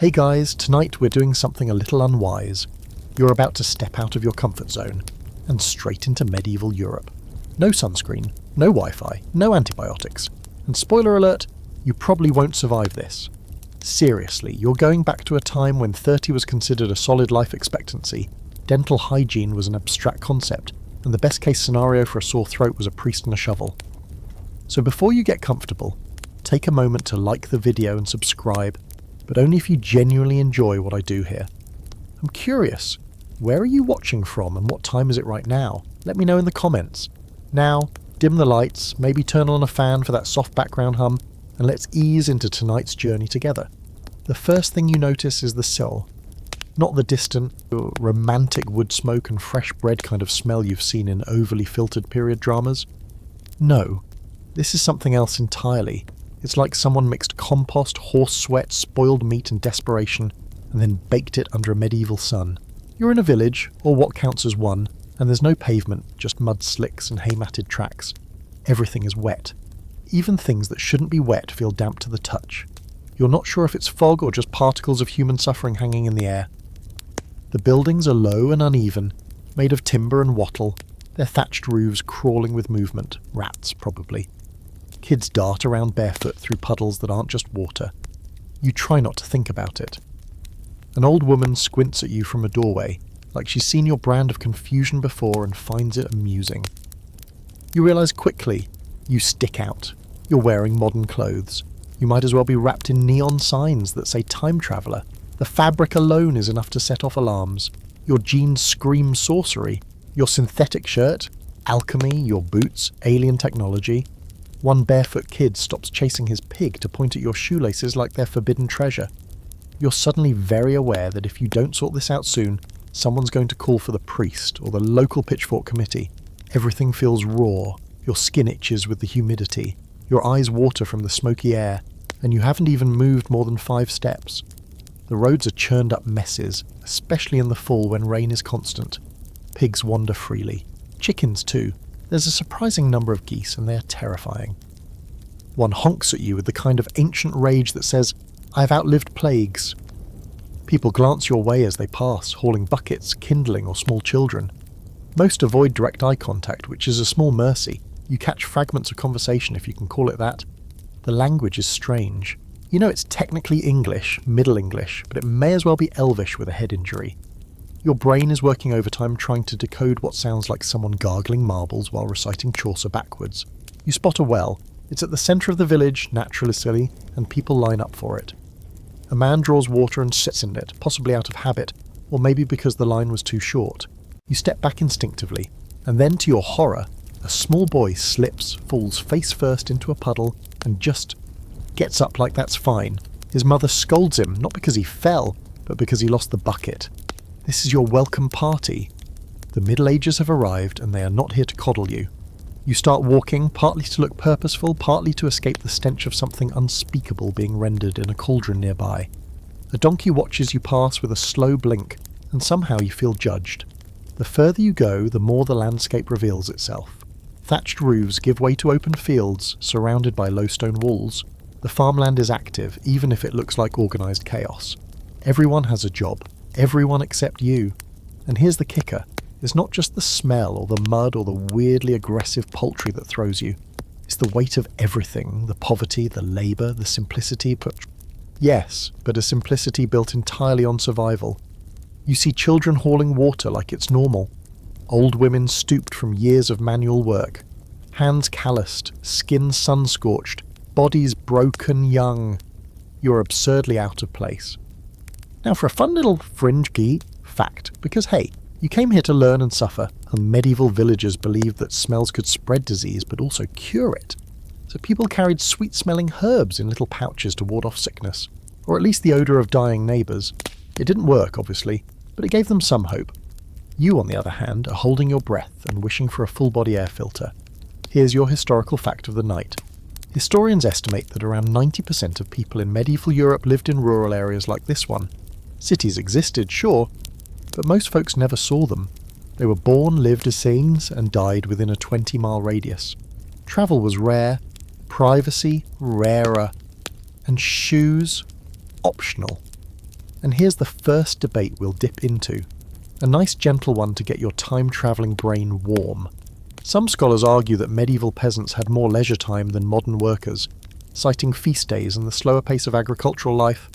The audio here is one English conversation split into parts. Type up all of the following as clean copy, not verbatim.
Hey guys, tonight we're doing something a little unwise. You're about to step out of your comfort zone and straight into medieval Europe. No sunscreen, no Wi-Fi, no antibiotics. And spoiler alert, you probably won't survive this. Seriously, you're going back to a time when 30 was considered a solid life expectancy, dental hygiene was an abstract concept, and the best case scenario for a sore throat was a priest and a shovel. So before you get comfortable, take a moment to like the video and subscribe, but only if you genuinely enjoy what I do here. I'm curious, where are you watching from and what time is it right now? Let me know in the comments. Now, dim the lights, maybe turn on a fan for that soft background hum, and let's ease into tonight's journey together. The first thing you notice is the sill. Not the distant, romantic wood smoke and fresh bread kind of smell you've seen in overly filtered period dramas. No, this is something else entirely. It's like someone mixed compost, horse sweat, spoiled meat and desperation, and then baked it under a medieval sun. You're in a village, or what counts as one, and there's no pavement, just mud slicks and hay-matted tracks. Everything is wet. Even things that shouldn't be wet feel damp to the touch. You're not sure if it's fog or just particles of human suffering hanging in the air. The buildings are low and uneven, made of timber and wattle, their thatched roofs crawling with movement, rats probably. Kids dart around barefoot through puddles that aren't just water. You try not to think about it. An old woman squints at you from a doorway, like she's seen your brand of confusion before and finds it amusing. You realise quickly, you stick out. You're wearing modern clothes. You might as well be wrapped in neon signs that say time traveller. The fabric alone is enough to set off alarms. Your jeans scream sorcery. Your synthetic shirt, alchemy, your boots, alien technology. One barefoot kid stops chasing his pig to point at your shoelaces like they're forbidden treasure. You're suddenly very aware that if you don't sort this out soon, someone's going to call for the priest or the local pitchfork committee. Everything feels raw. Your skin itches with the humidity. Your eyes water from the smoky air, and you haven't even moved more than 5 steps. The roads are churned up messes, especially in the fall when rain is constant. Pigs wander freely. Chickens too. There's a surprising number of geese, and they are terrifying. One honks at you with the kind of ancient rage that says, "I've outlived plagues." People glance your way as they pass, hauling buckets, kindling, or small children. Most avoid direct eye contact, which is a small mercy. You catch fragments of conversation, if you can call it that. The language is strange. You know it's technically English, Middle English, but it may as well be Elvish with a head injury. Your brain is working overtime trying to decode what sounds like someone gargling marbles while reciting Chaucer backwards. You spot a well. It's at the centre of the village, naturally, and people line up for it. A man draws water and sits in it, possibly out of habit, or maybe because the line was too short. You step back instinctively, and then to your horror, a small boy slips, falls face first into a puddle, and just gets up like that's fine. His mother scolds him, not because he fell, but because he lost the bucket. This is your welcome party. The Middle Ages have arrived, and they are not here to coddle you. You start walking, partly to look purposeful, partly to escape the stench of something unspeakable being rendered in a cauldron nearby. A donkey watches you pass with a slow blink, and somehow you feel judged. The further you go, the more the landscape reveals itself. Thatched roofs give way to open fields, surrounded by low stone walls. The farmland is active, even if it looks like organised chaos. Everyone has a job. Everyone except you. And here's the kicker. It's not just the smell or the mud or the weirdly aggressive poultry that throws you. It's the weight of everything, the poverty, the labour, the simplicity. Yes, but a simplicity built entirely on survival. You see children hauling water like it's normal. Old women stooped from years of manual work. Hands calloused, skin sun-scorched, bodies broken young. You're absurdly out of place. Now for a fun little fringe-key fact, because hey, you came here to learn and suffer, and medieval villagers believed that smells could spread disease but also cure it. So people carried sweet-smelling herbs in little pouches to ward off sickness, or at least the odour of dying neighbours. It didn't work, obviously, but it gave them some hope. You, on the other hand, are holding your breath and wishing for a full-body air filter. Here's your historical fact of the night. Historians estimate that around 90% of people in medieval Europe lived in rural areas like this one. Cities existed, sure, but most folks never saw them. They were born, lived as scenes, and died within a 20-mile radius. Travel was rare, privacy rarer, and shoes optional. And here's the first debate we'll dip into. A nice gentle one to get your time-travelling brain warm. Some scholars argue that medieval peasants had more leisure time than modern workers, citing feast days and the slower pace of agricultural life.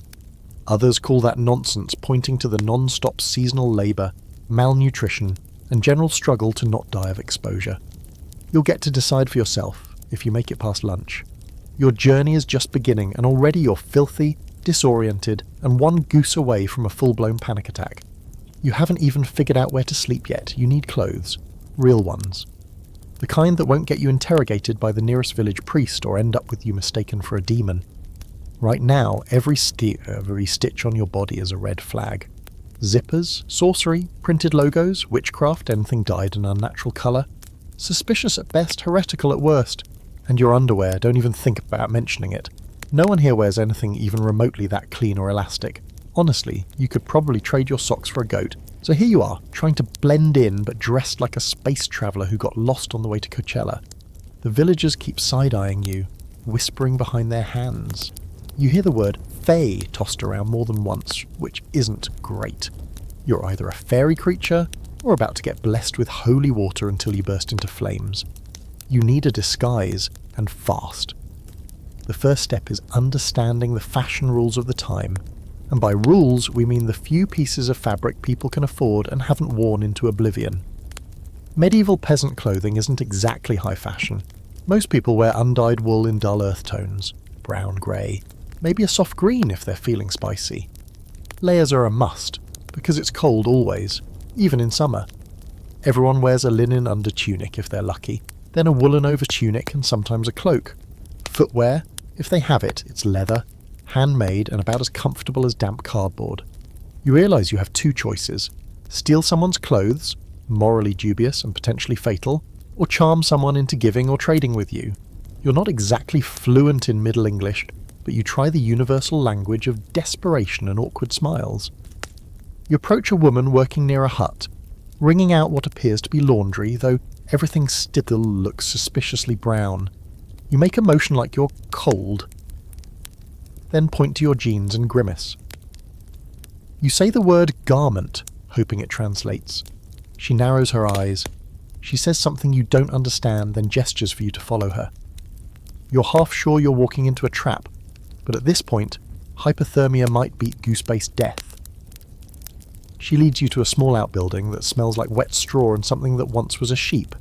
Others call that nonsense, pointing to the non-stop seasonal labour, malnutrition, and general struggle to not die of exposure. You'll get to decide for yourself if you make it past lunch. Your journey is just beginning, and already you're filthy, disoriented, and one goose away from a full-blown panic attack. You haven't even figured out where to sleep yet. You need clothes. Real ones. The kind that won't get you interrogated by the nearest village priest or end up with you mistaken for a demon. Right now, every stitch on your body is a red flag. Zippers, sorcery, printed logos, witchcraft, anything dyed an unnatural colour. Suspicious at best, heretical at worst. And your underwear, don't even think about mentioning it. No one here wears anything even remotely that clean or elastic. Honestly, you could probably trade your socks for a goat. So here you are, trying to blend in but dressed like a space traveller who got lost on the way to Coachella. The villagers keep side-eyeing you, whispering behind their hands. You hear the word fae tossed around more than once, which isn't great. You're either a fairy creature or about to get blessed with holy water until you burst into flames. You need a disguise, and fast. The first step is understanding the fashion rules of the time. And by rules, we mean the few pieces of fabric people can afford and haven't worn into oblivion. Medieval peasant clothing isn't exactly high fashion. Most people wear undyed wool in dull earth tones, brown, grey, maybe a soft green if they're feeling spicy. Layers are a must, because it's cold always, even in summer. Everyone wears a linen under tunic if they're lucky, then a woolen over tunic and sometimes a cloak. Footwear, if they have it, it's leather, handmade and about as comfortable as damp cardboard. You realise you have two choices: steal someone's clothes, morally dubious and potentially fatal, or charm someone into giving or trading with you. You're not exactly fluent in Middle English, but you try the universal language of desperation and awkward smiles. You approach a woman working near a hut, wringing out what appears to be laundry, though everything still looks suspiciously brown. You make a motion like you're cold, then point to your jeans and grimace. You say the word garment, hoping it translates. She narrows her eyes. She says something you don't understand, then gestures for you to follow her. You're half sure you're walking into a trap, but at this point, hypothermia might beat goose-based death. She leads you to a small outbuilding that smells like wet straw and something that once was a sheep.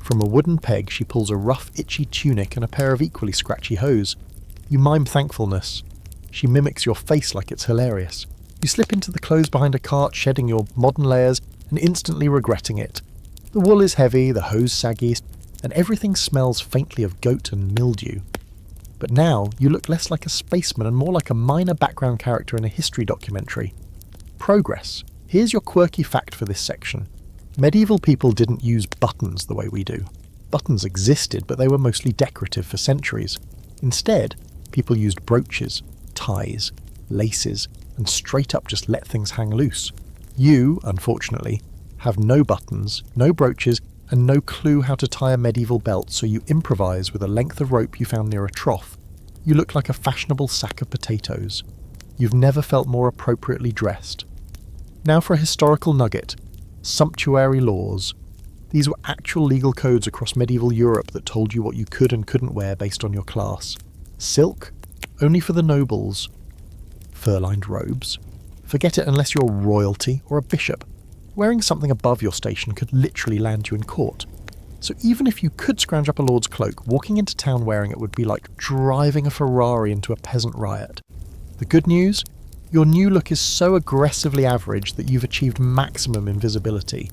From a wooden peg she pulls a rough, itchy tunic and a pair of equally scratchy hose. You mime thankfulness. She mimics your face like it's hilarious. You slip into the clothes behind a cart, shedding your modern layers and instantly regretting it. The wool is heavy, the hose saggy, and everything smells faintly of goat and mildew. But now you look less like a spaceman and more like a minor background character in a history documentary. Progress. Here's your quirky fact for this section. Medieval people didn't use buttons the way we do. Buttons existed, but they were mostly decorative for centuries. Instead, people used brooches, ties, laces, and straight up just let things hang loose. You, unfortunately, have no buttons, no brooches, and no clue how to tie a medieval belt, so you improvise with a length of rope you found near a trough. You look like a fashionable sack of potatoes. You've never felt more appropriately dressed. Now for a historical nugget. Sumptuary laws. These were actual legal codes across medieval Europe that told you what you could and couldn't wear based on your class. Silk? Only for the nobles. Fur-lined robes? Forget it unless you're royalty or a bishop. Wearing something above your station could literally land you in court. So even if you could scrounge up a lord's cloak, walking into town wearing it would be like driving a Ferrari into a peasant riot. The good news? Your new look is so aggressively average that you've achieved maximum invisibility.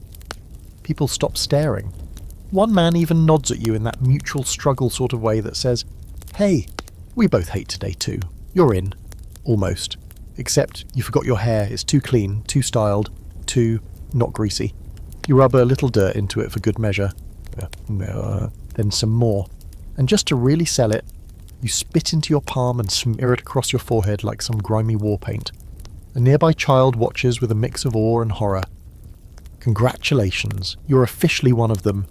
People stop staring. One man even nods at you in that mutual struggle sort of way that says, "Hey, we both hate today too. You're in." Almost. Except you forgot your hair is too clean, too styled, too not greasy. You rub a little dirt into it for good measure. Then some more. And just to really sell it, you spit into your palm and smear it across your forehead like some grimy war paint. A nearby child watches with a mix of awe and horror. Congratulations, you're officially one of them.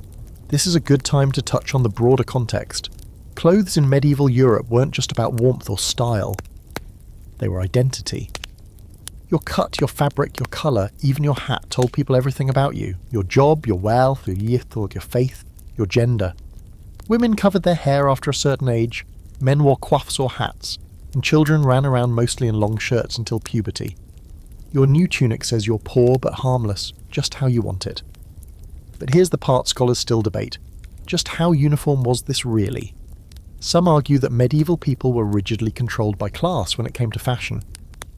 This is a good time to touch on the broader context. Clothes in medieval Europe weren't just about warmth or style. They were identity. Your cut, your fabric, your colour, even your hat told people everything about you. Your job, your wealth, your youth, or your faith, your gender. Women covered their hair after a certain age, men wore coiffes or hats, and children ran around mostly in long shirts until puberty. Your new tunic says you're poor but harmless, just how you want it. But here's the part scholars still debate. Just how uniform was this really? Some argue that medieval people were rigidly controlled by class when it came to fashion.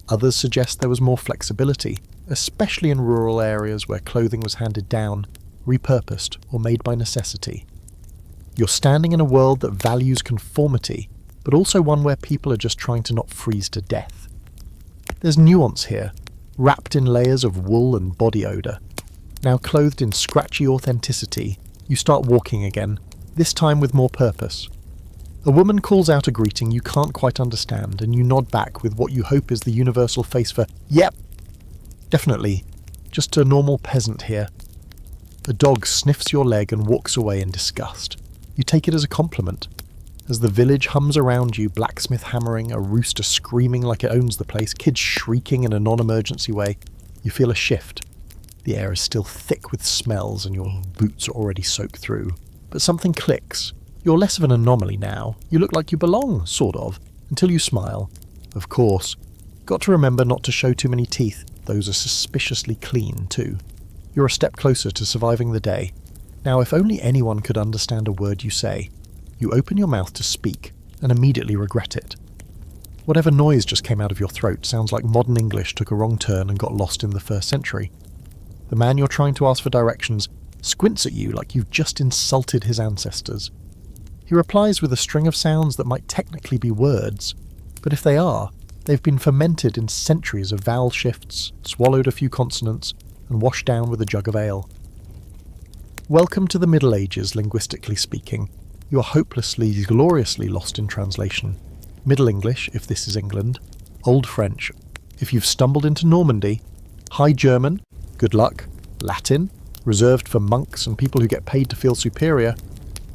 Others suggest there was more flexibility, especially in rural areas where clothing was handed down, repurposed, or made by necessity. You're standing in a world that values conformity, but also one where people are just trying to not freeze to death. There's nuance here, wrapped in layers of wool and body odour. Now clothed in scratchy authenticity, you start walking again, this time with more purpose. A woman calls out a greeting you can't quite understand, and you nod back with what you hope is the universal face for, "Yep, definitely, just a normal peasant here." A dog sniffs your leg and walks away in disgust. You take it as a compliment. As the village hums around you, blacksmith hammering, a rooster screaming like it owns the place, kids shrieking in a non-emergency way, you feel a shift. The air is still thick with smells and your boots are already soaked through. But something clicks. You're less of an anomaly now. You look like you belong, sort of, until you smile. Of course. Got to remember not to show too many teeth. Those are suspiciously clean, too. You're a step closer to surviving the day. Now, if only anyone could understand a word you say. You open your mouth to speak, and immediately regret it. Whatever noise just came out of your throat sounds like modern English took a wrong turn and got lost in the 1st century. The man you're trying to ask for directions squints at you like you've just insulted his ancestors. He replies with a string of sounds that might technically be words, but if they are, they've been fermented in centuries of vowel shifts, swallowed a few consonants, and washed down with a jug of ale. Welcome to the Middle Ages, linguistically speaking. You are hopelessly, gloriously lost in translation. Middle English, if this is England. Old French, if you've stumbled into Normandy. High German, good luck. Latin, reserved for monks and people who get paid to feel superior.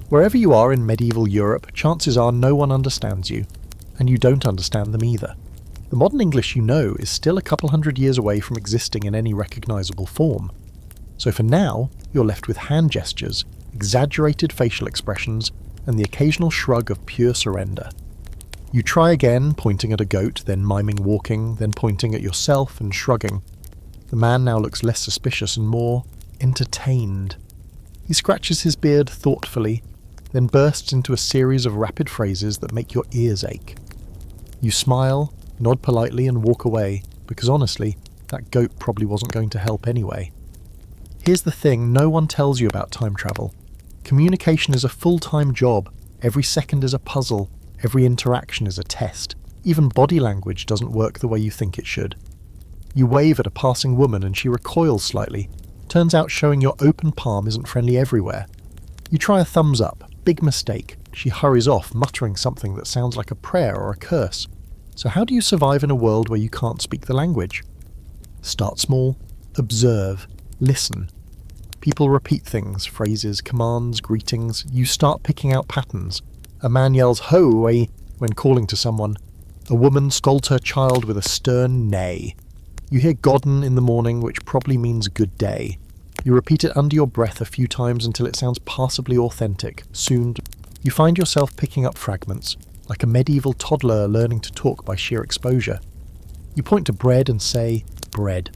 Wherever you are in medieval Europe, chances are no one understands you, and you don't understand them either. The modern English you know is still a couple hundred years away from existing in any recognisable form. So for now, you're left with hand gestures, exaggerated facial expressions, and the occasional shrug of pure surrender. You try again, pointing at a goat, then miming walking, then pointing at yourself and shrugging. The man now looks less suspicious and more entertained. He scratches his beard thoughtfully, then bursts into a series of rapid phrases that make your ears ache. You smile, nod politely, and walk away, because honestly, that goat probably wasn't going to help anyway. Here's the thing no one tells you about time travel. Communication is a full-time job. Every second is a puzzle. Every interaction is a test. Even body language doesn't work the way you think it should. You wave at a passing woman and she recoils slightly. Turns out showing your open palm isn't friendly everywhere. You try a thumbs up. Big mistake. She hurries off, muttering something that sounds like a prayer or a curse. So how do you survive in a world where you can't speak the language? Start small. Observe. Listen. People repeat things, phrases, commands, greetings. You start picking out patterns. A man yells ho when calling to someone. A woman scolds her child with a stern neigh. You hear Godden in the morning, which probably means good day. You repeat it under your breath a few times until it sounds passably authentic. Soon, you find yourself picking up fragments, like a medieval toddler learning to talk by sheer exposure. You point to bread and say, bread.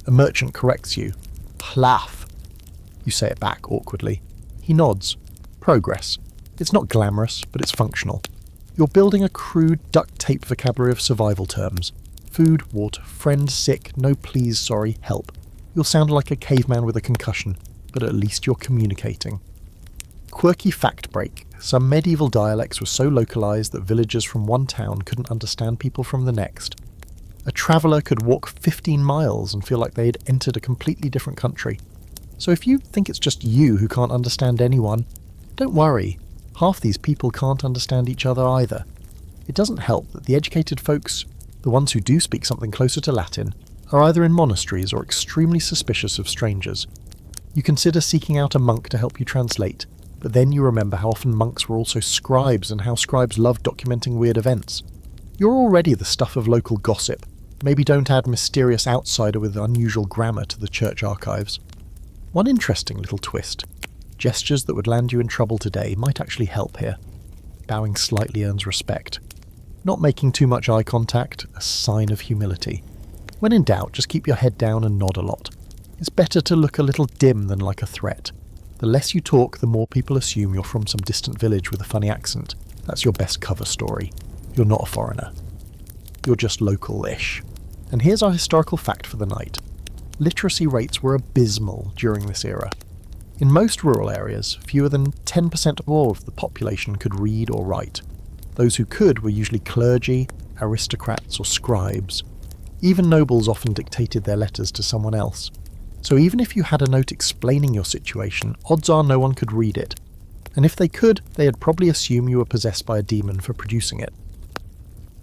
A merchant corrects you. Hlaf. You say it back awkwardly. He nods. Progress. It's not glamorous, but it's functional. You're building a crude duct tape vocabulary of survival terms. Food, water, friend, sick, no please, sorry, help. You'll sound like a caveman with a concussion, but at least you're communicating. Quirky fact break. Some medieval dialects were so localised that villagers from one town couldn't understand people from the next. A traveller could walk 15 miles and feel like they had entered a completely different country. So if you think it's just you who can't understand anyone, don't worry. Half these people can't understand each other either. It doesn't help that the educated folks, the ones who do speak something closer to Latin, are either in monasteries or extremely suspicious of strangers. You consider seeking out a monk to help you translate, but then you remember how often monks were also scribes and how scribes loved documenting weird events. You're already the stuff of local gossip. Maybe don't add mysterious outsider with unusual grammar to the church archives. One interesting little twist. Gestures that would land you in trouble today might actually help here. Bowing slightly earns respect. Not making too much eye contact, a sign of humility. When in doubt, just keep your head down and nod a lot. It's better to look a little dim than like a threat. The less you talk, the more people assume you're from some distant village with a funny accent. That's your best cover story. You're not a foreigner. You're just local-ish. And here's our historical fact for the night. Literacy rates were abysmal during this era. In most rural areas, fewer than 10% of all of the population could read or write. Those who could were usually clergy, aristocrats, or scribes. Even nobles often dictated their letters to someone else. So even if you had a note explaining your situation, odds are no one could read it. And if they could, they'd probably assume you were possessed by a demon for producing it.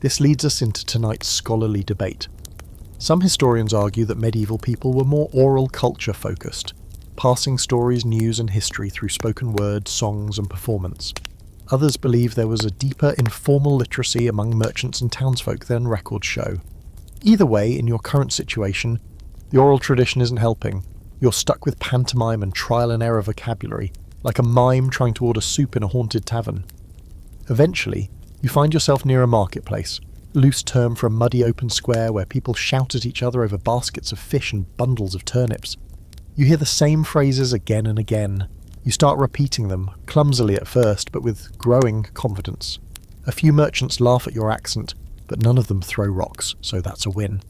This leads us into tonight's scholarly debate. Some historians argue that medieval people were more oral culture focused, passing stories, news and history through spoken word, songs and performance. Others believe there was a deeper informal literacy among merchants and townsfolk than records show. Either way, in your current situation, the oral tradition isn't helping. You're stuck with pantomime and trial and error vocabulary, like a mime trying to order soup in a haunted tavern. Eventually, you find yourself near a marketplace, loose term for a muddy open square where people shout at each other over baskets of fish and bundles of turnips. You hear the same phrases again and again. You start repeating them, clumsily at first, but with growing confidence. A few merchants laugh at your accent, but none of them throw rocks, so that's a win.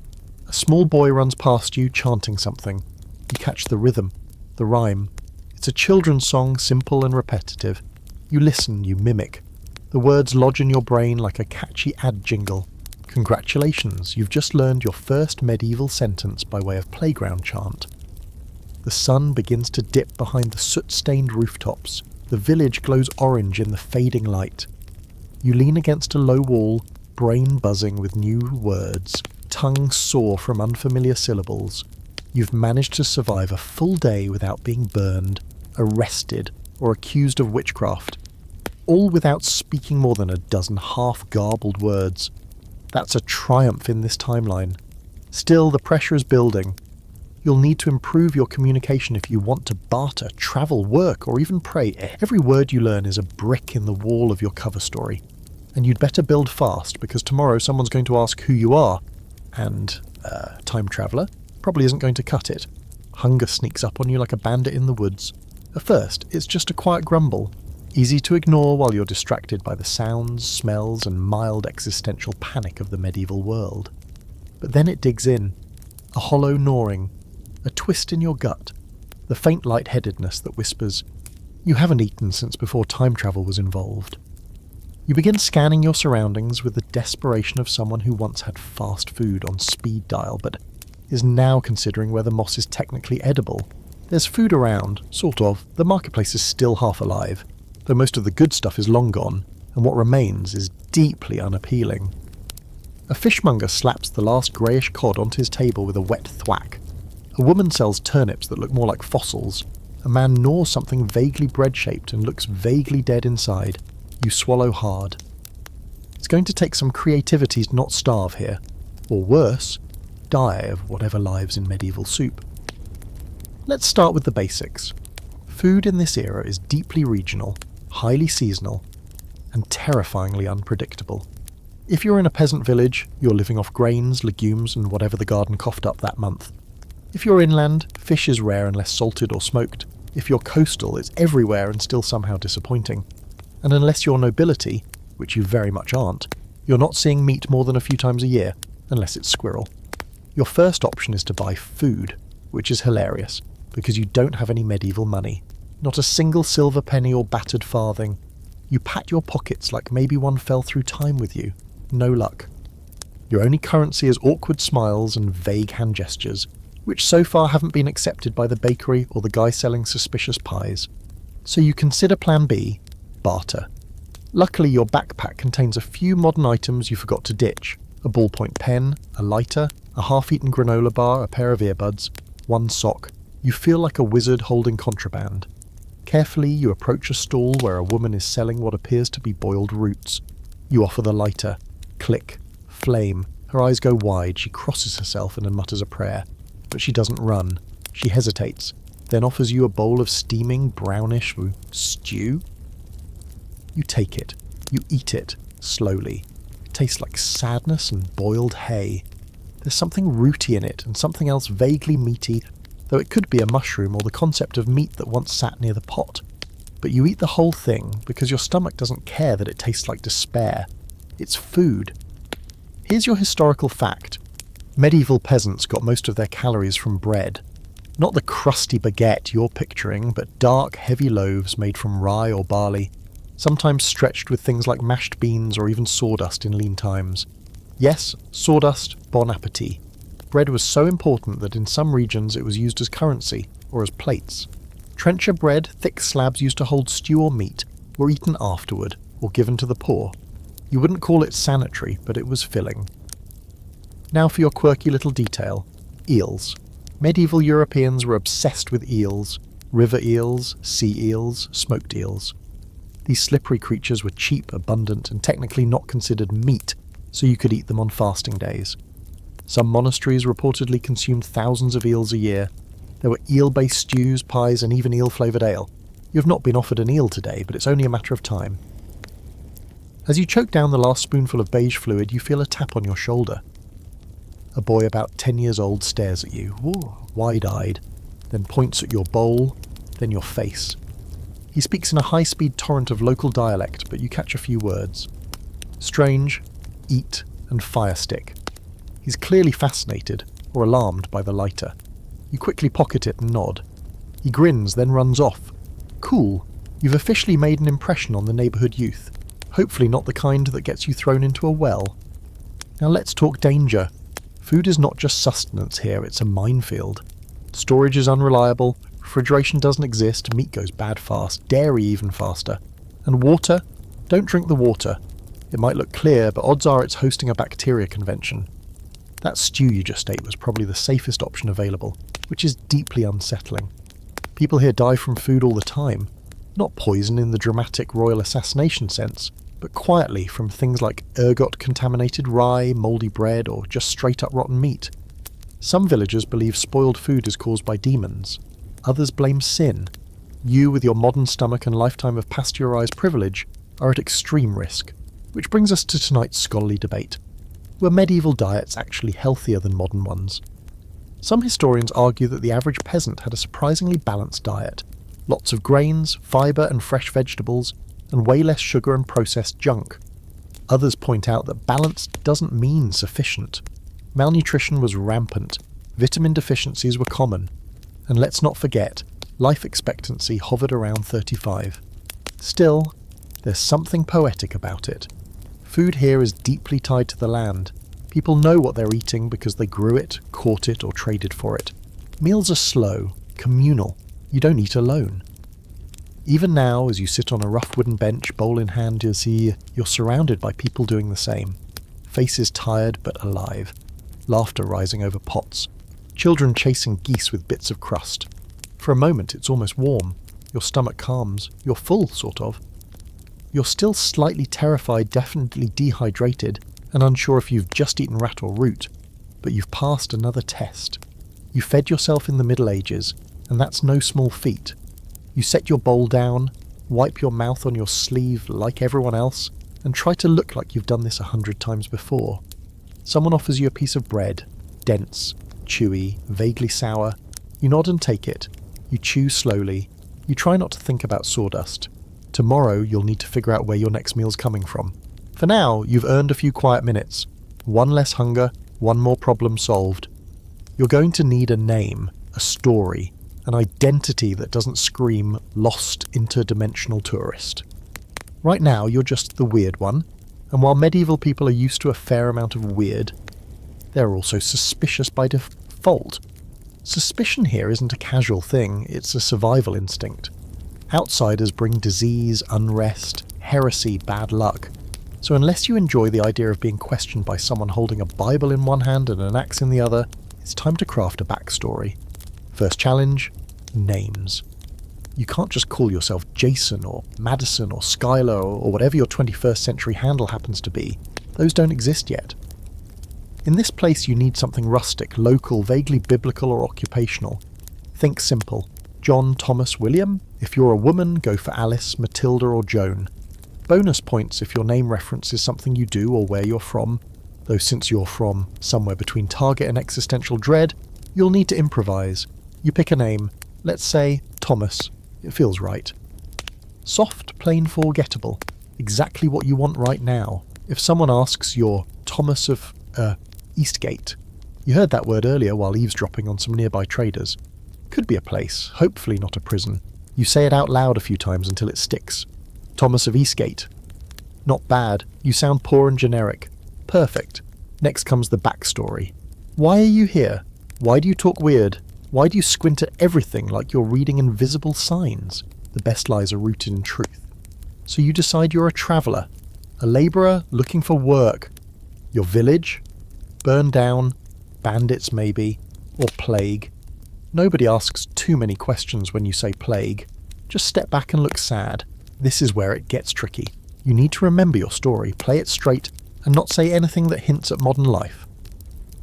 A small boy runs past you, chanting something. You catch the rhythm, the rhyme. It's a children's song, simple and repetitive. You listen, you mimic. The words lodge in your brain like a catchy ad jingle. Congratulations, you've just learned your first medieval sentence by way of playground chant. The sun begins to dip behind the soot-stained rooftops. The village glows orange in the fading light. You lean against a low wall, brain buzzing with new words, tongue sore from unfamiliar syllables. You've managed to survive a full day without being burned, arrested, or accused of witchcraft. All without speaking more than a dozen half-garbled words. That's a triumph in this timeline. Still, the pressure is building. You'll need to improve your communication if you want to barter, travel, work, or even pray. Every word you learn is a brick in the wall of your cover story. And you'd better build fast, because tomorrow someone's going to ask who you are. And, time traveller, probably isn't going to cut it. Hunger sneaks up on you like a bandit in the woods. At first, it's just a quiet grumble, easy to ignore while you're distracted by the sounds, smells, and mild existential panic of the medieval world. But then it digs in. A hollow gnawing, a twist in your gut, the faint lightheadedness that whispers, you haven't eaten since before time travel was involved. You begin scanning your surroundings with the desperation of someone who once had fast food on speed dial, but is now considering whether moss is technically edible. There's food around, sort of. The marketplace is still half alive, though most of the good stuff is long gone, and what remains is deeply unappealing. A fishmonger slaps the last greyish cod onto his table with a wet thwack. A woman sells turnips that look more like fossils. A man gnaws something vaguely bread-shaped and looks vaguely dead inside. You swallow hard. It's going to take some creativity to not starve here, or worse, die of whatever lives in medieval soup. Let's start with the basics. Food in this era is deeply regional, highly seasonal, and terrifyingly unpredictable. If you're in a peasant village, you're living off grains, legumes, and whatever the garden coughed up that month. If you're inland, fish is rare unless salted or smoked. If you're coastal, it's everywhere and still somehow disappointing. And unless you're nobility, which you very much aren't, you're not seeing meat more than a few times a year, unless it's squirrel. Your first option is to buy food, which is hilarious, because you don't have any medieval money. Not a single silver penny or battered farthing. You pat your pockets like maybe one fell through time with you. No luck. Your only currency is awkward smiles and vague hand gestures, which so far haven't been accepted by the bakery or the guy selling suspicious pies. So you consider plan B, barter. Luckily your backpack contains a few modern items you forgot to ditch. A ballpoint pen, a lighter, a half-eaten granola bar, a pair of earbuds, one sock. You feel like a wizard holding contraband. Carefully you approach a stall where a woman is selling what appears to be boiled roots. You offer the lighter. Click. Flame. Her eyes go wide, she crosses herself and then mutters a prayer. But she doesn't run. She hesitates, then offers you a bowl of steaming, brownish stew. You take it. You eat it, slowly. It tastes like sadness and boiled hay. There's something rooty in it and something else vaguely meaty, though it could be a mushroom or the concept of meat that once sat near the pot. But you eat the whole thing because your stomach doesn't care that it tastes like despair. It's food. Here's your historical fact. Medieval peasants got most of their calories from bread. Not the crusty baguette you're picturing, but dark, heavy loaves made from rye or barley, sometimes stretched with things like mashed beans or even sawdust in lean times. Yes, sawdust, bon appetit. Bread was so important that in some regions it was used as currency, or as plates. Trencher bread, thick slabs used to hold stew or meat, were eaten afterward, or given to the poor. You wouldn't call it sanitary, but it was filling. Now for your quirky little detail. Eels. Medieval Europeans were obsessed with eels. River eels, sea eels, smoked eels. These slippery creatures were cheap, abundant, and technically not considered meat, so you could eat them on fasting days. Some monasteries reportedly consumed thousands of eels a year. There were eel-based stews, pies, and even eel-flavoured ale. You have not been offered an eel today, but it's only a matter of time. As you choke down the last spoonful of beige fluid, you feel a tap on your shoulder. A boy about 10 years old stares at you, wide-eyed, then points at your bowl, then your face. He speaks in a high-speed torrent of local dialect, but you catch a few words. Strange, eat, and fire stick. He's clearly fascinated, or alarmed by the lighter. You quickly pocket it and nod. He grins, then runs off. Cool, you've officially made an impression on the neighbourhood youth. Hopefully not the kind that gets you thrown into a well. Now let's talk danger. Food is not just sustenance here, it's a minefield. Storage is unreliable, refrigeration doesn't exist, meat goes bad fast, dairy even faster. And water? Don't drink the water. It might look clear, but odds are it's hosting a bacteria convention. That stew you just ate was probably the safest option available, which is deeply unsettling. People here die from food all the time. Not poison in the dramatic royal assassination sense, but quietly from things like ergot-contaminated rye, mouldy bread, or just straight-up rotten meat. Some villagers believe spoiled food is caused by demons. Others blame sin. You, with your modern stomach and lifetime of pasteurized privilege, are at extreme risk. Which brings us to tonight's scholarly debate. Were medieval diets actually healthier than modern ones? Some historians argue that the average peasant had a surprisingly balanced diet. Lots of grains, fibre and fresh vegetables, and way less sugar and processed junk. Others point out that balanced doesn't mean sufficient. Malnutrition was rampant, vitamin deficiencies were common, and let's not forget, life expectancy hovered around 35. Still, there's something poetic about it. Food here is deeply tied to the land. People know what they're eating because they grew it, caught it, or traded for it. Meals are slow, communal. You don't eat alone. Even now, as you sit on a rough wooden bench, bowl in hand, you're surrounded by people doing the same. Faces tired but alive. Laughter rising over pots. Children chasing geese with bits of crust. For a moment, it's almost warm. Your stomach calms. You're full, sort of. You're still slightly terrified, definitely dehydrated, and unsure if you've just eaten rat or root. But you've passed another test. You fed yourself in the Middle Ages, and that's no small feat. You set your bowl down, wipe your mouth on your sleeve like everyone else, and try to look like you've done this 100 times before. Someone offers you a piece of bread, dense, chewy, vaguely sour. You nod and take it. You chew slowly. You try not to think about sawdust. Tomorrow you'll need to figure out where your next meal's coming from. For now, you've earned a few quiet minutes. One less hunger, one more problem solved. You're going to need a name, a story, an identity that doesn't scream lost interdimensional tourist. Right now, you're just the weird one, and while medieval people are used to a fair amount of weird, they're also suspicious by default. Suspicion here isn't a casual thing, it's a survival instinct. Outsiders bring disease, unrest, heresy, bad luck. So unless you enjoy the idea of being questioned by someone holding a Bible in one hand and an axe in the other, it's time to craft a backstory. First challenge, names. You can't just call yourself Jason or Madison or Skylar or whatever your 21st century handle happens to be. Those don't exist yet. In this place you need something rustic, local, vaguely biblical or occupational. Think simple. John, Thomas, William? If you're a woman, go for Alice, Matilda or Joan. Bonus points if your name references something you do or where you're from, though since you're from somewhere between Target and Existential Dread, you'll need to improvise. You pick a name, let's say Thomas. It feels right. Soft, plain, forgettable. Exactly what you want right now. If someone asks, you're Thomas of, Eastgate. You heard that word earlier while eavesdropping on some nearby traders. Could be a place, hopefully not a prison. You say it out loud a few times until it sticks. Thomas of Eastgate. Not bad. You sound poor and generic. Perfect. Next comes the backstory. Why are you here? Why do you talk weird? Why do you squint at everything like you're reading invisible signs? The best lies are rooted in truth. So you decide you're a traveller, a labourer looking for work. Your village? Burned down, bandits maybe, or plague. Nobody asks too many questions when you say plague. Just step back and look sad. This is where it gets tricky. You need to remember your story, play it straight, and not say anything that hints at modern life.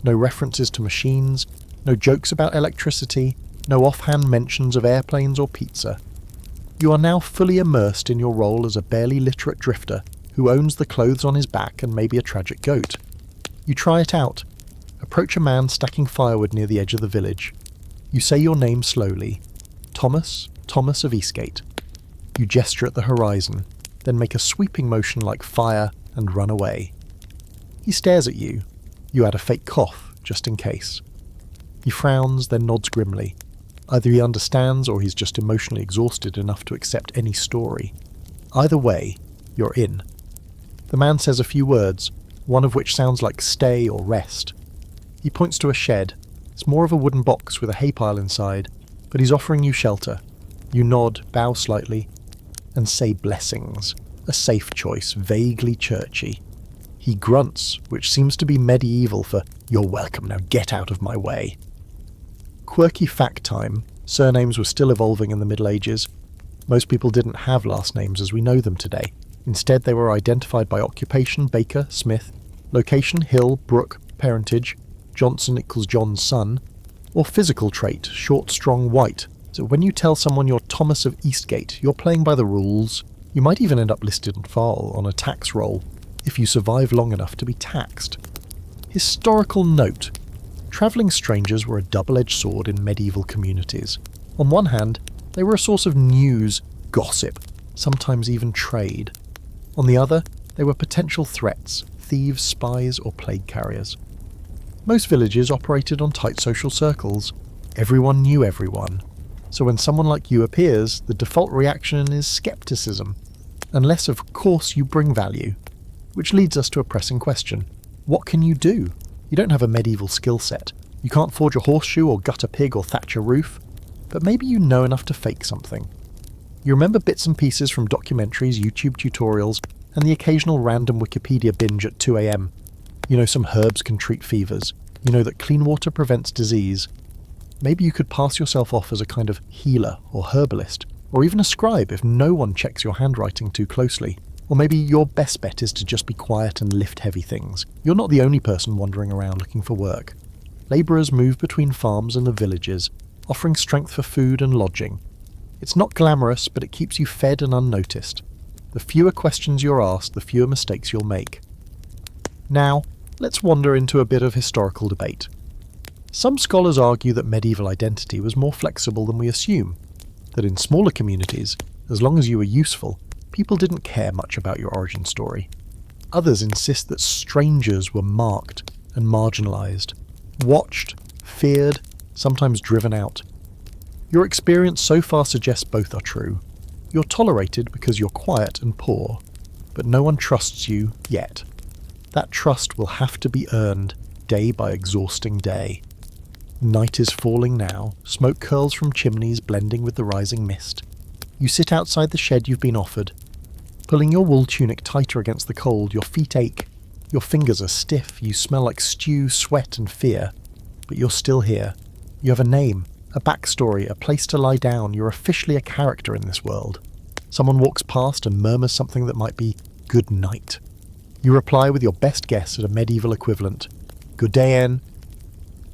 No references to machines, no jokes about electricity, no offhand mentions of airplanes or pizza. You are now fully immersed in your role as a barely literate drifter who owns the clothes on his back and maybe a tragic goat. You try it out. Approach a man stacking firewood near the edge of the village. You say your name slowly. Thomas, Thomas of Eastgate. You gesture at the horizon, then make a sweeping motion like fire and run away. He stares at you. You add a fake cough, just in case. He frowns, then nods grimly. Either he understands or he's just emotionally exhausted enough to accept any story. Either way, you're in. The man says a few words, one of which sounds like stay or rest. He points to a shed. It's more of a wooden box with a hay pile inside, but he's offering you shelter. You nod, bow slightly, and say blessings. A safe choice, vaguely churchy. He grunts, which seems to be medieval for, "You're welcome, now get out of my way." Quirky fact time. Surnames were still evolving in the Middle Ages. Most people didn't have last names as we know them today. Instead, they were identified by occupation, baker, smith, location, hill, brook, parentage, Johnson equals John's son, or physical trait, short, strong, white. So when you tell someone you're Thomas of Eastgate, you're playing by the rules. You might even end up listed on file on a tax roll, if you survive long enough to be taxed. Historical note. Travelling strangers were a double-edged sword in medieval communities. On one hand, they were a source of news, gossip, sometimes even trade. On the other, they were potential threats, thieves, spies, or plague carriers. Most villages operated on tight social circles. Everyone knew everyone. So when someone like you appears, the default reaction is skepticism, unless of course you bring value. Which leads us to a pressing question. What can you do? You don't have a medieval skill set. You can't forge a horseshoe or gut a pig or thatch a roof, but maybe you know enough to fake something. You remember bits and pieces from documentaries, YouTube tutorials, and the occasional random Wikipedia binge at 2 a.m. You know some herbs can treat fevers. You know that clean water prevents disease. Maybe you could pass yourself off as a kind of healer or herbalist, or even a scribe if no one checks your handwriting too closely. Or maybe your best bet is to just be quiet and lift heavy things. You're not the only person wandering around looking for work. Labourers move between farms and the villages, offering strength for food and lodging. It's not glamorous, but it keeps you fed and unnoticed. The fewer questions you're asked, the fewer mistakes you'll make. Now, let's wander into a bit of historical debate. Some scholars argue that medieval identity was more flexible than we assume, that in smaller communities, as long as you were useful, people didn't care much about your origin story. Others insist that strangers were marked and marginalised, watched, feared, sometimes driven out. Your experience so far suggests both are true. You're tolerated because you're quiet and poor, but no one trusts you yet. That trust will have to be earned day by exhausting day. Night is falling now, smoke curls from chimneys blending with the rising mist. You sit outside the shed you've been offered. Pulling your wool tunic tighter against the cold, your feet ache. Your fingers are stiff, you smell like stew, sweat and fear. But you're still here. You have a name, a backstory, a place to lie down. You're officially a character in this world. Someone walks past and murmurs something that might be, "Good night." You reply with your best guess at a medieval equivalent. Good day, Anne.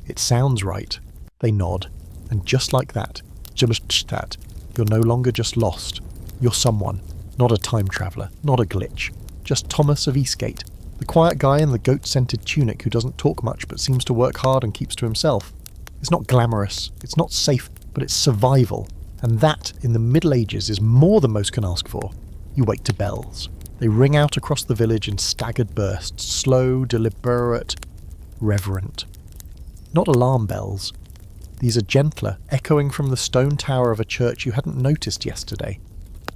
It sounds right. They nod. And just like that, you're no longer just lost. You're someone. Not a time traveller, not a glitch. Just Thomas of Eastgate, the quiet guy in the goat-scented tunic who doesn't talk much but seems to work hard and keeps to himself. It's not glamorous, it's not safe, but it's survival. And that, in the Middle Ages, is more than most can ask for. You wait to bells. They ring out across the village in staggered bursts, slow, deliberate, reverent. Not alarm bells. These are gentler, echoing from the stone tower of a church you hadn't noticed yesterday,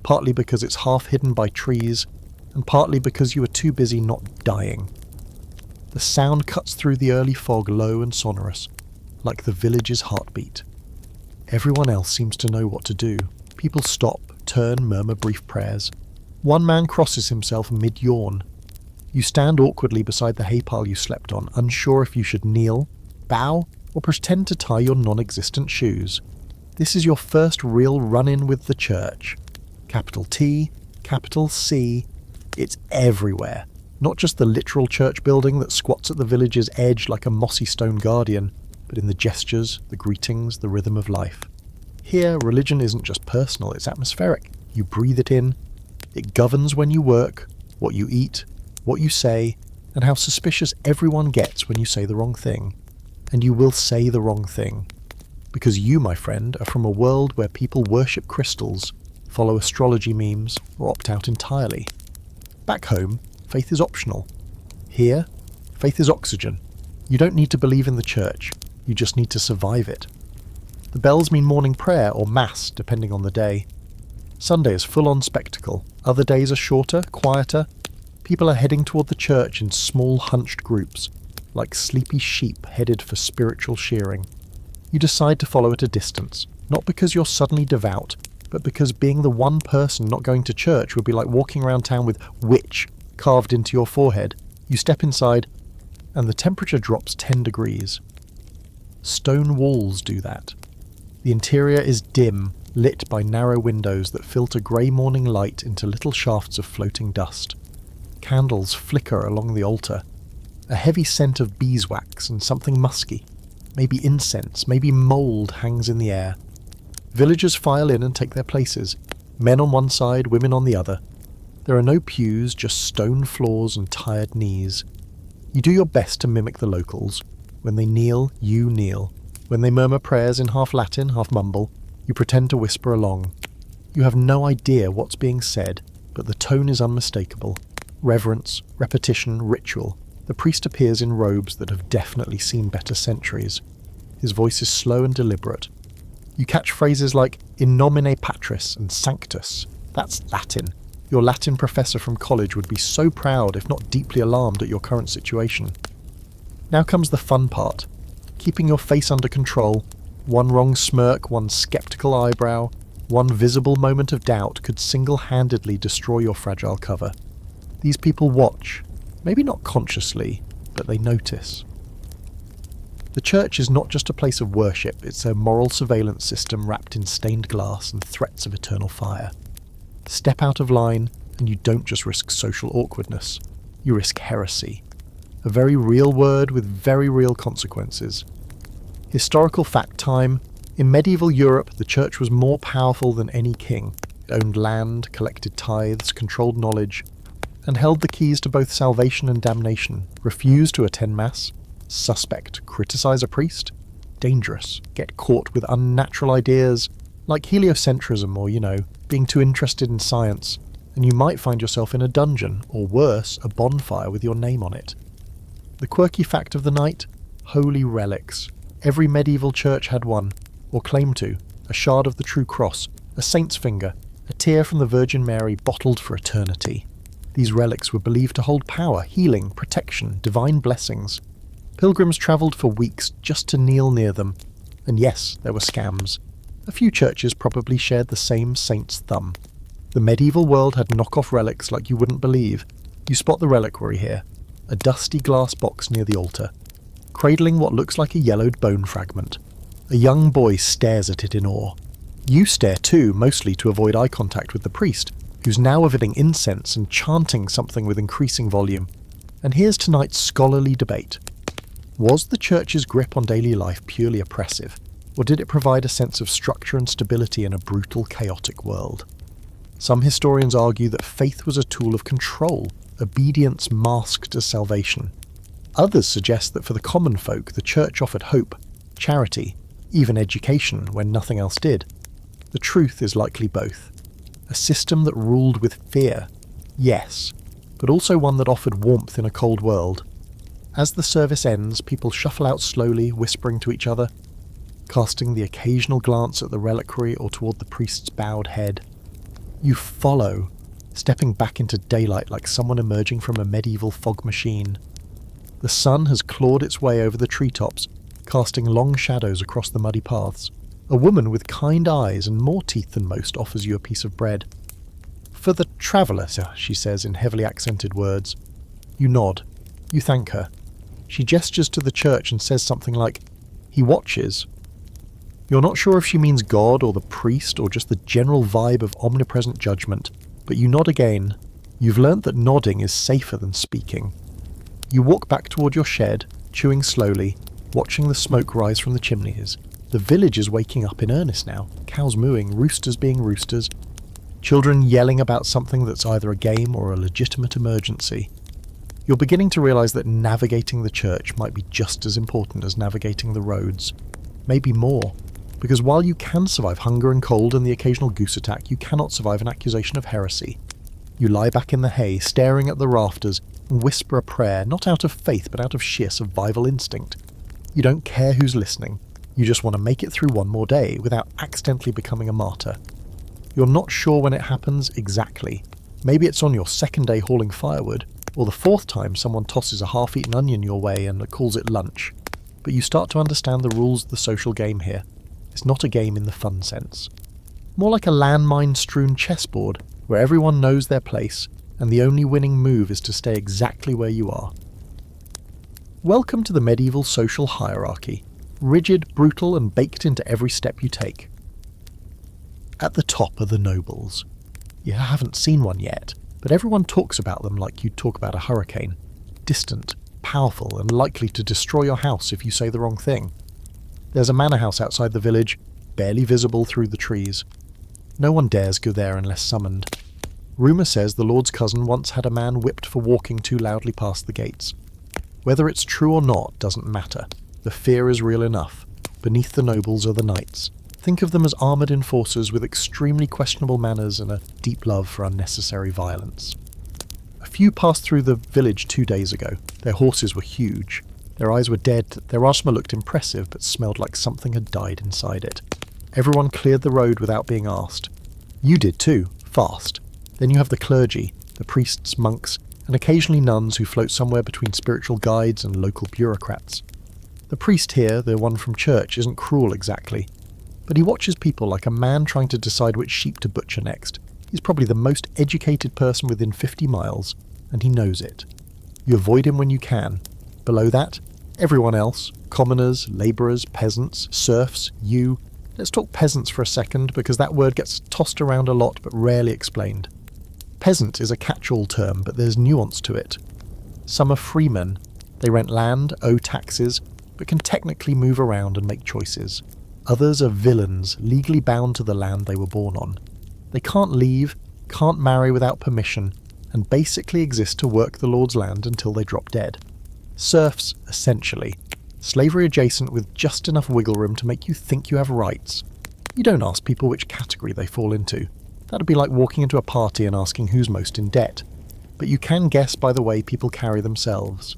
partly because it's half hidden by trees, and partly because you were too busy not dying. The sound cuts through the early fog low and sonorous, like the village's heartbeat. Everyone else seems to know what to do. People stop, turn, murmur brief prayers. One man crosses himself mid-yawn. You stand awkwardly beside the hay pile you slept on, unsure if you should kneel, bow, or pretend to tie your non-existent shoes. This is your first real run-in with the church. Capital T, capital C. It's everywhere. Not just the literal church building that squats at the village's edge like a mossy stone guardian, but in the gestures, the greetings, the rhythm of life. Here, religion isn't just personal, it's atmospheric. You breathe it in. It governs when you work, what you eat, what you say, and how suspicious everyone gets when you say the wrong thing. And you will say the wrong thing. Because you, my friend, are from a world where people worship crystals, follow astrology memes, or opt out entirely. Back home, faith is optional. Here, faith is oxygen. You don't need to believe in the church, you just need to survive it. The bells mean morning prayer or mass, depending on the day. Sunday is full-on spectacle. Other days are shorter, quieter. People are heading toward the church in small, hunched groups, like sleepy sheep headed for spiritual shearing. You decide to follow at a distance, not because you're suddenly devout, but because being the one person not going to church would be like walking around town with "witch" carved into your forehead. You step inside, and the temperature drops 10 degrees. Stone walls do that. The interior is dim, lit by narrow windows that filter grey morning light into little shafts of floating dust. Candles flicker along the altar. A heavy scent of beeswax and something musky. Maybe incense, maybe mould hangs in the air. Villagers file in and take their places. Men on one side, women on the other. There are no pews, just stone floors and tired knees. You do your best to mimic the locals. When they kneel, you kneel. When they murmur prayers in half Latin, half mumble, you pretend to whisper along. You have no idea what's being said, but the tone is unmistakable. Reverence, repetition, ritual. The priest appears in robes that have definitely seen better centuries. His voice is slow and deliberate. You catch phrases like in nomine patris and sanctus. That's Latin. Your Latin professor from college would be so proud, if not deeply alarmed, at your current situation. Now comes the fun part. Keeping your face under control. One wrong smirk, one skeptical eyebrow, one visible moment of doubt could single-handedly destroy your fragile cover. These people watch. Maybe not consciously, but they notice. The church is not just a place of worship, it's a moral surveillance system wrapped in stained glass and threats of eternal fire. Step out of line, and you don't just risk social awkwardness, you risk heresy. A very real word with very real consequences. Historical fact time. In medieval Europe, the church was more powerful than any king. It owned land, collected tithes, controlled knowledge, and held the keys to both salvation and damnation. Refuse to attend mass? Suspect. Criticize a priest? Dangerous. Get caught with unnatural ideas, like heliocentrism or, being too interested in science, and you might find yourself in a dungeon, or worse, a bonfire with your name on it. The quirky fact of the night? Holy relics. Every medieval church had one, or claimed to. A shard of the true cross, a saint's finger, a tear from the Virgin Mary bottled for eternity. These relics were believed to hold power, healing, protection, divine blessings. Pilgrims travelled for weeks just to kneel near them. And yes, there were scams. A few churches probably shared the same saint's thumb. The medieval world had knockoff relics like you wouldn't believe. You spot the reliquary here. A dusty glass box near the altar, cradling what looks like a yellowed bone fragment. A young boy stares at it in awe. You stare too, mostly to avoid eye contact with the priest, who's now emitting incense and chanting something with increasing volume. And here's tonight's scholarly debate. Was the church's grip on daily life purely oppressive, or did it provide a sense of structure and stability in a brutal, chaotic world? Some historians argue that faith was a tool of control, obedience masked as salvation. Others suggest that for the common folk, the church offered hope, charity, even education when nothing else did. The truth is likely both. A system that ruled with fear, yes, but also one that offered warmth in a cold world. As the service ends, people shuffle out slowly, whispering to each other, casting the occasional glance at the reliquary or toward the priest's bowed head. You follow, stepping back into daylight like someone emerging from a medieval fog machine. The sun has clawed its way over the treetops, casting long shadows across the muddy paths. A woman with kind eyes and more teeth than most offers you a piece of bread. "For the traveller," she says in heavily accented words. You nod. You thank her. She gestures to the church and says something like, "He watches." You're not sure if she means God or the priest or just the general vibe of omnipresent judgment, but you nod again. You've learnt that nodding is safer than speaking. You walk back toward your shed, chewing slowly, watching the smoke rise from the chimneys. The village is waking up in earnest now, cows mooing, roosters being roosters, children yelling about something that's either a game or a legitimate emergency. You're beginning to realise that navigating the church might be just as important as navigating the roads. Maybe more, because while you can survive hunger and cold and the occasional goose attack, you cannot survive an accusation of heresy. You lie back in the hay, staring at the rafters, and whisper a prayer, not out of faith but out of sheer survival instinct. You don't care who's listening. You just want to make it through one more day without accidentally becoming a martyr. You're not sure when it happens exactly. Maybe it's on your second day hauling firewood, or the fourth time someone tosses a half-eaten onion your way and calls it lunch. But you start to understand the rules of the social game here. It's not a game in the fun sense. More like a landmine-strewn chessboard where everyone knows their place, and the only winning move is to stay exactly where you are. Welcome to the medieval social hierarchy. Rigid, brutal, and baked into every step you take. At the top are the nobles. You haven't seen one yet, but everyone talks about them like you'd talk about a hurricane. Distant, powerful, and likely to destroy your house if you say the wrong thing. There's a manor house outside the village, barely visible through the trees. No one dares go there unless summoned. Rumour says the lord's cousin once had a man whipped for walking too loudly past the gates. Whether it's true or not doesn't matter. The fear is real enough. Beneath the nobles are the knights. Think of them as armoured enforcers with extremely questionable manners and a deep love for unnecessary violence. A few passed through the village 2 days ago. Their horses were huge. Their eyes were dead. Their armor looked impressive, but smelled like something had died inside it. Everyone cleared the road without being asked. You did too, fast. Then you have the clergy, the priests, monks, and occasionally nuns who float somewhere between spiritual guides and local bureaucrats. The priest here, the one from church, isn't cruel exactly, but he watches people like a man trying to decide which sheep to butcher next. He's probably the most educated person within 50 miles, and he knows it. You avoid him when you can. Below that, everyone else, commoners, labourers, peasants, serfs, you. Let's talk peasants for a second, because that word gets tossed around a lot but rarely explained. Peasant is a catch-all term, but there's nuance to it. Some are freemen. They rent land, owe taxes, but can technically move around and make choices. Others are villains, legally bound to the land they were born on. They can't leave, can't marry without permission, and basically exist to work the Lord's land until they drop dead. Serfs, essentially. Slavery adjacent with just enough wiggle room to make you think you have rights. You don't ask people which category they fall into. That'd be like walking into a party and asking who's most in debt. But you can guess by the way people carry themselves.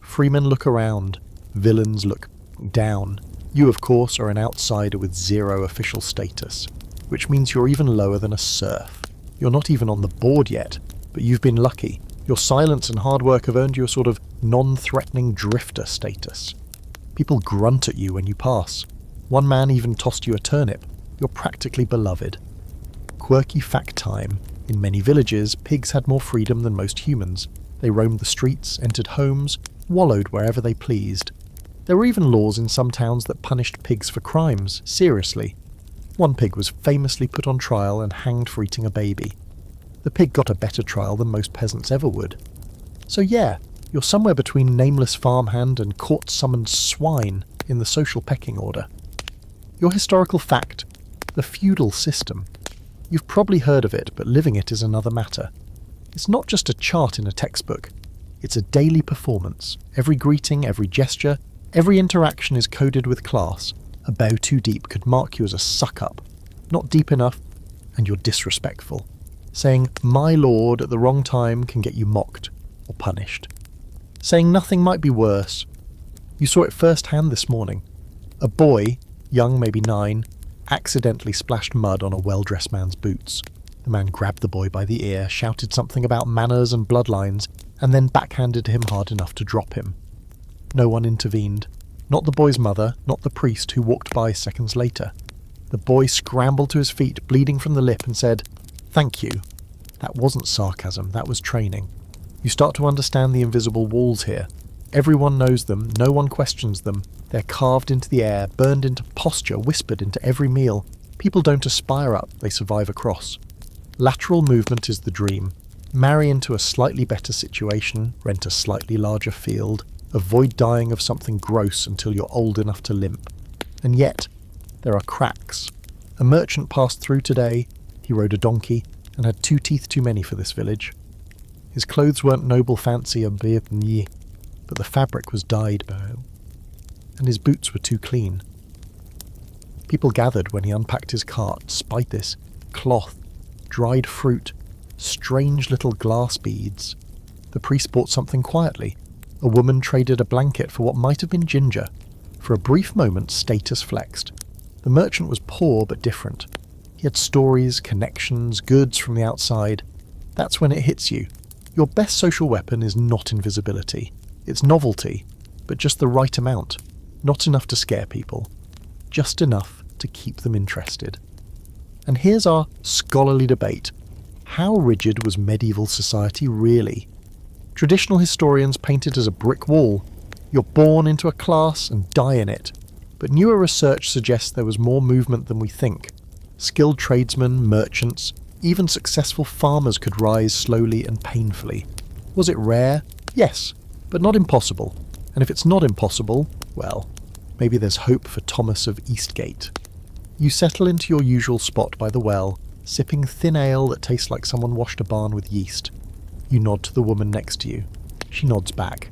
Freemen look around. Villains look down. You, of course, are an outsider with zero official status, which means you're even lower than a serf. You're not even on the board yet, but you've been lucky. Your silence and hard work have earned you a sort of non-threatening drifter status. People grunt at you when you pass. One man even tossed you a turnip. You're practically beloved. Quirky fact time. In many villages, pigs had more freedom than most humans. They roamed the streets, entered homes, wallowed wherever they pleased. There were even laws in some towns that punished pigs for crimes, seriously. One pig was famously put on trial and hanged for eating a baby. The pig got a better trial than most peasants ever would. So yeah, You're somewhere between nameless farmhand and court-summoned swine in the social pecking order. Your historical fact, the feudal system. You've probably heard of it, but living it is another matter. It's not just a chart in a textbook. It's a daily performance. Every greeting, every gesture, every interaction is coded with class. A bow too deep could mark you as a suck-up. Not deep enough, and you're disrespectful. Saying, "my lord," at the wrong time can get you mocked or punished. Saying nothing might be worse. You saw it firsthand this morning. A boy, young maybe 9, accidentally splashed mud on a well-dressed man's boots. The man grabbed the boy by the ear, shouted something about manners and bloodlines, and then backhanded him hard enough to drop him. No one intervened. Not the boy's mother, not the priest who walked by seconds later. The boy scrambled to his feet, bleeding from the lip, and said, "Thank you." That wasn't sarcasm, that was training. You start to understand the invisible walls here. Everyone knows them, no one questions them. They're carved into the air, burned into posture, whispered into every meal. People don't aspire up, they survive across. Lateral movement is the dream. Marry into a slightly better situation, rent a slightly larger field, avoid dying of something gross until you're old enough to limp. And yet, there are cracks. A merchant passed through today. He rode a donkey and had 2 teeth too many for this village. His clothes weren't noble fancy but the fabric was dyed, and his boots were too clean. People gathered when he unpacked his cart, spied this, cloth, dried fruit, strange little glass beads. The priest bought something quietly. A woman traded a blanket for what might have been ginger. For a brief moment, status flexed. The merchant was poor but different. He had stories, connections, goods from the outside. That's when it hits you. Your best social weapon is not invisibility. It's novelty, but just the right amount. Not enough to scare people. Just enough to keep them interested. And here's our scholarly debate. How rigid was medieval society really? Traditional historians paint it as a brick wall. You're born into a class and die in it. But newer research suggests there was more movement than we think. Skilled tradesmen, merchants, even successful farmers could rise slowly and painfully. Was it rare? Yes, but not impossible. And if it's not impossible, well, maybe there's hope for Thomas of Eastgate. You settle into your usual spot by the well, sipping thin ale that tastes like someone washed a barn with yeast. You nod to the woman next to you. She nods back.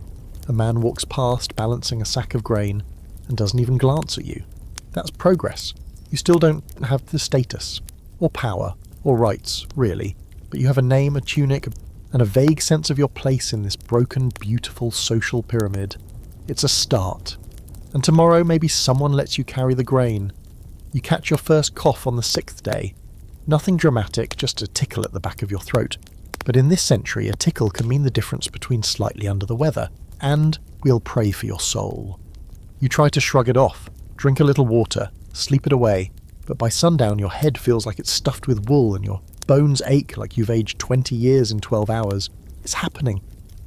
A man walks past, balancing a sack of grain, and doesn't even glance at you. That's progress. You still don't have the status, or power, or rights, really, but you have a name, a tunic, and a vague sense of your place in this broken, beautiful social pyramid. It's a start. And tomorrow maybe someone lets you carry the grain. You catch your first cough on the 6th day. Nothing dramatic, just a tickle at the back of your throat. But in this century, a tickle can mean the difference between slightly under the weather and "we'll pray for your soul." You try to shrug it off, drink a little water, sleep it away, but by sundown your head feels like it's stuffed with wool and your bones ache like you've aged 20 years in 12 hours. It's happening.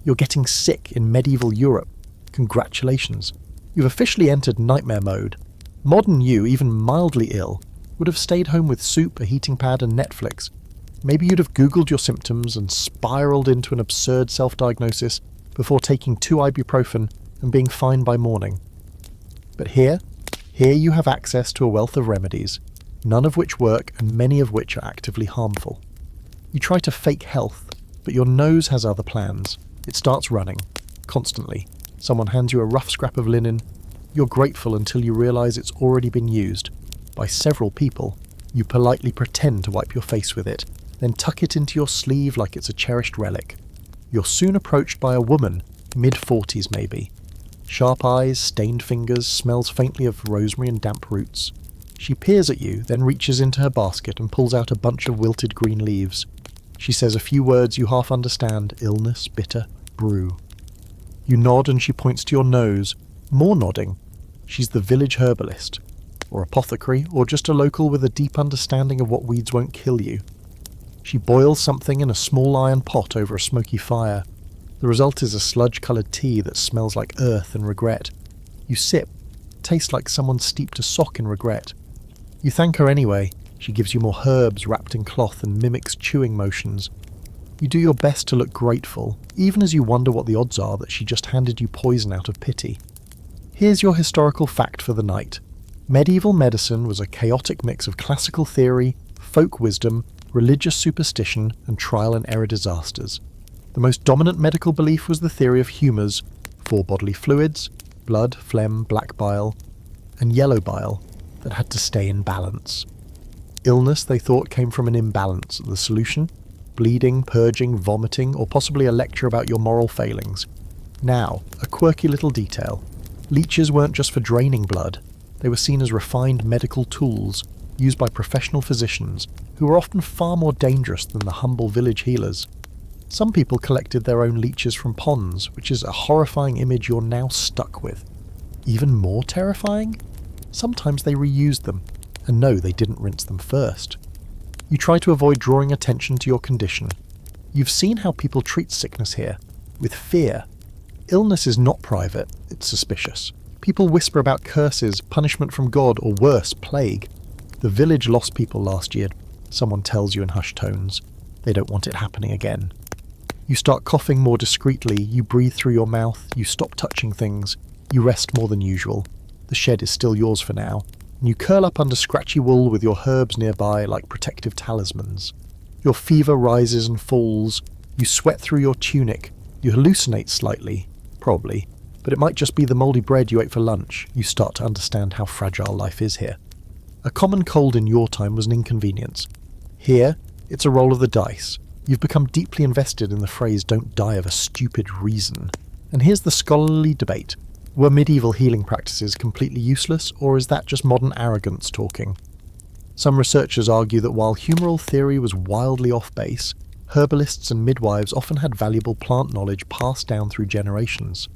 You're getting sick in medieval Europe. Congratulations. You've officially entered nightmare mode. Modern you, even mildly ill, would have stayed home with soup, a heating pad and Netflix. Maybe you'd have Googled your symptoms and spiraled into an absurd self-diagnosis before taking 2 ibuprofen and being fine by morning. But here you have access to a wealth of remedies, none of which work and many of which are actively harmful. You try to fake health, but your nose has other plans. It starts running, constantly. Someone hands you a rough scrap of linen. You're grateful until you realise it's already been used. By several people. You politely pretend to wipe your face with it, then tuck it into your sleeve like it's a cherished relic. You're soon approached by a woman, mid-40s maybe. Sharp eyes, stained fingers, smells faintly of rosemary and damp roots. She peers at you, then reaches into her basket and pulls out a bunch of wilted green leaves. She says a few words you half understand: illness, bitter, brew. You nod and she points to your nose. More nodding. She's the village herbalist, or apothecary, or just a local with a deep understanding of what weeds won't kill you. She boils something in a small iron pot over a smoky fire. The result is a sludge-coloured tea that smells like earth and regret. You sip. Tastes like someone steeped a sock in regret. You thank her anyway. She gives you more herbs wrapped in cloth and mimics chewing motions. You do your best to look grateful, even as you wonder what the odds are that she just handed you poison out of pity. Here's your historical fact for the night. Medieval medicine was a chaotic mix of classical theory, folk wisdom, religious superstition, and trial and error disasters. The most dominant medical belief was the theory of humours, 4 bodily fluids, blood, phlegm, black bile, and yellow bile, that had to stay in balance. Illness, they thought, came from an imbalance. The solution? Bleeding, purging, vomiting, or possibly a lecture about your moral failings. Now, a quirky little detail. Leeches weren't just for draining blood. They were seen as refined medical tools, used by professional physicians, who were often far more dangerous than the humble village healers. Some people collected their own leeches from ponds, which is a horrifying image you're now stuck with. Even more terrifying? Sometimes they reused them, and no, they didn't rinse them first. You try to avoid drawing attention to your condition. You've seen how people treat sickness here, with fear. Illness is not private, it's suspicious. People whisper about curses, punishment from God, or worse, plague. The village lost people last year, someone tells you in hushed tones. They don't want it happening again. You start coughing more discreetly, you breathe through your mouth, you stop touching things, you rest more than usual. The shed is still yours for now, and you curl up under scratchy wool with your herbs nearby like protective talismans. Your fever rises and falls, you sweat through your tunic, you hallucinate slightly, probably, but it might just be the mouldy bread you ate for lunch. You start to understand how fragile life is here. A common cold in your time was an inconvenience. Here, it's a roll of the dice. You've become deeply invested in the phrase "don't die of a stupid reason." And here's the scholarly debate. Were medieval healing practices completely useless, or is that just modern arrogance talking? Some researchers argue that while humoral theory was wildly off base, herbalists and midwives often had valuable plant knowledge passed down through generations.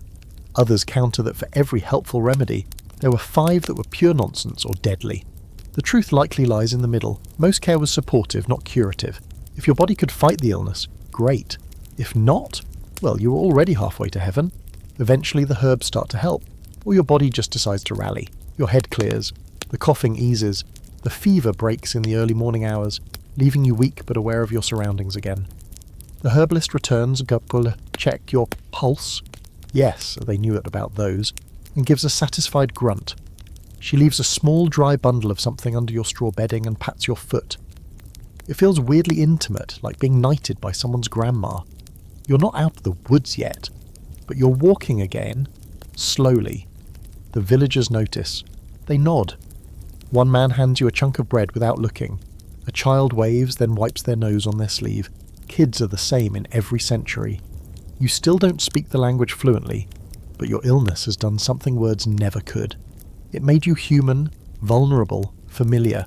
Others counter that for every helpful remedy, there were 5 that were pure nonsense or deadly. The truth likely lies in the middle. Most care was supportive, not curative. If your body could fight the illness, great. If not, well, you were already halfway to heaven. Eventually the herbs start to help, or your body just decides to rally. Your head clears, the coughing eases, the fever breaks in the early morning hours, leaving you weak but aware of your surroundings again. The herbalist returns, check your pulse. Yes, they knew about those, and gives a satisfied grunt. She leaves a small dry bundle of something under your straw bedding and pats your foot. It feels weirdly intimate, like being knighted by someone's grandma. You're not out of the woods yet, but you're walking again, slowly. The villagers notice. They nod. One man hands you a chunk of bread without looking. A child waves, then wipes their nose on their sleeve. Kids are the same in every century. You still don't speak the language fluently, but your illness has done something words never could. It made you human, vulnerable, familiar.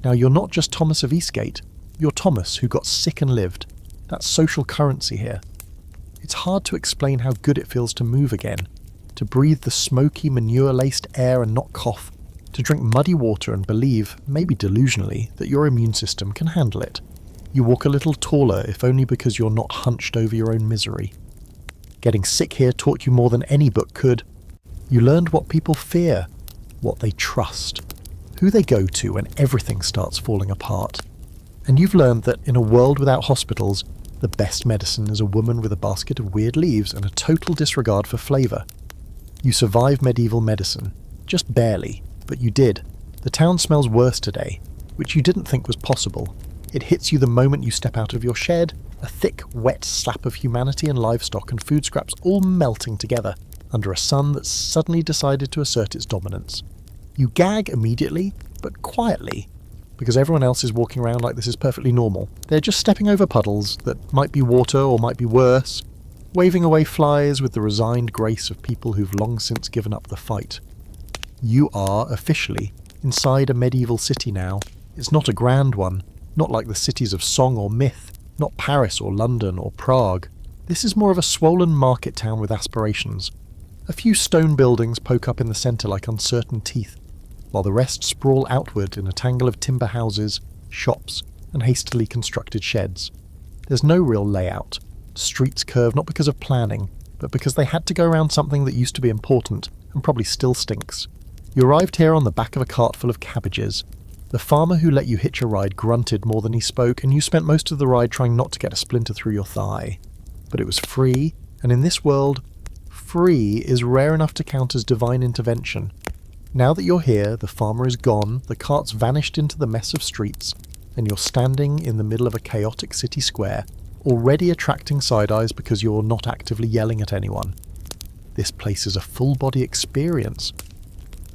Now you're not just Thomas of Eastgate, you're Thomas who got sick and lived. That's social currency here. It's hard to explain how good it feels to move again, to breathe the smoky, manure-laced air and not cough, to drink muddy water and believe, maybe delusionally, that your immune system can handle it. You walk a little taller, if only because you're not hunched over your own misery. Getting sick here taught you more than any book could. You learned what people fear, what they trust, who they go to when everything starts falling apart. And you've learned that in a world without hospitals, the best medicine is a woman with a basket of weird leaves and a total disregard for flavour. You survived medieval medicine. Just barely, but you did. The town smells worse today, which you didn't think was possible. It hits you the moment you step out of your shed, a thick, wet slap of humanity and livestock and food scraps all melting together under a sun that suddenly decided to assert its dominance. You gag immediately, but quietly, because everyone else is walking around like this is perfectly normal. They're just stepping over puddles that might be water or might be worse, waving away flies with the resigned grace of people who've long since given up the fight. You are, officially, inside a medieval city now. It's not a grand one, not like the cities of song or myth, not Paris or London or Prague. This is more of a swollen market town with aspirations. A few stone buildings poke up in the centre like uncertain teeth, while the rest sprawl outward in a tangle of timber houses, shops, and hastily constructed sheds. There's no real layout. Streets curve not because of planning, but because they had to go around something that used to be important, and probably still stinks. You arrived here on the back of a cart full of cabbages. The farmer who let you hitch a ride grunted more than he spoke, and you spent most of the ride trying not to get a splinter through your thigh. But it was free, and in this world, free is rare enough to count as divine intervention. Now that you're here, the farmer is gone, the cart's vanished into the mess of streets, and you're standing in the middle of a chaotic city square, already attracting side eyes because you're not actively yelling at anyone. This place is a full-body experience.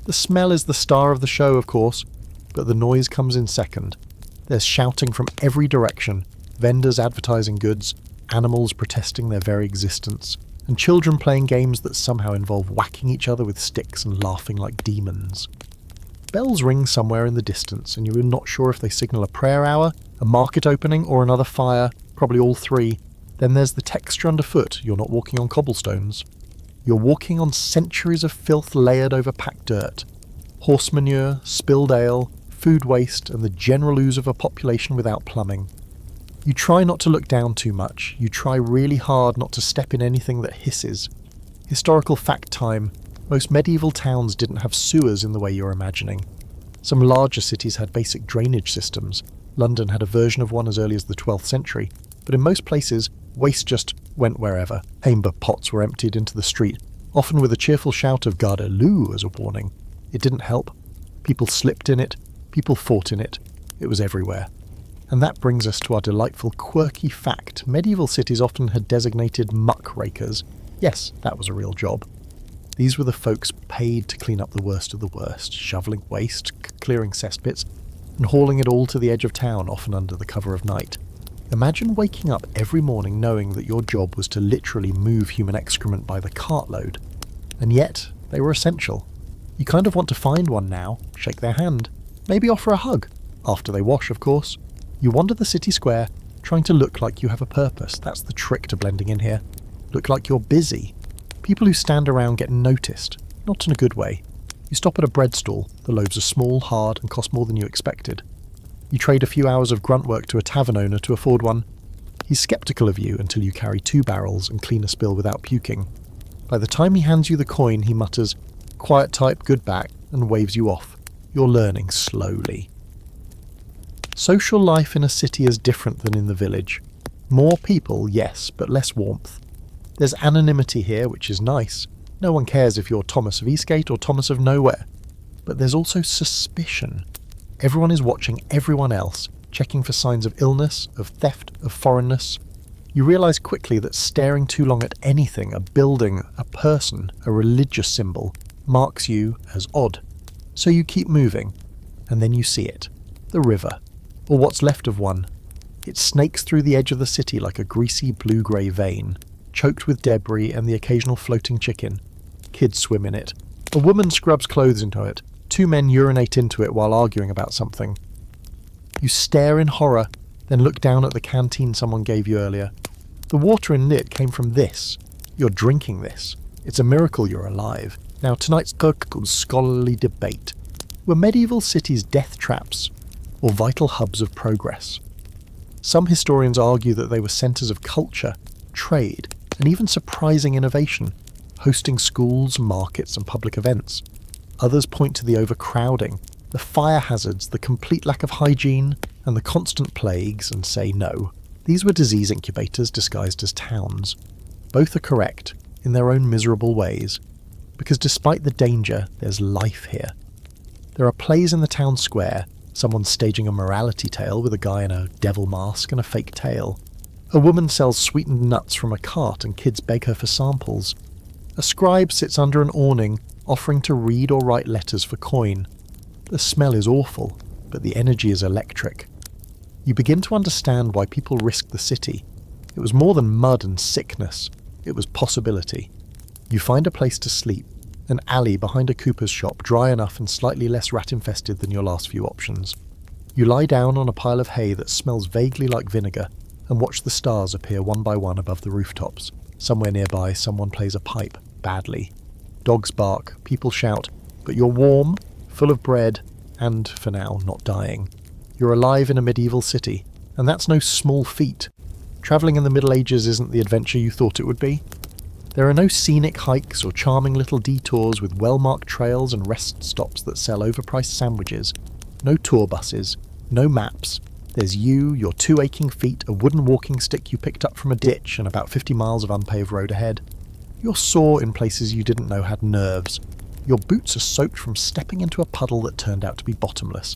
The smell is the star of the show, of course, but the noise comes in second. There's shouting from every direction, vendors advertising goods, animals protesting their very existence, and children playing games that somehow involve whacking each other with sticks and laughing like demons. Bells ring somewhere in the distance, and you're not sure if they signal a prayer hour, a market opening, or another fire, probably all three. Then there's the texture underfoot. You're not walking on cobblestones. You're walking on centuries of filth layered over packed dirt. Horse manure, spilled ale, food waste, and the general ooze of a population without plumbing. You try not to look down too much. You try really hard not to step in anything that hisses. Historical fact time. Most medieval towns didn't have sewers in the way you're imagining. Some larger cities had basic drainage systems. London had a version of one as early as the 12th century. But in most places, waste just went wherever. Amber pots were emptied into the street, often with a cheerful shout of "Garde-lou" as a warning. It didn't help. People slipped in it. People fought in it. It was everywhere. And that brings us to our delightful quirky fact. Medieval cities often had designated muckrakers. Yes, that was a real job. These were the folks paid to clean up the worst of the worst, shoveling waste, clearing cesspits, and hauling it all to the edge of town, often under the cover of night. Imagine waking up every morning knowing that your job was to literally move human excrement by the cartload. And yet, they were essential. You kind of want to find one now, shake their hand, maybe offer a hug, after they wash, of course. You wander the city square, trying to look like you have a purpose. That's the trick to blending in here. Look like you're busy. People who stand around get noticed, not in a good way. You stop at a bread stall. The loaves are small, hard, and cost more than you expected. You trade a few hours of grunt work to a tavern owner to afford one. He's sceptical of you until you carry 2 barrels and clean a spill without puking. By the time he hands you the coin, he mutters, "Quiet type, good back," and waves you off. You're learning slowly. Social life in a city is different than in the village. More people, yes, but less warmth. There's anonymity here, which is nice. No one cares if you're Thomas of Eastgate or Thomas of Nowhere. But there's also suspicion. Everyone is watching everyone else, checking for signs of illness, of theft, of foreignness. You realise quickly that staring too long at anything, a building, a person, a religious symbol, marks you as odd. So you keep moving, and then you see it. The river. Or what's left of one. It snakes through the edge of the city like a greasy blue-grey vein, choked with debris and the occasional floating chicken. Kids swim in it. A woman scrubs clothes into it. 2 men urinate into it while arguing about something. You stare in horror, then look down at the canteen someone gave you earlier. The water in it came from this. You're drinking this. It's a miracle you're alive. Now tonight's scholarly debate. Were medieval cities death traps, or vital hubs of progress? Some historians argue that they were centres of culture, trade, and even surprising innovation, hosting schools, markets, and public events. Others point to the overcrowding, the fire hazards, the complete lack of hygiene, and the constant plagues, and say no. These were disease incubators disguised as towns. Both are correct, in their own miserable ways, because despite the danger, there's life here. There are plays in the town square. Someone's staging a morality tale with a guy in a devil mask and a fake tail. A woman sells sweetened nuts from a cart and kids beg her for samples. A scribe sits under an awning, offering to read or write letters for coin. The smell is awful, but the energy is electric. You begin to understand why people risked the city. It was more than mud and sickness. It was possibility. You find a place to sleep. An alley behind a cooper's shop, dry enough and slightly less rat-infested than your last few options. You lie down on a pile of hay that smells vaguely like vinegar and watch the stars appear one by one above the rooftops. Somewhere nearby, someone plays a pipe, badly. Dogs bark, people shout, but you're warm, full of bread, and, for now, not dying. You're alive in a medieval city, and that's no small feat. Travelling in the Middle Ages isn't the adventure you thought it would be. There are no scenic hikes or charming little detours with well-marked trails and rest stops that sell overpriced sandwiches. No tour buses, no maps. There's you, your 2 aching feet, a wooden walking stick you picked up from a ditch, and about 50 miles of unpaved road ahead. You're sore in places you didn't know had nerves. Your boots are soaked from stepping into a puddle that turned out to be bottomless.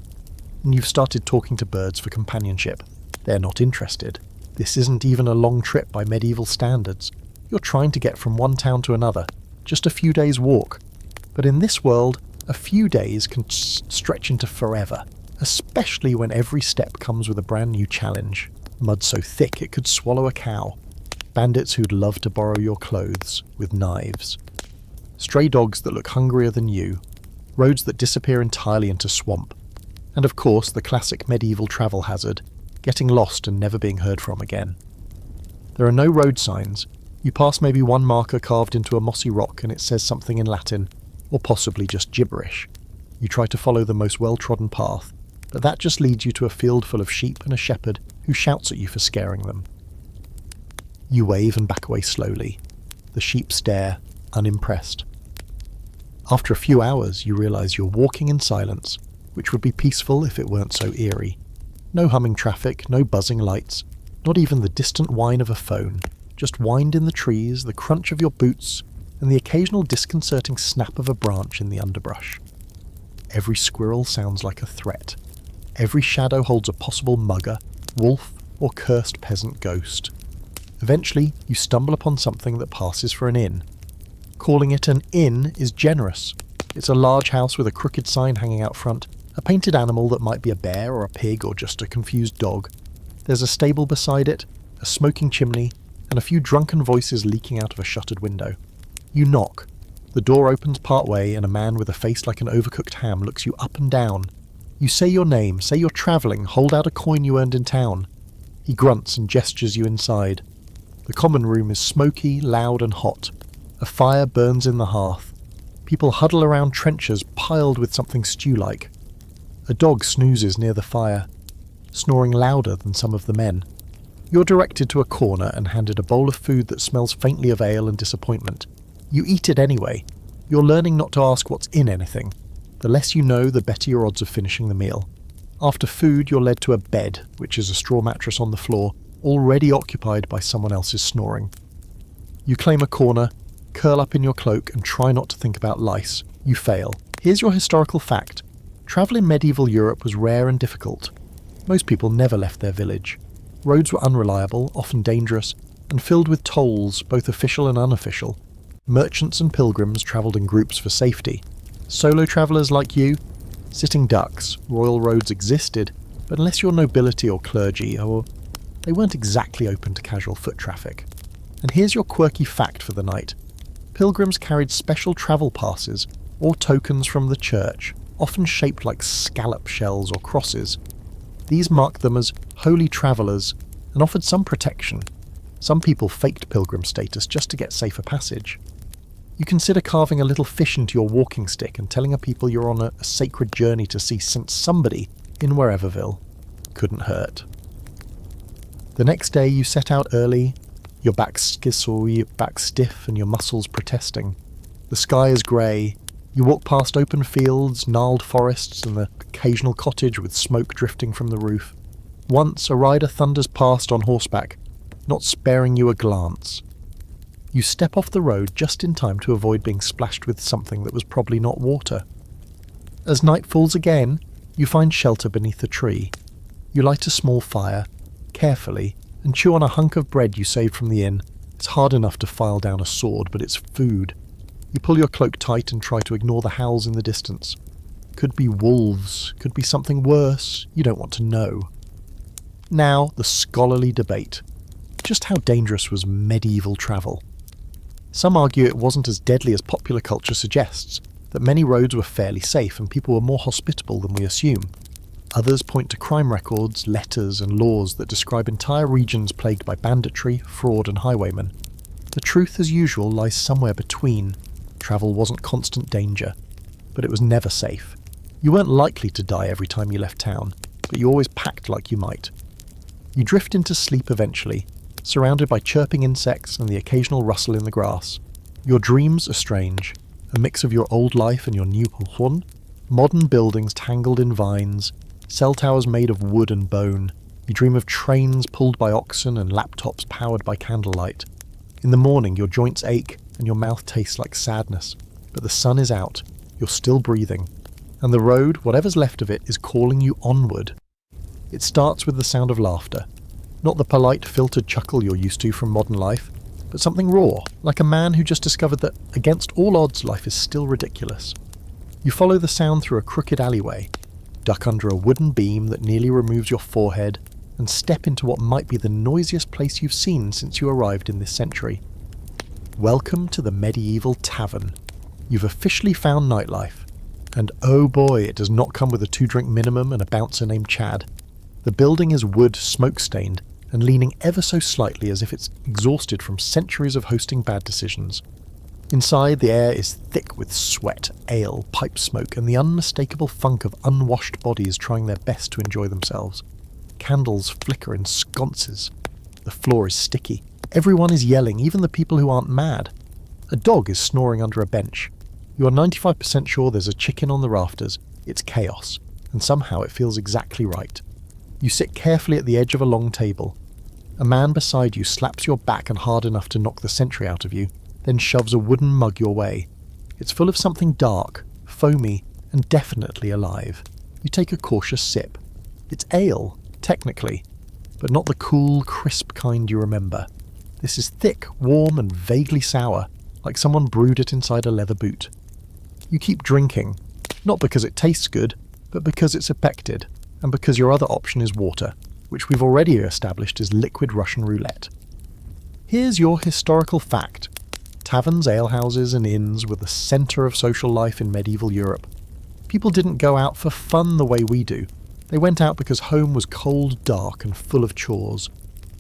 And you've started talking to birds for companionship. They're not interested. This isn't even a long trip by medieval standards. You're trying to get from one town to another. Just a few days' walk. But in this world, a few days can stretch into forever. Especially when every step comes with a brand new challenge. Mud so thick it could swallow a cow. Bandits who'd love to borrow your clothes with knives. Stray dogs that look hungrier than you. Roads that disappear entirely into swamp. And of course the classic medieval travel hazard, getting lost and never being heard from again. There are no road signs. You pass maybe one marker carved into a mossy rock and it says something in Latin, or possibly just gibberish. You try to follow the most well-trodden path, but that just leads you to a field full of sheep and a shepherd who shouts at you for scaring them. You wave and back away slowly. The sheep stare, unimpressed. After a few hours, you realise you're walking in silence, which would be peaceful if it weren't so eerie. No humming traffic, no buzzing lights, not even the distant whine of a phone. Just wind in the trees, the crunch of your boots, and the occasional disconcerting snap of a branch in the underbrush. Every squirrel sounds like a threat. Every shadow holds a possible mugger, wolf, or cursed peasant ghost. Eventually, you stumble upon something that passes for an inn. Calling it an inn is generous. It's a large house with a crooked sign hanging out front, a painted animal that might be a bear or a pig or just a confused dog. There's a stable beside it, a smoking chimney, and a few drunken voices leaking out of a shuttered window. You knock. The door opens part way and a man with a face like an overcooked ham looks you up and down. You say your name, say you're travelling, hold out a coin you earned in town. He grunts and gestures you inside. The common room is smoky, loud and hot. A fire burns in the hearth. People huddle around trenchers piled with something stew-like. A dog snoozes near the fire, snoring louder than some of the men. You're directed to a corner and handed a bowl of food that smells faintly of ale and disappointment. You eat it anyway. You're learning not to ask what's in anything. The less you know, the better your odds of finishing the meal. After food, you're led to a bed, which is a straw mattress on the floor, already occupied by someone else's snoring. You claim a corner, curl up in your cloak and try not to think about lice. You fail. Here's your historical fact. Travel in medieval Europe was rare and difficult. Most people never left their village. Roads were unreliable, often dangerous, and filled with tolls, both official and unofficial. Merchants and pilgrims travelled in groups for safety. Solo travellers like you? Sitting ducks. Royal roads existed, but unless you're nobility or clergy, or they weren't exactly open to casual foot traffic. And here's your quirky fact for the night. Pilgrims carried special travel passes, or tokens from the church, often shaped like scallop shells or crosses. These marked them as holy travellers and offered some protection. Some people faked pilgrim status just to get safer passage. You consider carving a little fish into your walking stick and telling a people you're on a sacred journey to see Saint Somebody in Whereverville. Couldn't hurt. The next day you set out early, your back stiff and your muscles protesting. The sky is grey. You walk past open fields, gnarled forests, and the occasional cottage with smoke drifting from the roof. Once a rider thunders past on horseback, not sparing you a glance. You step off the road just in time to avoid being splashed with something that was probably not water. As night falls again, you find shelter beneath a tree. You light a small fire, carefully, and chew on a hunk of bread you saved from the inn. It's hard enough to file down a sword, but it's food. You pull your cloak tight and try to ignore the howls in the distance. Could be wolves, could be something worse, you don't want to know. Now, the scholarly debate. Just how dangerous was medieval travel? Some argue it wasn't as deadly as popular culture suggests, that many roads were fairly safe and people were more hospitable than we assume. Others point to crime records, letters and laws that describe entire regions plagued by banditry, fraud and highwaymen. The truth, as usual, lies somewhere between. Travel wasn't constant danger, but it was never safe. You weren't likely to die every time you left town, but you always packed like you might. You drift into sleep eventually, surrounded by chirping insects and the occasional rustle in the grass. Your dreams are strange, a mix of your old life and your new one. Modern buildings tangled in vines, cell towers made of wood and bone. You dream of trains pulled by oxen and laptops powered by candlelight. In the morning, your joints ache and your mouth tastes like sadness. But the sun is out, you're still breathing, and the road, whatever's left of it, is calling you onward. It starts with the sound of laughter. Not the polite, filtered chuckle you're used to from modern life, but something raw, like a man who just discovered that, against all odds, life is still ridiculous. You follow the sound through a crooked alleyway, duck under a wooden beam that nearly removes your forehead, and step into what might be the noisiest place you've seen since you arrived in this century. Welcome to the medieval tavern. You've officially found nightlife. And oh boy, it does not come with a 2-drink minimum and a bouncer named Chad. The building is wood, smoke-stained, and leaning ever so slightly as if it's exhausted from centuries of hosting bad decisions. Inside, the air is thick with sweat, ale, pipe smoke, and the unmistakable funk of unwashed bodies trying their best to enjoy themselves. Candles flicker in sconces. The floor is sticky. Everyone is yelling, even the people who aren't mad. A dog is snoring under a bench. You are 95% sure there's a chicken on the rafters. It's chaos, and somehow it feels exactly right. You sit carefully at the edge of a long table. A man beside you slaps your back and hard enough to knock the sentry out of you, then shoves a wooden mug your way. It's full of something dark, foamy, and definitely alive. You take a cautious sip. It's ale, technically, but not the cool, crisp kind you remember. This is thick, warm, and vaguely sour, like someone brewed it inside a leather boot. You keep drinking, not because it tastes good, but because it's affected, and because your other option is water, which we've already established is liquid Russian roulette. Here's your historical fact. Taverns, alehouses, and inns were the centre of social life in medieval Europe. People didn't go out for fun the way we do. They went out because home was cold, dark, and full of chores.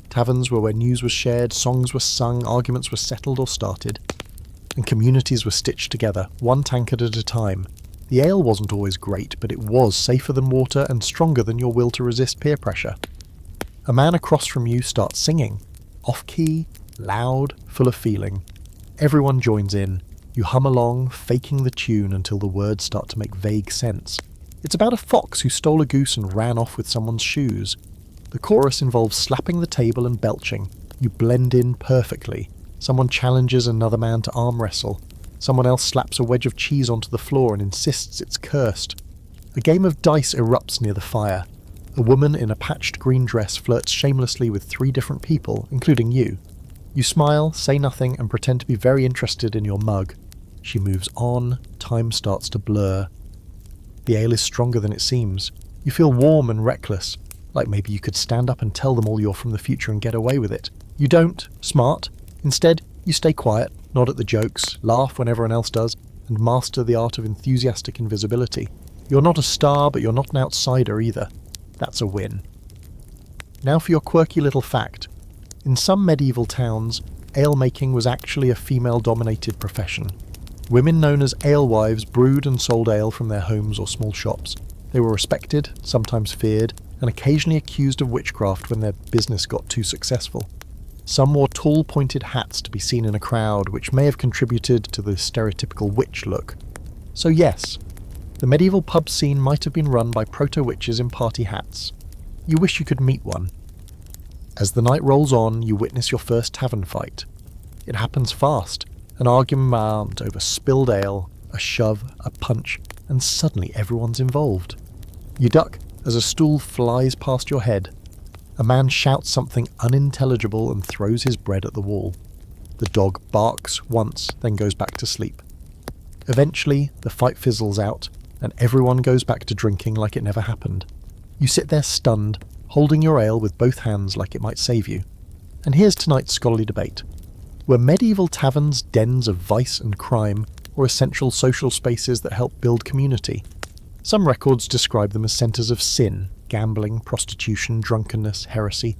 Taverns were where news was shared, songs were sung, arguments were settled or started, and communities were stitched together, one tankard at a time. The ale wasn't always great, but it was safer than water and stronger than your will to resist peer pressure. A man across from you starts singing, off-key, loud, full of feeling. Everyone joins in. You hum along, faking the tune until the words start to make vague sense. It's about a fox who stole a goose and ran off with someone's shoes. The chorus involves slapping the table and belching. You blend in perfectly. Someone challenges another man to arm wrestle. Someone else slaps a wedge of cheese onto the floor and insists it's cursed. A game of dice erupts near the fire. A woman in a patched green dress flirts shamelessly with 3 different people, including you. You smile, say nothing, and pretend to be very interested in your mug. She moves on, time starts to blur. The ale is stronger than it seems. You feel warm and reckless, like maybe you could stand up and tell them all you're from the future and get away with it. You don't. Smart. Instead, you stay quiet, nod at the jokes, laugh when everyone else does, and master the art of enthusiastic invisibility. You're not a star, but you're not an outsider either. That's a win. Now for your quirky little fact. In some medieval towns, ale-making was actually a female-dominated profession. Women known as alewives brewed and sold ale from their homes or small shops. They were respected, sometimes feared, and occasionally accused of witchcraft when their business got too successful. Some wore tall pointed hats to be seen in a crowd, which may have contributed to the stereotypical witch look. So yes, the medieval pub scene might have been run by proto-witches in party hats. You wish you could meet one. As the night rolls on, you witness your first tavern fight. It happens fast, an argument over spilled ale, a shove, a punch, and suddenly everyone's involved. You duck as a stool flies past your head. A man shouts something unintelligible and throws his bread at the wall. The dog barks once, then goes back to sleep. Eventually, the fight fizzles out, and everyone goes back to drinking like it never happened. You sit there stunned, holding your ale with both hands like it might save you. And here's tonight's scholarly debate. Were medieval taverns dens of vice and crime, or essential social spaces that help build community? Some records describe them as centres of sin, gambling, prostitution, drunkenness, heresy.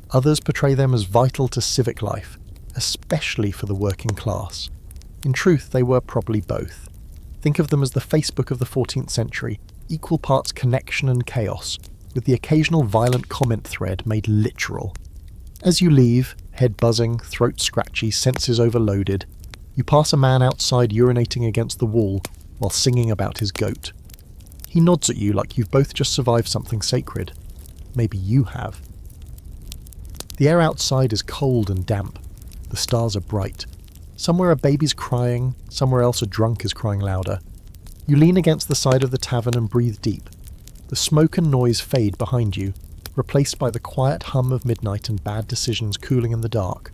Others portray them as vital to civic life, especially for the working class. In truth, they were probably both. Think of them as the Facebook of the 14th century, equal parts connection and chaos, with the occasional violent comment thread made literal. As you leave, head buzzing, throat scratchy, senses overloaded, you pass a man outside urinating against the wall while singing about his goat. He nods at you like you've both just survived something sacred. Maybe you have. The air outside is cold and damp. The stars are bright. Somewhere a baby's crying, somewhere else a drunk is crying louder. You lean against the side of the tavern and breathe deep. The smoke and noise fade behind you, replaced by the quiet hum of midnight and bad decisions cooling in the dark.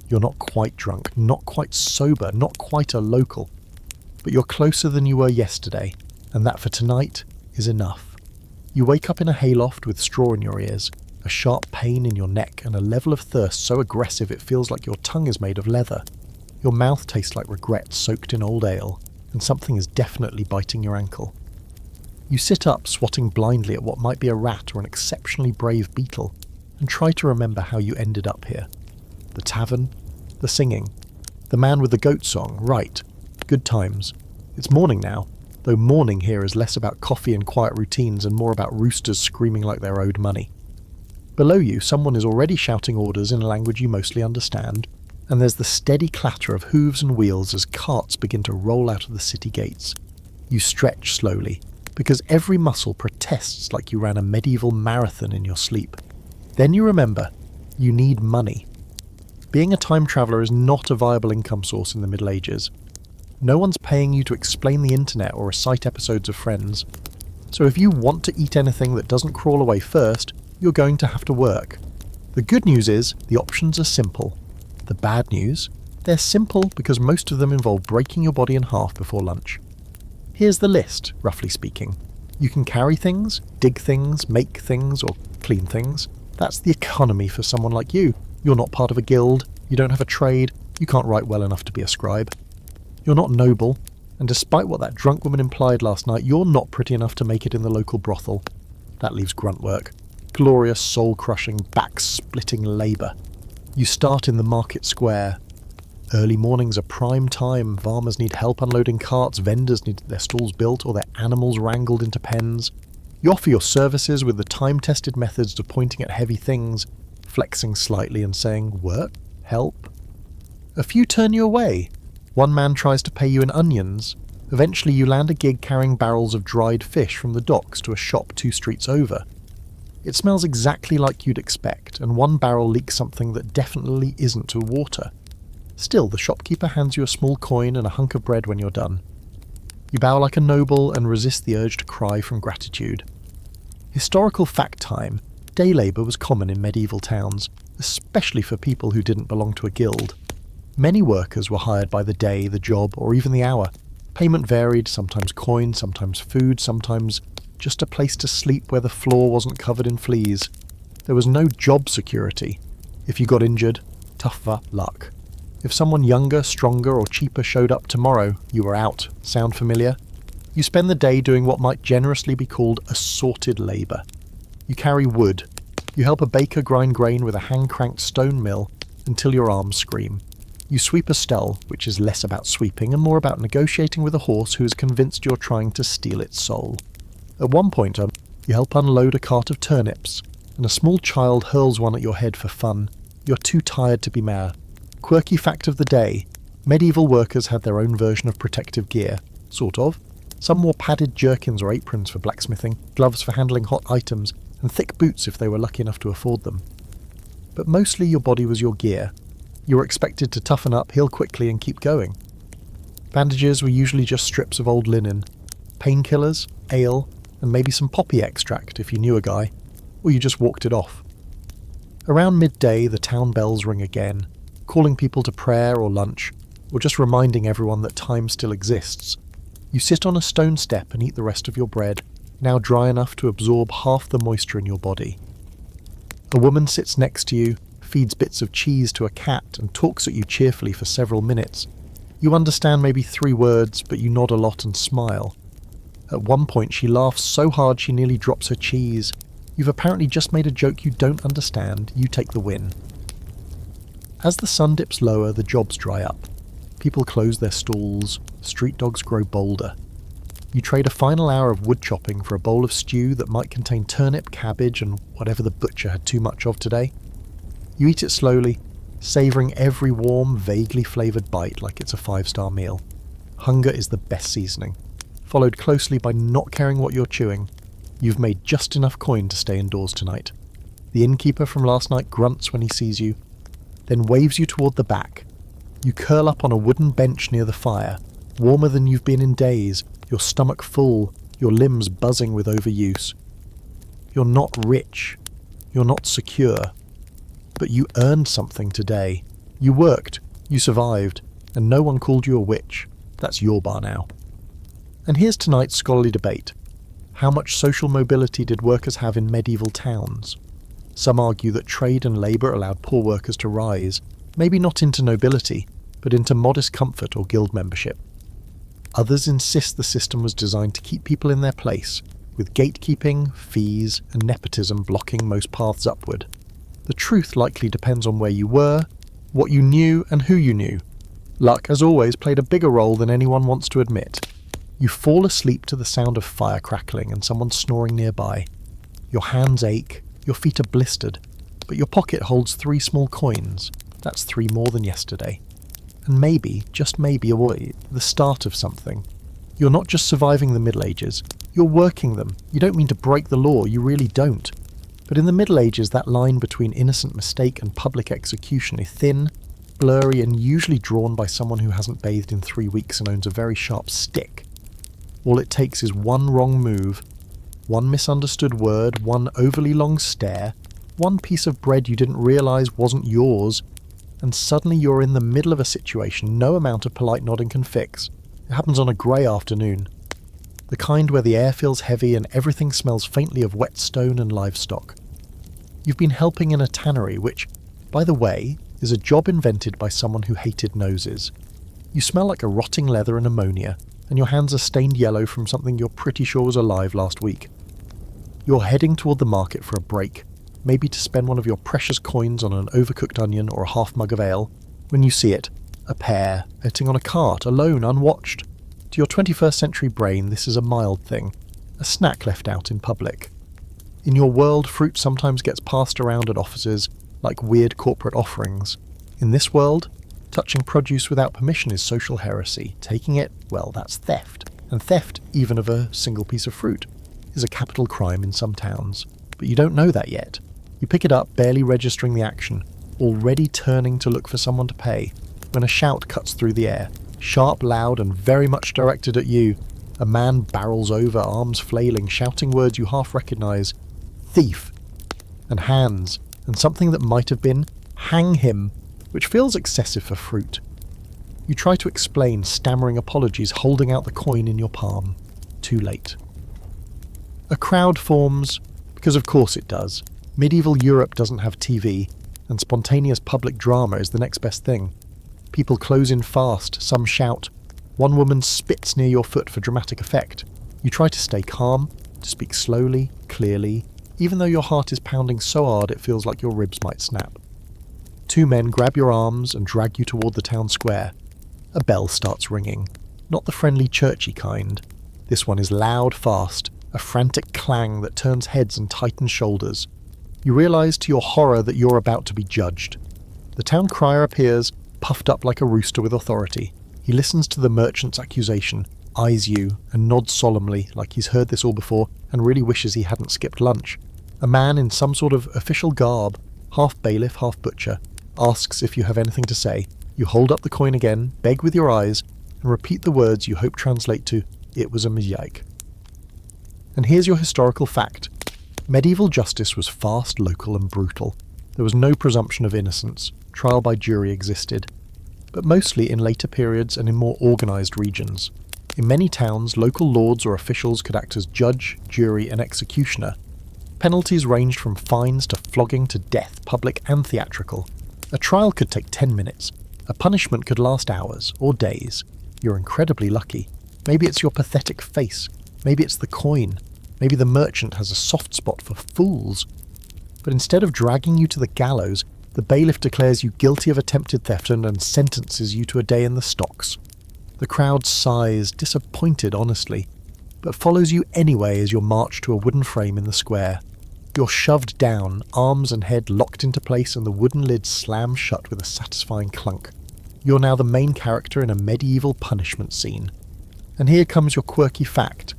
You're not quite drunk, not quite sober, not quite a local. But you're closer than you were yesterday, and that for tonight is enough. You wake up in a hayloft with straw in your ears, a sharp pain in your neck, and a level of thirst so aggressive it feels like your tongue is made of leather. Your mouth tastes like regret soaked in old ale, and something is definitely biting your ankle. You sit up, swatting blindly at what might be a rat or an exceptionally brave beetle, and try to remember how you ended up here. The tavern, the singing, the man with the goat song, right, good times. It's morning now, though morning here is less about coffee and quiet routines and more about roosters screaming like they're owed money. Below you, someone is already shouting orders in a language you mostly understand, and there's the steady clatter of hooves and wheels as carts begin to roll out of the city gates. You stretch slowly, because every muscle protests like you ran a medieval marathon in your sleep. Then you remember, you need money. Being a time traveller is not a viable income source in the Middle Ages. No one's paying you to explain the internet or recite episodes of Friends. So if you want to eat anything that doesn't crawl away first, you're going to have to work. The good news is, the options are simple. The bad news? They're simple because most of them involve breaking your body in half before lunch. Here's the list, roughly speaking. You can carry things, dig things, make things, or clean things. That's the economy for someone like you. You're not part of a guild, you don't have a trade, you can't write well enough to be a scribe. You're not noble, and despite what that drunk woman implied last night, you're not pretty enough to make it in the local brothel. That leaves grunt work. Glorious, soul-crushing, back-splitting labour. You start in the market square. Early mornings are prime time, farmers need help unloading carts, vendors need their stalls built or their animals wrangled into pens. You offer your services with the time-tested methods of pointing at heavy things, flexing slightly and saying, work? Help? A few turn you away. One man tries to pay you in onions. Eventually you land a gig carrying barrels of dried fish from the docks to a shop 2 streets over. It smells exactly like you'd expect, and one barrel leaks something that definitely isn't water. Still, the shopkeeper hands you a small coin and a hunk of bread when you're done. You bow like a noble and resist the urge to cry from gratitude. Historical fact time. Day labour was common in medieval towns, especially for people who didn't belong to a guild. Many workers were hired by the day, the job, or even the hour. Payment varied, sometimes coin, sometimes food, sometimes just a place to sleep where the floor wasn't covered in fleas. There was no job security. If you got injured, tougher luck. If someone younger, stronger, or cheaper showed up tomorrow, you were out. Sound familiar? You spend the day doing what might generously be called assorted labour. You carry wood. You help a baker grind grain with a hand-cranked stone mill until your arms scream. You sweep a stell, which is less about sweeping and more about negotiating with a horse who is convinced you're trying to steal its soul. At one point, you help unload a cart of turnips, and a small child hurls one at your head for fun. You're too tired to be mad. Quirky fact of the day, medieval workers had their own version of protective gear. Sort of. Some wore padded jerkins or aprons for blacksmithing, gloves for handling hot items, and thick boots if they were lucky enough to afford them. But mostly your body was your gear. You were expected to toughen up, heal quickly, and keep going. Bandages were usually just strips of old linen. Painkillers, ale, and maybe some poppy extract if you knew a guy, or you just walked it off. Around midday, the town bells ring again, calling people to prayer or lunch, or just reminding everyone that time still exists. You sit on a stone step and eat the rest of your bread, now dry enough to absorb half the moisture in your body. A woman sits next to you, feeds bits of cheese to a cat, and talks at you cheerfully for several minutes. You understand maybe 3 words, but you nod a lot and smile. At one point she laughs so hard she nearly drops her cheese. You've apparently just made a joke you don't understand. You take the win. As the sun dips lower, the jobs dry up. People close their stalls, street dogs grow bolder. You trade a final hour of wood chopping for a bowl of stew that might contain turnip, cabbage, and whatever the butcher had too much of today. You eat it slowly, savouring every warm, vaguely flavoured bite like it's a 5-star meal. Hunger is the best seasoning. followed closely by not caring what you're chewing. You've made just enough coin to stay indoors tonight. The innkeeper from last night grunts when he sees you, then waves you toward the back. You curl up on a wooden bench near the fire, warmer than you've been in days, your stomach full, your limbs buzzing with overuse. You're not rich. You're not secure. But you earned something today. You worked. You survived. And no one called you a witch. That's your bar now. And here's tonight's scholarly debate. How much social mobility did workers have in medieval towns? Some argue that trade and labour allowed poor workers to rise, maybe not into nobility, but into modest comfort or guild membership. Others insist the system was designed to keep people in their place, with gatekeeping, fees, and nepotism blocking most paths upward. The truth likely depends on where you were, what you knew, and who you knew. Luck, as always, played a bigger role than anyone wants to admit. You fall asleep to the sound of fire crackling and someone snoring nearby. Your hands ache, your feet are blistered, but your pocket holds 3 small coins. That's 3 more than yesterday. And maybe, just maybe, the start of something. You're not just surviving the Middle Ages, you're working them. You don't mean to break the law, you really don't. But in the Middle Ages, that line between innocent mistake and public execution is thin, blurry, and usually drawn by someone who hasn't bathed in 3 weeks and owns a very sharp stick. All it takes is one wrong move, one misunderstood word, one overly long stare, one piece of bread you didn't realise wasn't yours, and suddenly you're in the middle of a situation no amount of polite nodding can fix. It happens on a grey afternoon. The kind where the air feels heavy and everything smells faintly of wet stone and livestock. You've been helping in a tannery, which, by the way, is a job invented by someone who hated noses. You smell like a rotting leather and ammonia, and your hands are stained yellow from something you're pretty sure was alive last week. You're heading toward the market for a break, maybe to spend one of your precious coins on an overcooked onion or a half mug of ale, when you see it, a pair, sitting on a cart, alone, unwatched. To your 21st century brain, this is a mild thing, a snack left out in public. In your world, fruit sometimes gets passed around at offices like weird corporate offerings. In this world, touching produce without permission is social heresy. Taking it, well, that's theft. And theft, even of a single piece of fruit, is a capital crime in some towns. But you don't know that yet. You pick it up, barely registering the action, already turning to look for someone to pay, when a shout cuts through the air, sharp, loud, and very much directed at you. A man barrels over, arms flailing, shouting words you half recognise. Thief! And hands, and something that might have been, hang him, which feels excessive for fruit. You try to explain, stammering apologies, holding out the coin in your palm. Too late. A crowd forms, because of course it does. Medieval Europe doesn't have TV, and spontaneous public drama is the next best thing. People close in fast, some shout. One woman spits near your foot for dramatic effect. You try to stay calm, to speak slowly, clearly, even though your heart is pounding so hard it feels like your ribs might snap. 2 men grab your arms and drag you toward the town square. A bell starts ringing. Not the friendly churchy kind. This one is loud, fast, a frantic clang that turns heads and tightens shoulders. You realise to your horror that you're about to be judged. The town crier appears, puffed up like a rooster with authority. He listens to the merchant's accusation, eyes you, and nods solemnly like he's heard this all before and really wishes he hadn't skipped lunch. A man in some sort of official garb, half bailiff, half butcher, asks if you have anything to say. You hold up the coin again, beg with your eyes, and repeat the words you hope translate to, "It was a mistake." And here's your historical fact. Medieval justice was fast, local, and brutal. There was no presumption of innocence. Trial by jury existed. But mostly in later periods and in more organised regions. In many towns, local lords or officials could act as judge, jury, and executioner. Penalties ranged from fines to flogging to death, public and theatrical. A trial could take 10 minutes. A punishment could last hours or days. You're incredibly lucky. Maybe it's your pathetic face. Maybe it's the coin. Maybe the merchant has a soft spot for fools. But instead of dragging you to the gallows, the bailiff declares you guilty of attempted theft and sentences you to a day in the stocks. The crowd sighs, disappointed honestly, but follows you anyway as you're marched to a wooden frame in the square. You're shoved down, arms and head locked into place, and the wooden lid slams shut with a satisfying clunk. You're now the main character in a medieval punishment scene. And here comes your quirky fact.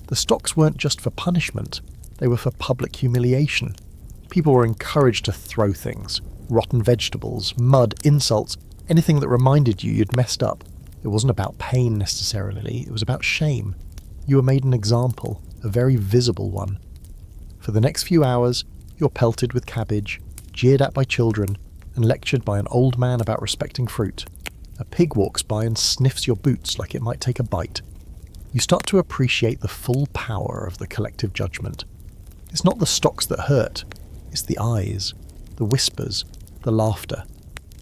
The stocks weren't just for punishment, they were for public humiliation. People were encouraged to throw things, rotten vegetables, mud, insults, anything that reminded you you'd messed up. It wasn't about pain necessarily, it was about shame. You were made an example, a very visible one. For the next few hours, you're pelted with cabbage, jeered at by children, and lectured by an old man about respecting fruit. A pig walks by and sniffs your boots like it might take a bite. You start to appreciate the full power of the collective judgment. It's not the stocks that hurt, it's the eyes, the whispers, the laughter.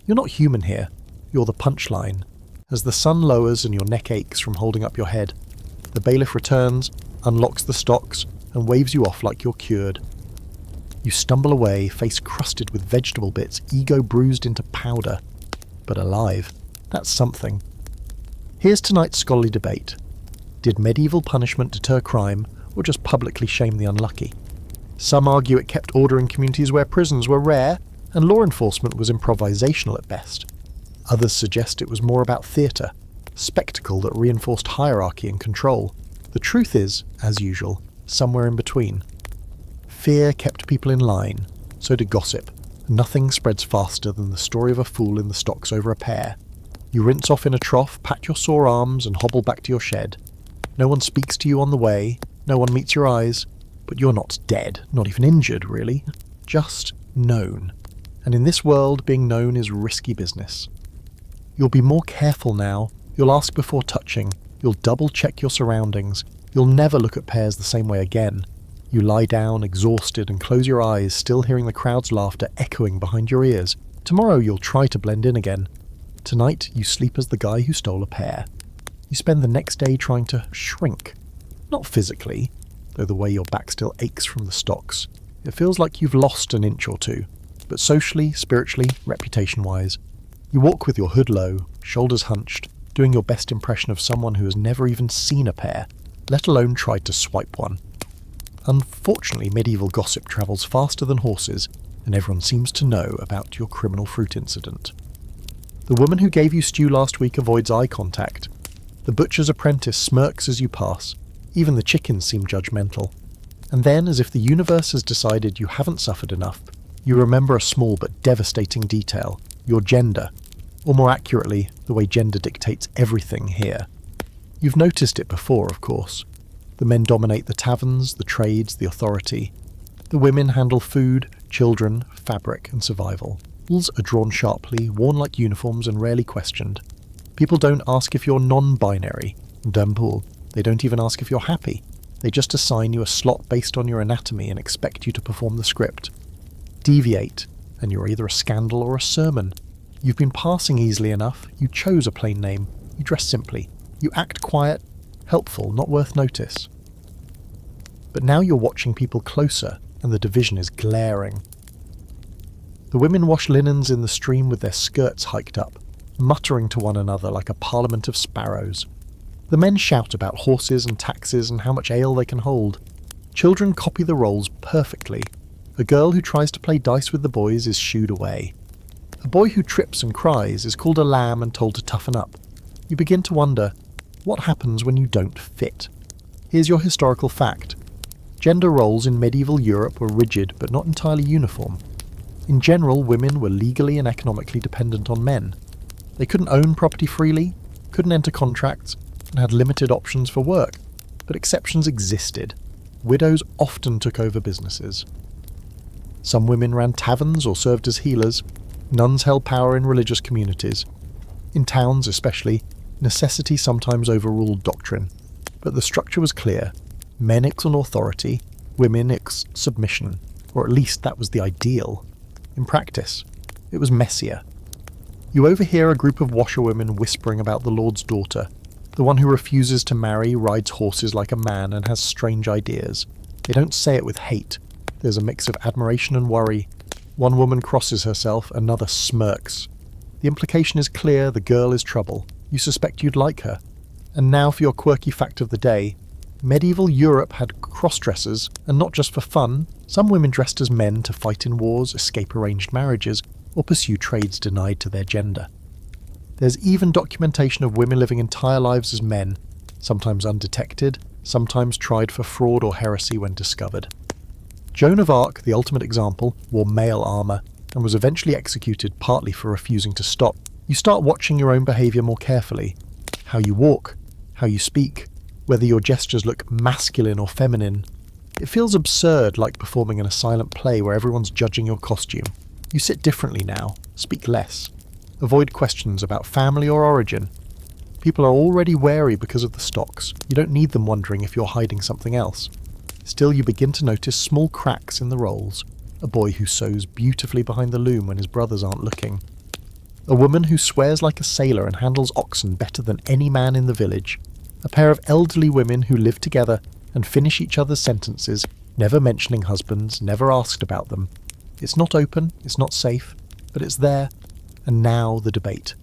You're not human here, you're the punchline. As the sun lowers and your neck aches from holding up your head, the bailiff returns, unlocks the stocks, and waves you off like you're cured. You stumble away, face crusted with vegetable bits, ego bruised into powder. But alive. That's something. Here's tonight's scholarly debate. Did medieval punishment deter crime, or just publicly shame the unlucky? Some argue it kept order in communities where prisons were rare, and law enforcement was improvisational at best. Others suggest it was more about theatre, spectacle that reinforced hierarchy and control. The truth is, as usual, somewhere in between. Fear kept people in line, so did gossip. Nothing spreads faster than the story of a fool in the stocks over a pear. You rinse off in a trough, pat your sore arms, and hobble back to your shed. No one speaks to you on the way, no one meets your eyes, but you're not dead, not even injured, really. Just known. And in this world, being known is risky business. You'll be more careful now, you'll ask before touching, you'll double-check your surroundings, you'll never look at pears the same way again. You lie down, exhausted, and close your eyes, still hearing the crowd's laughter echoing behind your ears. Tomorrow you'll try to blend in again. Tonight you sleep as the guy who stole a pear. You spend the next day trying to shrink. Not physically, though the way your back still aches from the stocks. It feels like you've lost an inch or two. But socially, spiritually, reputation-wise, you walk with your hood low, shoulders hunched, doing your best impression of someone who has never even seen a pear, let alone tried to swipe one. Unfortunately, medieval gossip travels faster than horses, and everyone seems to know about your criminal fruit incident. The woman who gave you stew last week avoids eye contact. The butcher's apprentice smirks as you pass. Even the chickens seem judgmental. And then, as if the universe has decided you haven't suffered enough, you remember a small but devastating detail, your gender. Or more accurately, the way gender dictates everything here. You've noticed it before, of course. The men dominate the taverns, the trades, the authority. The women handle food, children, fabric, and survival. Rules are drawn sharply, worn like uniforms, and rarely questioned. People don't ask if you're non-binary, dumpool. They don't even ask if you're happy. They just assign you a slot based on your anatomy and expect you to perform the script. Deviate, and you're either a scandal or a sermon. You've been passing easily enough, you chose a plain name, you dress simply, you act quiet, helpful, not worth notice. But now you're watching people closer, and the division is glaring. The women wash linens in the stream with their skirts hiked up, muttering to one another like a parliament of sparrows. The men shout about horses and taxes and how much ale they can hold. Children copy the roles perfectly. A girl who tries to play dice with the boys is shooed away. A boy who trips and cries is called a lamb and told to toughen up. You begin to wonder, what happens when you don't fit? Here's your historical fact. Gender roles in medieval Europe were rigid but not entirely uniform. In general, women were legally and economically dependent on men. They couldn't own property freely, couldn't enter contracts, and had limited options for work. But exceptions existed. Widows often took over businesses. Some women ran taverns or served as healers. Nuns held power in religious communities. In towns especially, necessity sometimes overruled doctrine. But the structure was clear. Men equal authority, women equal submission, or at least that was the ideal. In practice, it was messier. You overhear a group of washerwomen whispering about the Lord's daughter, the one who refuses to marry, rides horses like a man, and has strange ideas. They don't say it with hate. There's a mix of admiration and worry. One woman crosses herself, another smirks. The implication is clear, the girl is trouble. You suspect you'd like her. And now for your quirky fact of the day. Medieval Europe had cross-dressers, and not just for fun. Some women dressed as men to fight in wars, escape arranged marriages, or pursue trades denied to their gender. There's even documentation of women living entire lives as men, sometimes undetected, sometimes tried for fraud or heresy when discovered. Joan of Arc, the ultimate example, wore mail armour and was eventually executed partly for refusing to stop. You start watching your own behaviour more carefully. How you walk, how you speak, whether your gestures look masculine or feminine. It feels absurd, like performing in a silent play where everyone's judging your costume. You sit differently now, speak less, avoid questions about family or origin. People are already wary because of the stocks. You don't need them wondering if you're hiding something else. Still, you begin to notice small cracks in the roles. A boy who sews beautifully behind the loom when his brothers aren't looking. A woman who swears like a sailor and handles oxen better than any man in the village. A pair of elderly women who live together and finish each other's sentences, never mentioning husbands, never asked about them. It's not open, it's not safe, but it's there. And now the debate.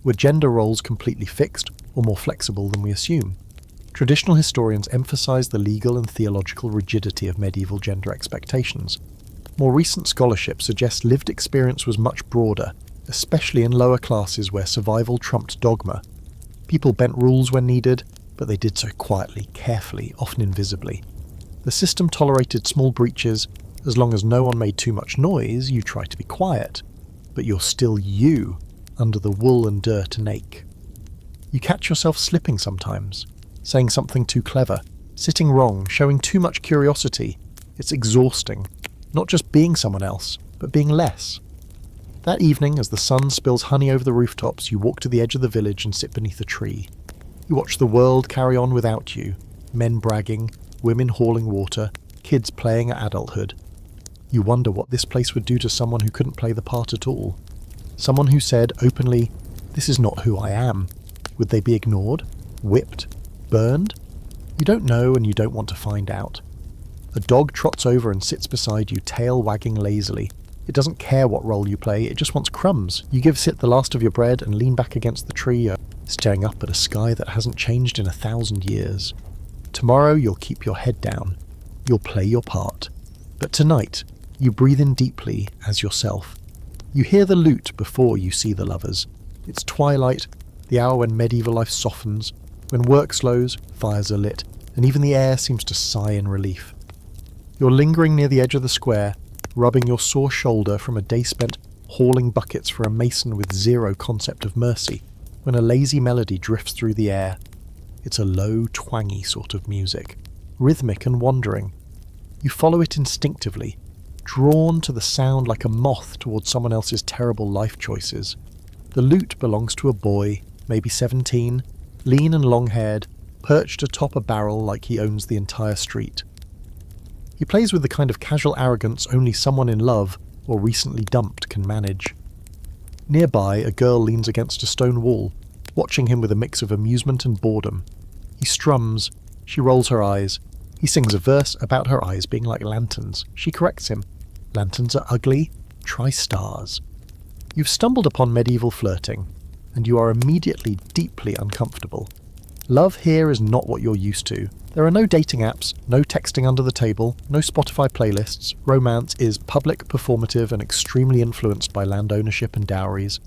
Were gender roles completely fixed or more flexible than we assume? Traditional historians emphasise the legal and theological rigidity of medieval gender expectations. More recent scholarship suggests lived experience was much broader, especially in lower classes where survival trumped dogma. People bent rules when needed, but they did so quietly, carefully, often invisibly. The system tolerated small breaches. As long as no one made too much noise, you try to be quiet. But you're still you, under the wool and dirt and ache. You catch yourself slipping sometimes, saying something too clever, sitting wrong, showing too much curiosity. It's exhausting, not just being someone else, but being less. That evening, as the sun spills honey over the rooftops, you walk to the edge of the village and sit beneath a tree. You watch the world carry on without you, men bragging, women hauling water, kids playing at adulthood. You wonder what this place would do to someone who couldn't play the part at all. Someone who said openly, "This is not who I am." Would they be ignored? Whipped? Burned? You don't know and you don't want to find out. A dog trots over and sits beside you, tail wagging lazily. It doesn't care what role you play, it just wants crumbs. You give it the last of your bread and lean back against the tree, staring up at a sky that hasn't changed in 1,000 years. Tomorrow you'll keep your head down. You'll play your part. But tonight, you breathe in deeply as yourself. You hear the lute before you see the lovers. It's twilight, the hour when medieval life softens, when work slows, fires are lit, and even the air seems to sigh in relief. You're lingering near the edge of the square, rubbing your sore shoulder from a day spent hauling buckets for a mason with zero concept of mercy, when a lazy melody drifts through the air. It's a low, twangy sort of music, rhythmic and wandering. You follow it instinctively, drawn to the sound like a moth towards someone else's terrible life choices. The lute belongs to a boy, maybe 17, lean and long-haired, perched atop a barrel like he owns the entire street. He plays with the kind of casual arrogance only someone in love or recently dumped can manage. Nearby, a girl leans against a stone wall, watching him with a mix of amusement and boredom. He strums. She rolls her eyes. He sings a verse about her eyes being like lanterns. She corrects him. Lanterns are ugly. Try stars. You've stumbled upon medieval flirting, and you are immediately deeply uncomfortable. Love here is not what you're used to. There are no dating apps, no texting under the table, no Spotify playlists. Romance is public, performative, and extremely influenced by land ownership and dowries.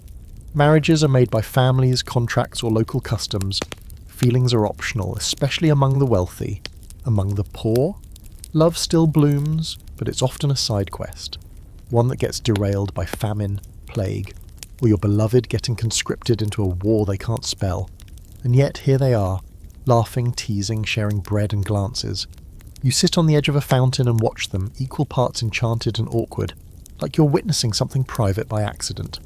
Marriages are made by families, contracts, or local customs. Feelings are optional, especially among the wealthy. Among the poor, love still blooms, but it's often a side quest. One that gets derailed by famine, plague, or your beloved getting conscripted into a war they can't spell. And yet here they are, laughing, teasing, sharing bread and glances. You sit on the edge of a fountain and watch them, equal parts enchanted and awkward, like you're witnessing something private by accident.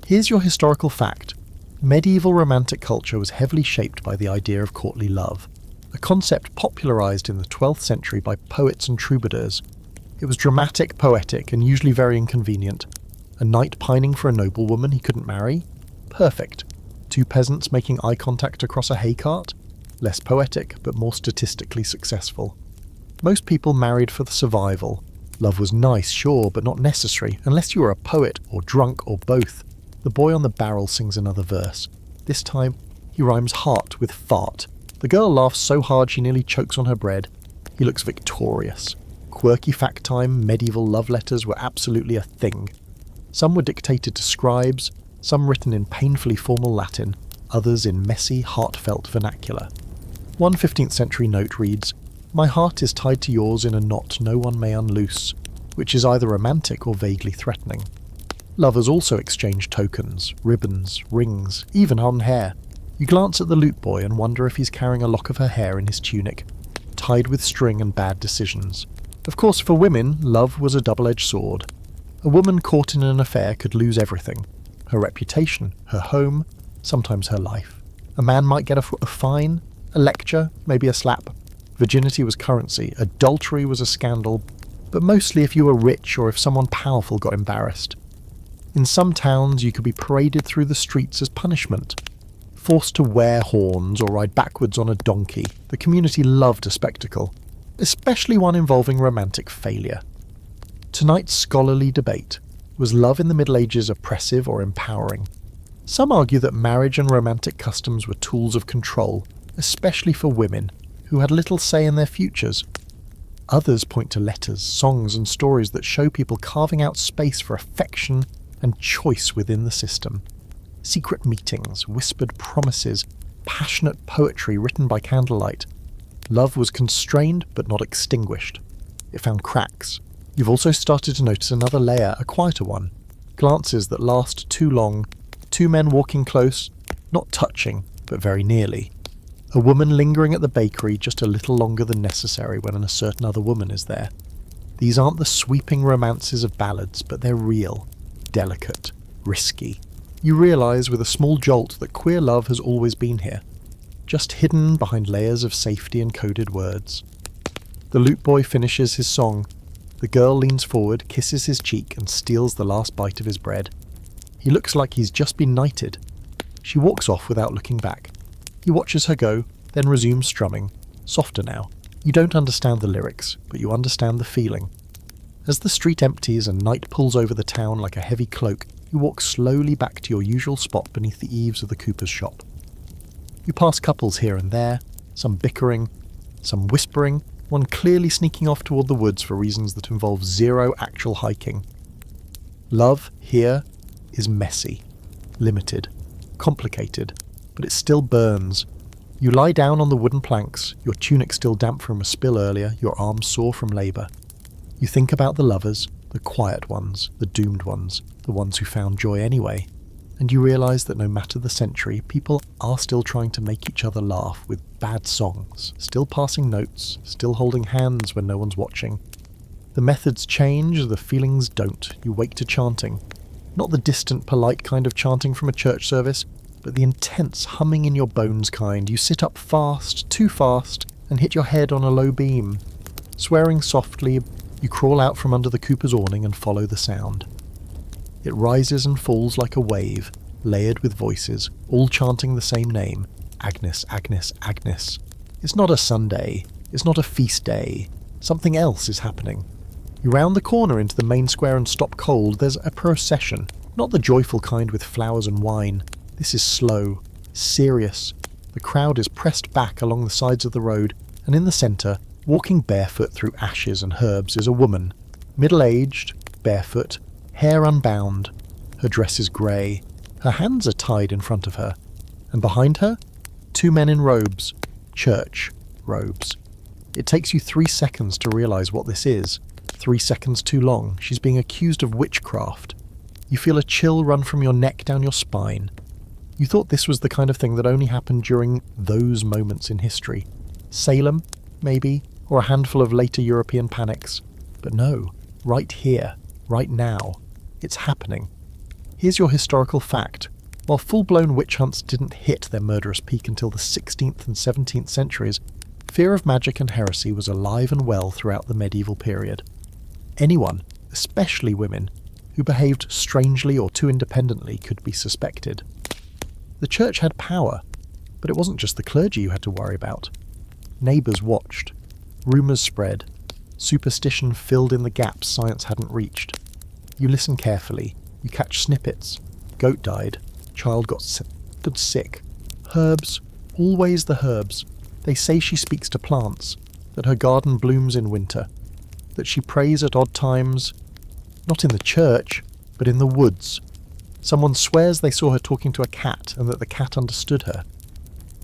Here's your historical fact. Medieval romantic culture was heavily shaped by the idea of courtly love, a concept popularised in the 12th century by poets and troubadours. It was dramatic, poetic, and usually very inconvenient. A knight pining for a noblewoman he couldn't marry? Perfect. Two peasants making eye contact across a hay cart? Less poetic, but more statistically successful. Most people married for the survival. Love was nice, sure, but not necessary, unless you were a poet, or drunk, or both. The boy on the barrel sings another verse. This time, he rhymes heart with fart. The girl laughs so hard she nearly chokes on her bread. He looks victorious. Quirky fact time, medieval love letters were absolutely a thing. Some were dictated to scribes, some written in painfully formal Latin. others in messy, heartfelt vernacular. One 15th century note reads, "My heart is tied to yours in a knot no one may unloose," which is either romantic or vaguely threatening. Lovers also exchange tokens, ribbons, rings, even on hair. You glance at the lute boy and wonder if he's carrying a lock of her hair in his tunic, tied with string and bad decisions. Of course, for women, love was a double-edged sword. A woman caught in an affair could lose everything: her reputation, her home, sometimes her life. A man might get a fine, a lecture, maybe a slap. Virginity was currency, adultery was a scandal, but mostly if you were rich or if someone powerful got embarrassed. In some towns, you could be paraded through the streets as punishment. Forced to wear horns or ride backwards on a donkey, the community loved a spectacle, especially one involving romantic failure. Tonight's scholarly debate: was love in the Middle Ages oppressive or empowering? Some argue that marriage and romantic customs were tools of control, especially for women, who had little say in their futures. Others point to letters, songs and stories that show people carving out space for affection and choice within the system. Secret meetings, whispered promises, passionate poetry written by candlelight. Love was constrained but not extinguished. It found cracks. You've also started to notice another layer, a quieter one. Glances that last too long, two men walking close, not touching, but very nearly. A woman lingering at the bakery just a little longer than necessary when a certain other woman is there. These aren't the sweeping romances of ballads, but they're real, delicate, risky. You realise with a small jolt that queer love has always been here, just hidden behind layers of safety and coded words. The lute boy finishes his song. The girl leans forward, kisses his cheek, and steals the last bite of his bread. He looks like he's just been knighted. She walks off without looking back. He watches her go, then resumes strumming, softer now. You don't understand the lyrics, but you understand the feeling. As the street empties and night pulls over the town like a heavy cloak, you walk slowly back to your usual spot beneath the eaves of the cooper's shop. You pass couples here and there, some bickering, some whispering, one clearly sneaking off toward the woods for reasons that involve zero actual hiking. Love here is messy, limited, complicated, but it still burns. You lie down on the wooden planks, your tunic still damp from a spill earlier, your arms sore from labour. You think about the lovers, the quiet ones, the doomed ones, the ones who found joy anyway, and you realise that no matter the century, people are still trying to make each other laugh with bad songs, still passing notes, still holding hands when no one's watching. The methods change, the feelings don't. You wake to chanting. Not the distant, polite kind of chanting from a church service, but the intense humming in your bones kind. You sit up fast, too fast, and hit your head on a low beam. Swearing softly, you crawl out from under the cooper's awning and follow the sound. It rises and falls like a wave, layered with voices, all chanting the same name: Agnes, Agnes, Agnes. It's not a Sunday. It's not a feast day. Something else is happening. You round the corner into the main square and stop cold. There's a procession, not the joyful kind with flowers and wine. This is slow, serious. The crowd is pressed back along the sides of the road, and in the centre, walking barefoot through ashes and herbs, is a woman, middle-aged, barefoot, hair unbound. Her dress is grey. Her hands are tied in front of her. And behind her, two men in robes, church robes. It takes you 3 seconds to realise what this is. 3 seconds too long. She's being accused of witchcraft. You feel a chill run from your neck down your spine. You thought this was the kind of thing that only happened during those moments in history. Salem, maybe, or a handful of later European panics. But no, right here, right now, it's happening. Here's your historical fact. While full-blown witch hunts didn't hit their murderous peak until the 16th and 17th centuries, fear of magic and heresy was alive and well throughout the medieval period. Anyone, especially women, who behaved strangely or too independently could be suspected. The church had power, but it wasn't just the clergy you had to worry about. Neighbours watched. Rumours spread. Superstition filled in the gaps science hadn't reached. You listen carefully. You catch snippets. Goat died. Child got sick. Herbs. Always the herbs. They say she speaks to plants. That her garden blooms in winter. That she prays at odd times. Not in the church, but in the woods. Someone swears they saw her talking to a cat and that the cat understood her.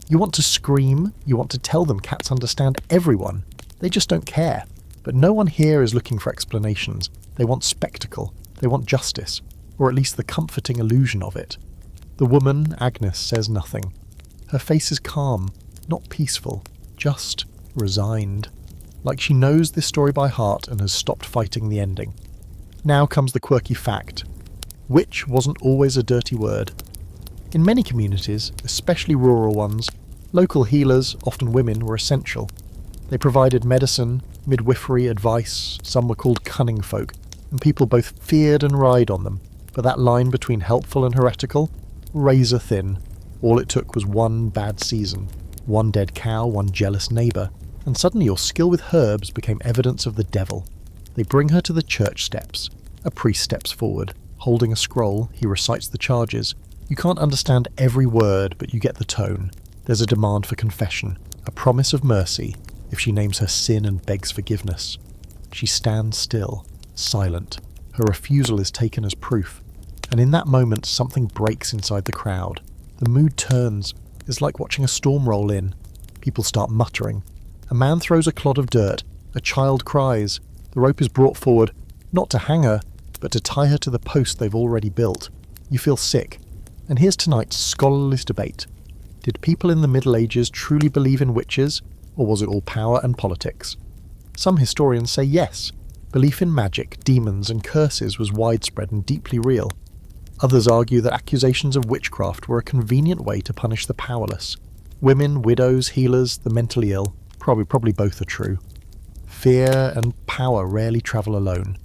You want to scream, you want to tell them cats understand everyone. They just don't care. But no one here is looking for explanations. They want spectacle. They want justice, or at least the comforting illusion of it. The woman, Agnes, says nothing. Her face is calm, not peaceful, just resigned. Like she knows this story by heart and has stopped fighting the ending. Now comes the quirky fact. Witch wasn't always a dirty word. In many communities, especially rural ones, local healers, often women, were essential. They provided medicine, midwifery, advice. Some were called cunning folk, and people both feared and relied on them. But that line between helpful and heretical, razor thin. All it took was one bad season, one dead cow, one jealous neighbour, and suddenly your skill with herbs became evidence of the devil. They bring her to the church steps. A priest steps forward. Holding a scroll, he recites the charges. You can't understand every word, but you get the tone. There's a demand for confession, a promise of mercy, if she names her sin and begs forgiveness. She stands still, silent. Her refusal is taken as proof. And in that moment, something breaks inside the crowd. The mood turns. It's like watching a storm roll in. People start muttering. A man throws a clod of dirt. A child cries. The rope is brought forward, not to hang her, but to tie her to the post they've already built. You feel sick. And here's tonight's scholarless debate. Did people in the Middle Ages truly believe in witches, or was it all power and politics? Some historians say yes. Belief in magic, demons, and curses was widespread and deeply real. Others argue that accusations of witchcraft were a convenient way to punish the powerless. Women, widows, healers, the mentally ill, probably both are true. Fear and power rarely travel alone.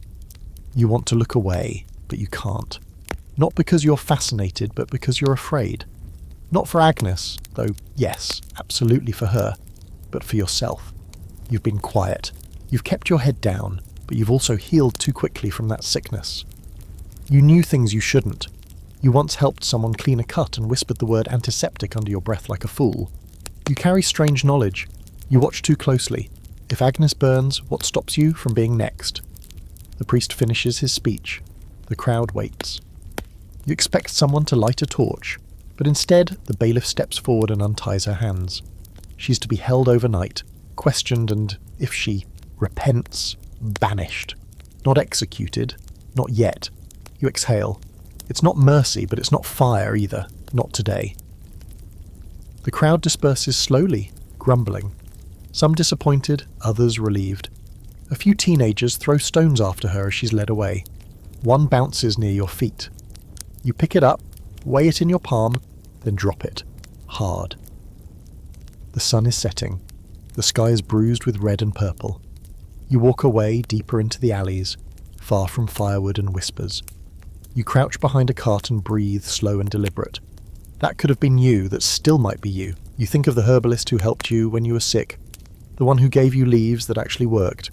You want to look away, but you can't. Not because you're fascinated, but because you're afraid. Not for Agnes, though yes, absolutely for her, but for yourself. You've been quiet. You've kept your head down, but you've also healed too quickly from that sickness. You knew things you shouldn't. You once helped someone clean a cut and whispered the word antiseptic under your breath like a fool. You carry strange knowledge. You watch too closely. If Agnes burns, what stops you from being next? The priest finishes his speech. The crowd waits. You expect someone to light a torch, but instead the bailiff steps forward and unties her hands. She's to be held overnight, questioned, and, if she repents, banished. Not executed, not yet. You exhale. It's not mercy, but it's not fire either. Not today. The crowd disperses slowly, grumbling. Some disappointed, others relieved. A few teenagers throw stones after her as she's led away. One bounces near your feet. You pick it up, weigh it in your palm, then drop it. Hard. The sun is setting. The sky is bruised with red and purple. You walk away deeper into the alleys, far from firewood and whispers. You crouch behind a cart and breathe, slow and deliberate. That could have been you, that still might be you. You think of the herbalist who helped you when you were sick, the one who gave you leaves that actually worked.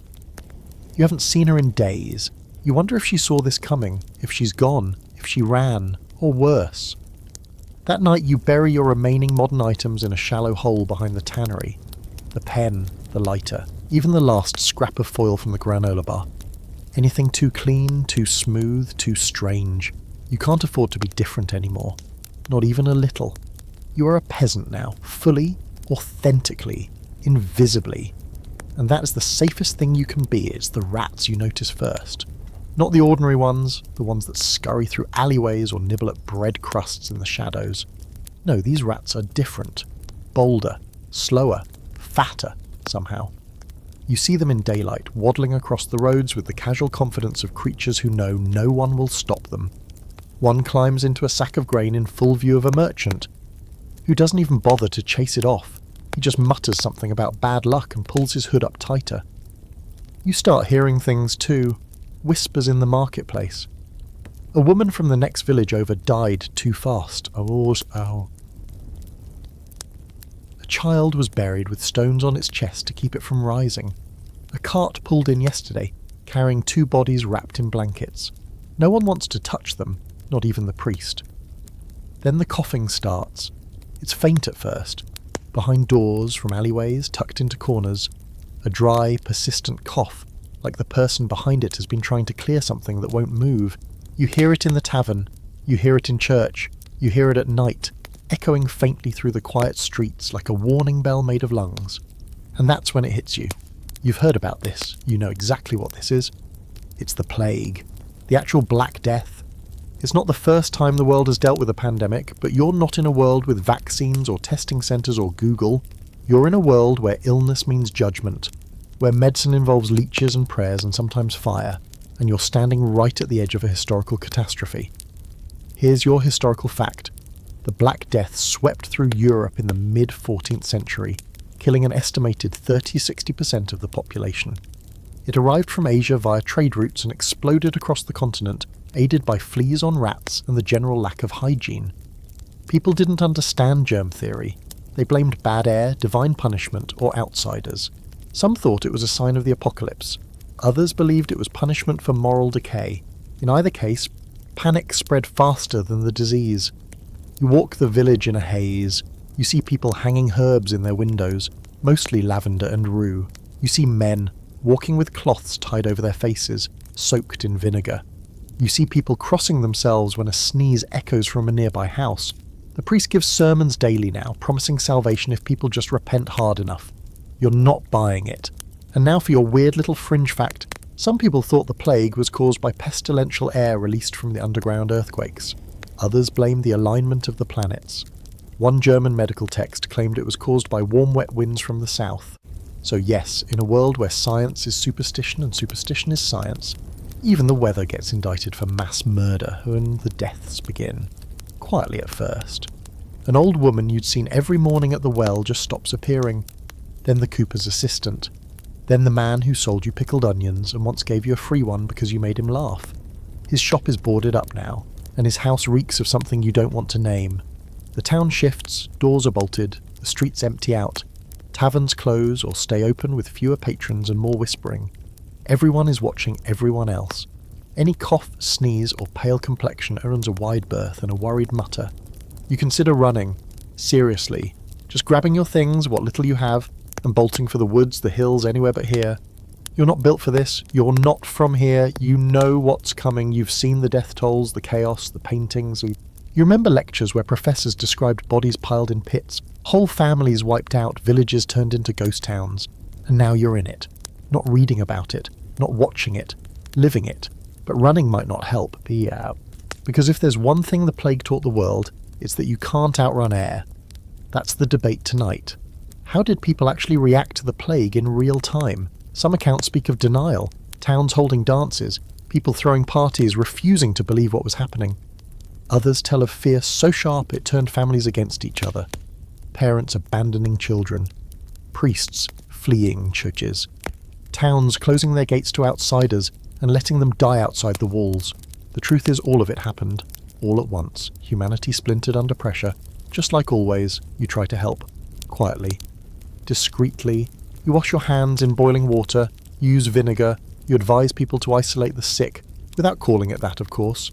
You haven't seen her in days. You wonder if she saw this coming, if she's gone, if she ran, or worse. That night you bury your remaining modern items in a shallow hole behind the tannery. The pen, the lighter, even the last scrap of foil from the granola bar. Anything too clean, too smooth, too strange. You can't afford to be different anymore. Not even a little. You are a peasant now, fully, authentically, invisibly. And that is the safest thing you can be. It's the rats you notice first. Not the ordinary ones, the ones that scurry through alleyways or nibble at bread crusts in the shadows. No, these rats are different. Bolder, slower, fatter, somehow. You see them in daylight, waddling across the roads with the casual confidence of creatures who know no one will stop them. One climbs into a sack of grain in full view of a merchant, who doesn't even bother to chase it off. He just mutters something about bad luck and pulls his hood up tighter. You start hearing things too, whispers in the marketplace. A woman from the next village over died too fast. A child was buried with stones on its chest to keep it from rising. A cart pulled in yesterday, carrying 2 bodies wrapped in blankets. No one wants to touch them, not even the priest. Then the coughing starts. It's faint at first. Behind doors, from alleyways, tucked into corners. A dry, persistent cough, like the person behind it has been trying to clear something that won't move. You hear it in the tavern. You hear it in church, you hear it at night, echoing faintly through the quiet streets like a warning bell made of lungs. And that's when it hits you. You've heard about this, you know exactly what this is. It's the plague. The actual Black Death. It's not the first time the world has dealt with a pandemic, but you're not in a world with vaccines or testing centres or Google. You're in a world where illness means judgment, where medicine involves leeches and prayers and sometimes fire, and you're standing right at the edge of a historical catastrophe. Here's your historical fact. The Black Death swept through Europe in the mid-14th century, killing an estimated 30-60% of the population. It arrived from Asia via trade routes and exploded across the continent, aided by fleas on rats and the general lack of hygiene. People didn't understand germ theory. They blamed bad air, divine punishment, or outsiders. Some thought it was a sign of the apocalypse. Others believed it was punishment for moral decay. In either case, panic spread faster than the disease. You walk the village in a haze. You see people hanging herbs in their windows, mostly lavender and rue. You see men walking with cloths tied over their faces, soaked in vinegar. You see people crossing themselves when a sneeze echoes from a nearby house. The priest gives sermons daily now, promising salvation if people just repent hard enough. You're not buying it. And now for your weird little fringe fact. Some people thought the plague was caused by pestilential air released from the underground earthquakes. Others blamed the alignment of the planets. One German medical text claimed it was caused by warm wet winds from the south. So yes, in a world where science is superstition and superstition is science, even the weather gets indicted for mass murder when the deaths begin. Quietly at first. An old woman you'd seen every morning at the well just stops appearing. Then the cooper's assistant. Then the man who sold you pickled onions and once gave you a free one because you made him laugh. His shop is boarded up now, and his house reeks of something you don't want to name. The town shifts, doors are bolted, the streets empty out. Taverns close or stay open with fewer patrons and more whispering. Everyone is watching everyone else. Any cough, sneeze or pale complexion earns a wide berth and a worried mutter. You consider running. Seriously. Just grabbing your things, what little you have, and bolting for the woods, the hills, anywhere but here. You're not built for this. You're not from here. You know what's coming. You've seen the death tolls, the chaos, the paintings. You remember lectures where professors described bodies piled in pits, whole families wiped out, villages turned into ghost towns. And now you're in it. Not reading about it, not watching it, living it. But running might not help. Because if there's one thing the plague taught the world, it's that you can't outrun air. That's the debate tonight. How did people actually react to the plague in real time? Some accounts speak of denial, towns holding dances, people throwing parties, refusing to believe what was happening. Others tell of fear so sharp it turned families against each other. Parents abandoning children. Priests fleeing churches. Towns closing their gates to outsiders and letting them die outside the walls. The truth is all of it happened, all at once. Humanity splintered under pressure. Just like always, you try to help. Quietly. Discreetly. You wash your hands in boiling water, you use vinegar, you advise people to isolate the sick, without calling it that, of course.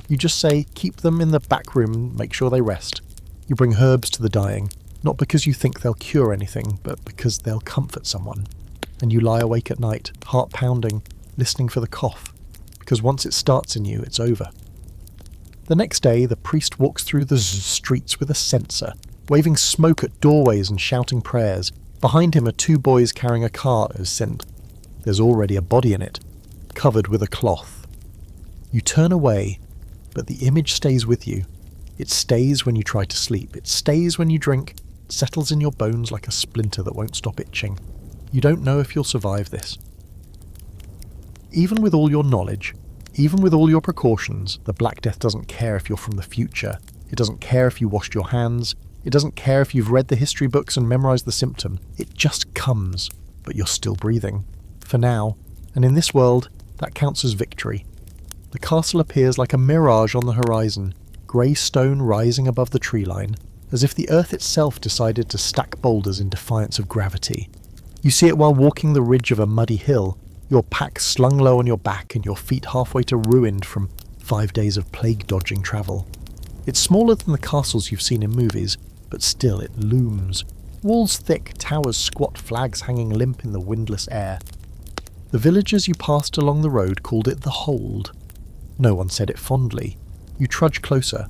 You just say, keep them in the back room, make sure they rest. You bring herbs to the dying, not because you think they'll cure anything, but because they'll comfort someone. And you lie awake at night, heart pounding, listening for the cough, because once it starts in you, it's over. The next day, the priest walks through the streets with a censer, waving smoke at doorways and shouting prayers. Behind him are two boys carrying a cart as sent. There's already a body in it, covered with a cloth. You turn away, but the image stays with you. It stays when you try to sleep. It stays when you drink. It settles in your bones like a splinter that won't stop itching. You don't know if you'll survive this. Even with all your knowledge, even with all your precautions, the Black Death doesn't care if you're from the future. It doesn't care if you washed your hands. It doesn't care if you've read the history books and memorized the symptom. It just comes, but you're still breathing. For now, and in this world, that counts as victory. The castle appears like a mirage on the horizon, grey stone rising above the tree line, as if the earth itself decided to stack boulders in defiance of gravity. You see it while walking the ridge of a muddy hill, your pack slung low on your back and your feet halfway to ruined from 5 days of plague-dodging travel. It's smaller than the castles you've seen in movies, but still it looms. Walls thick, towers squat, flags hanging limp in the windless air. The villagers you passed along the road called it the Hold. No one said it fondly. You trudge closer.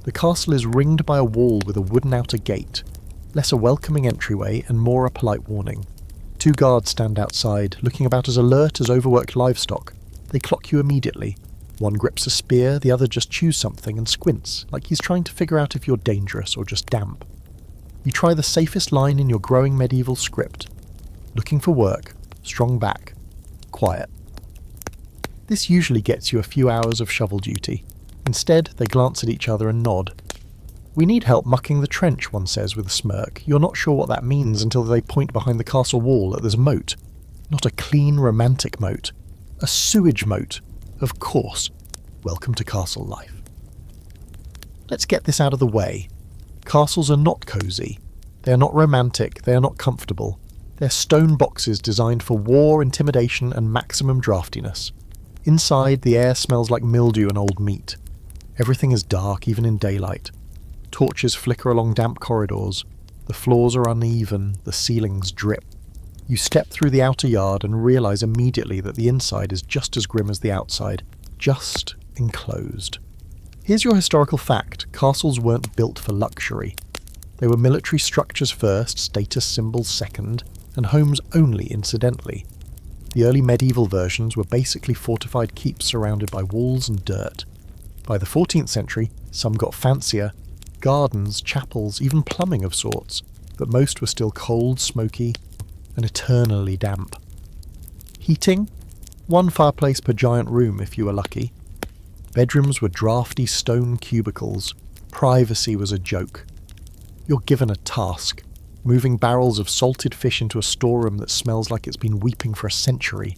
The castle is ringed by a wall with a wooden outer gate, less a welcoming entryway and more a polite warning. 2 guards stand outside, looking about as alert as overworked livestock. They clock you immediately. One grips a spear, the other just chews something and squints, like he's trying to figure out if you're dangerous or just damp. You try the safest line in your growing medieval script. Looking for work, strong back, quiet. This usually gets you a few hours of shovel duty. Instead, they glance at each other and nod. "We need help mucking the trench," one says with a smirk. You're not sure what that means until they point behind the castle wall that there's a moat. Not a clean, romantic moat. A sewage moat. Of course. Welcome to castle life. Let's get this out of the way. Castles are not cosy. They are not romantic. They are not comfortable. They're stone boxes designed for war, intimidation, and maximum draftiness. Inside, the air smells like mildew and old meat. Everything is dark, even in daylight. Torches flicker along damp corridors. The floors are uneven, the ceilings drip. You step through the outer yard and realise immediately that the inside is just as grim as the outside, just enclosed. Here's your historical fact: castles weren't built for luxury. They were military structures first, status symbols second, and homes only incidentally. The early medieval versions were basically fortified keeps surrounded by walls and dirt. By the 14th century, some got fancier: gardens, chapels, even plumbing of sorts, but most were still cold, smoky, and eternally damp. Heating? 1 fireplace per giant room if you were lucky. Bedrooms were drafty stone cubicles. Privacy was a joke. You're given a task: moving barrels of salted fish into a storeroom that smells like it's been weeping for a century.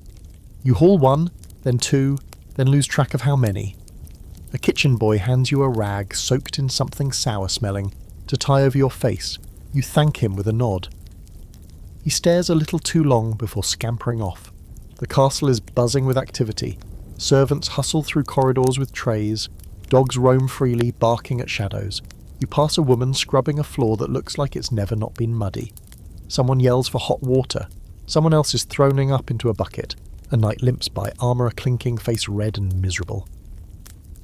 You haul 1, then 2, then lose track of how many. A kitchen boy hands you a rag soaked in something sour-smelling to tie over your face. You thank him with a nod. He stares a little too long before scampering off. The castle is buzzing with activity. Servants hustle through corridors with trays. Dogs roam freely, barking at shadows. You pass a woman scrubbing a floor that looks like it's never not been muddy. Someone yells for hot water. Someone else is throning up into a bucket. A knight limps by, armour clinking, face red and miserable.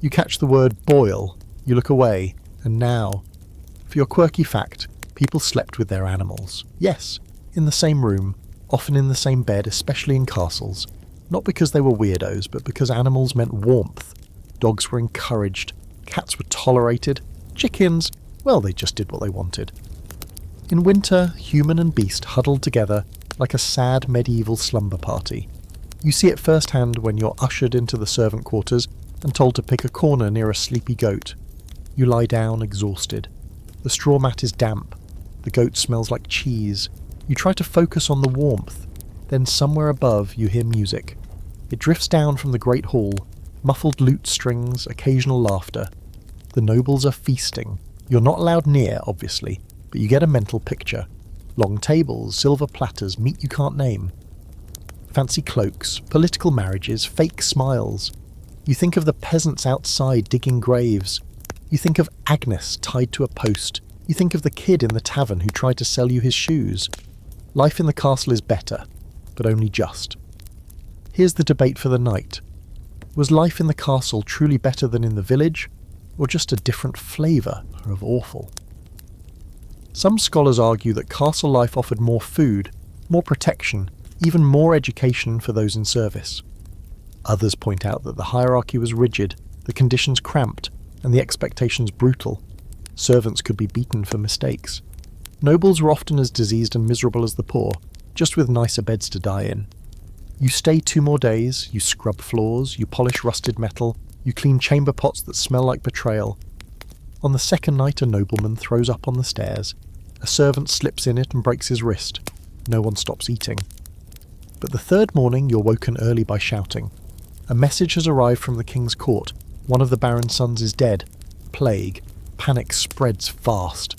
You catch the word boil. You look away. And now, for your quirky fact, people slept with their animals. Yes, in the same room, often in the same bed, especially in castles. Not because they were weirdos, but because animals meant warmth. Dogs were encouraged. Cats were tolerated. Chickens, well, they just did what they wanted. In winter, human and beast huddled together like a sad medieval slumber party. You see it firsthand when you're ushered into the servant quarters and told to pick a corner near a sleepy goat. You lie down exhausted. The straw mat is damp. The goat smells like cheese. You try to focus on the warmth. Then somewhere above you hear music. It drifts down from the great hall, muffled lute strings, occasional laughter. The nobles are feasting. You're not allowed near, obviously, but you get a mental picture. Long tables, silver platters, meat you can't name. Fancy cloaks, political marriages, fake smiles. You think of the peasants outside digging graves. You think of Agnes tied to a post. You think of the kid in the tavern who tried to sell you his shoes. Life in the castle is better, but only just. Here's the debate for the night. Was life in the castle truly better than in the village, or just a different flavour of awful? Some scholars argue that castle life offered more food, more protection, even more education for those in service. Others point out that the hierarchy was rigid, the conditions cramped, and the expectations brutal. Servants could be beaten for mistakes. Nobles were often as diseased and miserable as the poor, just with nicer beds to die in. You stay 2 more days, you scrub floors, you polish rusted metal, you clean chamber pots that smell like betrayal. On the second night, a nobleman throws up on the stairs. A servant slips in it and breaks his wrist. No one stops eating. But the third morning, you're woken early by shouting. A message has arrived from the king's court. One of the baron's sons is dead. Plague. Panic spreads fast.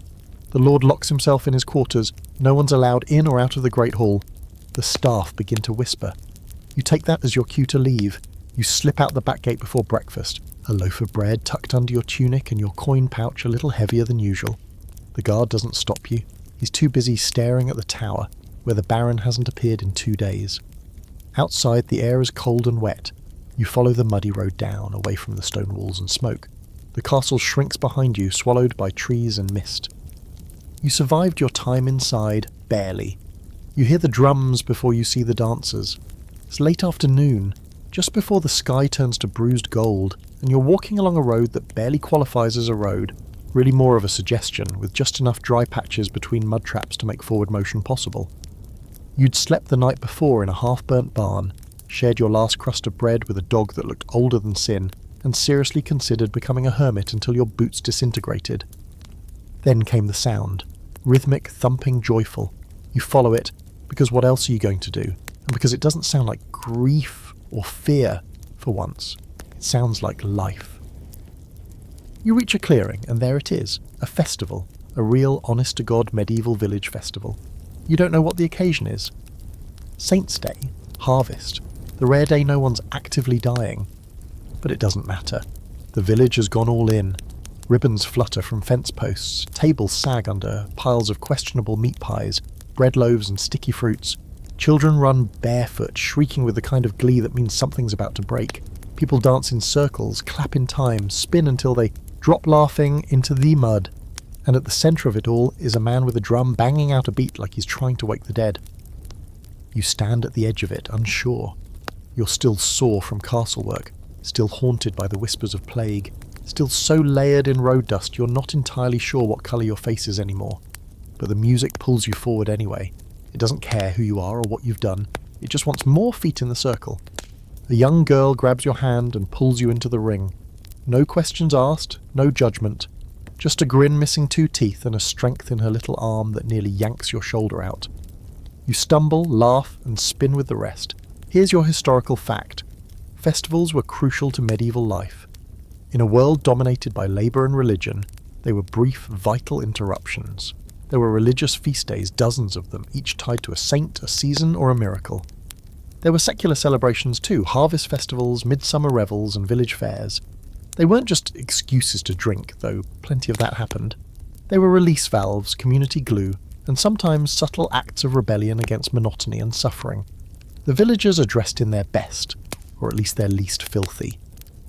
The lord locks himself in his quarters. No one's allowed in or out of the great hall. The staff begin to whisper. You take that as your cue to leave. You slip out the back gate before breakfast. A loaf of bread tucked under your tunic and your coin pouch a little heavier than usual. The guard doesn't stop you. He's too busy staring at the tower, where the baron hasn't appeared in 2 days. Outside, the air is cold and wet. You follow the muddy road down, away from the stone walls and smoke. The The castle shrinks behind you, swallowed by trees and mist. You survived your time inside, barely. You hear the drums before you see the dancers. It's late afternoon, just before the sky turns to bruised gold, and you're walking along a road that barely qualifies as a road, really more of a suggestion, with just enough dry patches between mud traps to make forward motion possible. You'd slept the night before in a half-burnt barn, shared your last crust of bread with a dog that looked older than sin, and seriously considered becoming a hermit until your boots disintegrated. Then came the sound, rhythmic, thumping, joyful. You follow it, because what else are you going to do? And because it doesn't sound like grief or fear for once. It sounds like life. You reach a clearing, and there it is, a festival, a real honest-to-God medieval village festival. You don't know what the occasion is. Saint's Day, harvest, the rare day no one's actively dying. But it doesn't matter. The village has gone all in. Ribbons flutter from fence posts, tables sag under piles of questionable meat pies, bread loaves and sticky fruits. Children run barefoot, shrieking with the kind of glee that means something's about to break. People dance in circles, clap in time, spin until they drop laughing into the mud. And at the centre of it all is a man with a drum banging out a beat like he's trying to wake the dead. You stand at the edge of it, unsure. You're still sore from castle work, still haunted by the whispers of plague, still so layered in road dust you're not entirely sure what colour your face is anymore. But the music pulls you forward anyway. It doesn't care who you are or what you've done, it just wants more feet in the circle. A young girl grabs your hand and pulls you into the ring. No questions asked, no judgment. Just a grin missing 2 teeth and a strength in her little arm that nearly yanks your shoulder out. You stumble, laugh, and spin with the rest. Here's your historical fact. Festivals were crucial to medieval life. In a world dominated by labour and religion, they were brief, vital interruptions. There were religious feast days, dozens of them, each tied to a saint, a season, or a miracle. There were secular celebrations too, harvest festivals, midsummer revels, and village fairs. They weren't just excuses to drink, though plenty of that happened. They were release valves, community glue, and sometimes subtle acts of rebellion against monotony and suffering. The villagers are dressed in their best, or at least their least filthy.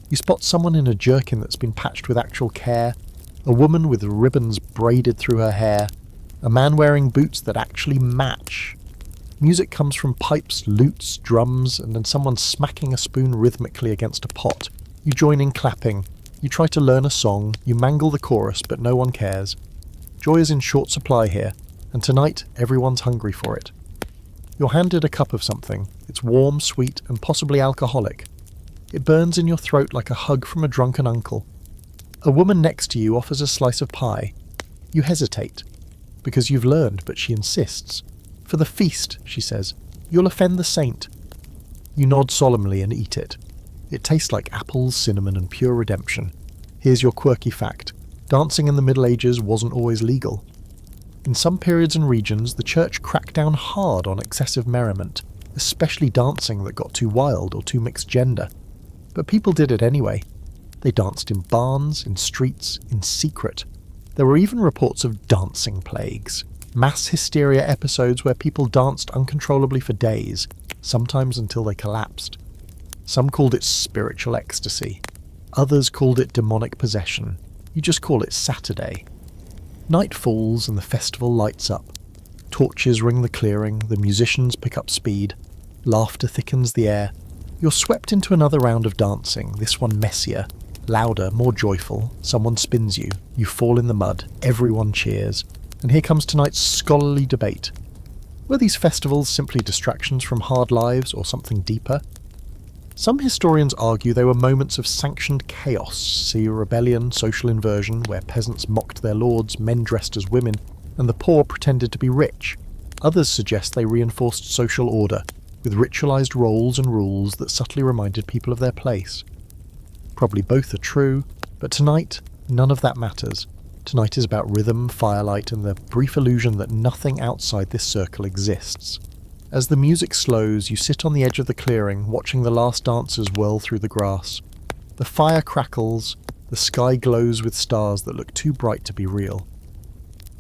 You spot someone in a jerkin that's been patched with actual care, a woman with ribbons braided through her hair, a man wearing boots that actually match. Music comes from pipes, lutes, drums, and then someone smacking a spoon rhythmically against a pot. You join in clapping. You try to learn a song. You mangle the chorus, but no one cares. Joy is in short supply here, and tonight everyone's hungry for it. You're handed a cup of something. It's warm, sweet, and possibly alcoholic. It burns in your throat like a hug from a drunken uncle. A woman next to you offers a slice of pie. You hesitate, because you've learned, but she insists. For the feast, she says, you'll offend the saint. You nod solemnly and eat it. It tastes like apples, cinnamon, and pure redemption. Here's your quirky fact. Dancing in the Middle Ages wasn't always legal. In some periods and regions, the church cracked down hard on excessive merriment, especially dancing that got too wild or too mixed gender. But people did it anyway. They danced in barns, in streets, in secret. There were even reports of dancing plagues, mass hysteria episodes where people danced uncontrollably for days, sometimes until they collapsed. Some called it spiritual ecstasy. Others called it demonic possession. You just call it Saturday. Night falls and the festival lights up. Torches ring the clearing, the musicians pick up speed. Laughter thickens the air. You're swept into another round of dancing, this one messier, louder, more joyful. Someone spins you. You fall in the mud. Everyone cheers. And here comes tonight's scholarly debate. Were these festivals simply distractions from hard lives or something deeper? Some historians argue they were moments of sanctioned chaos, see rebellion, social inversion, where peasants mocked their lords, men dressed as women, and the poor pretended to be rich. Others suggest they reinforced social order, with ritualized roles and rules that subtly reminded people of their place. Probably both are true, but tonight, none of that matters. Tonight is about rhythm, firelight, and the brief illusion that nothing outside this circle exists. As the music slows, you sit on the edge of the clearing, watching the last dancers whirl through the grass. The fire crackles, the sky glows with stars that look too bright to be real.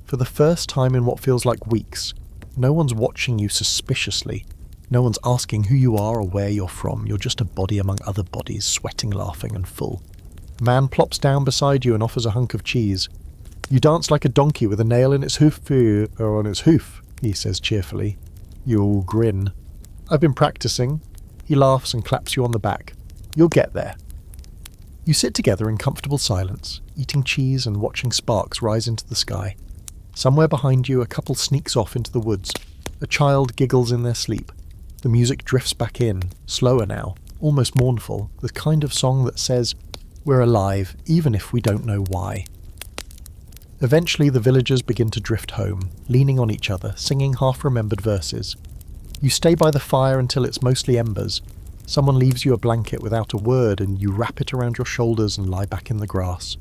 For the first time in what feels like weeks, no one's watching you suspiciously. No one's asking who you are or where you're from. You're just a body among other bodies, sweating, laughing, and full. A man plops down beside you and offers a hunk of cheese. You dance like a donkey with a nail in its hoof, or on its hoof, he says cheerfully. You all grin. I've been practicing. He laughs and claps you on the back. You'll get there. You sit together in comfortable silence, eating cheese and watching sparks rise into the sky. Somewhere behind you, a couple sneaks off into the woods. A child giggles in their sleep. The music drifts back in, slower now, almost mournful, the kind of song that says, we're alive, even if we don't know why. Eventually the villagers begin to drift home, leaning on each other, singing half-remembered verses. You stay by the fire until it's mostly embers. Someone leaves you a blanket without a word and you wrap it around your shoulders and lie back in the grass.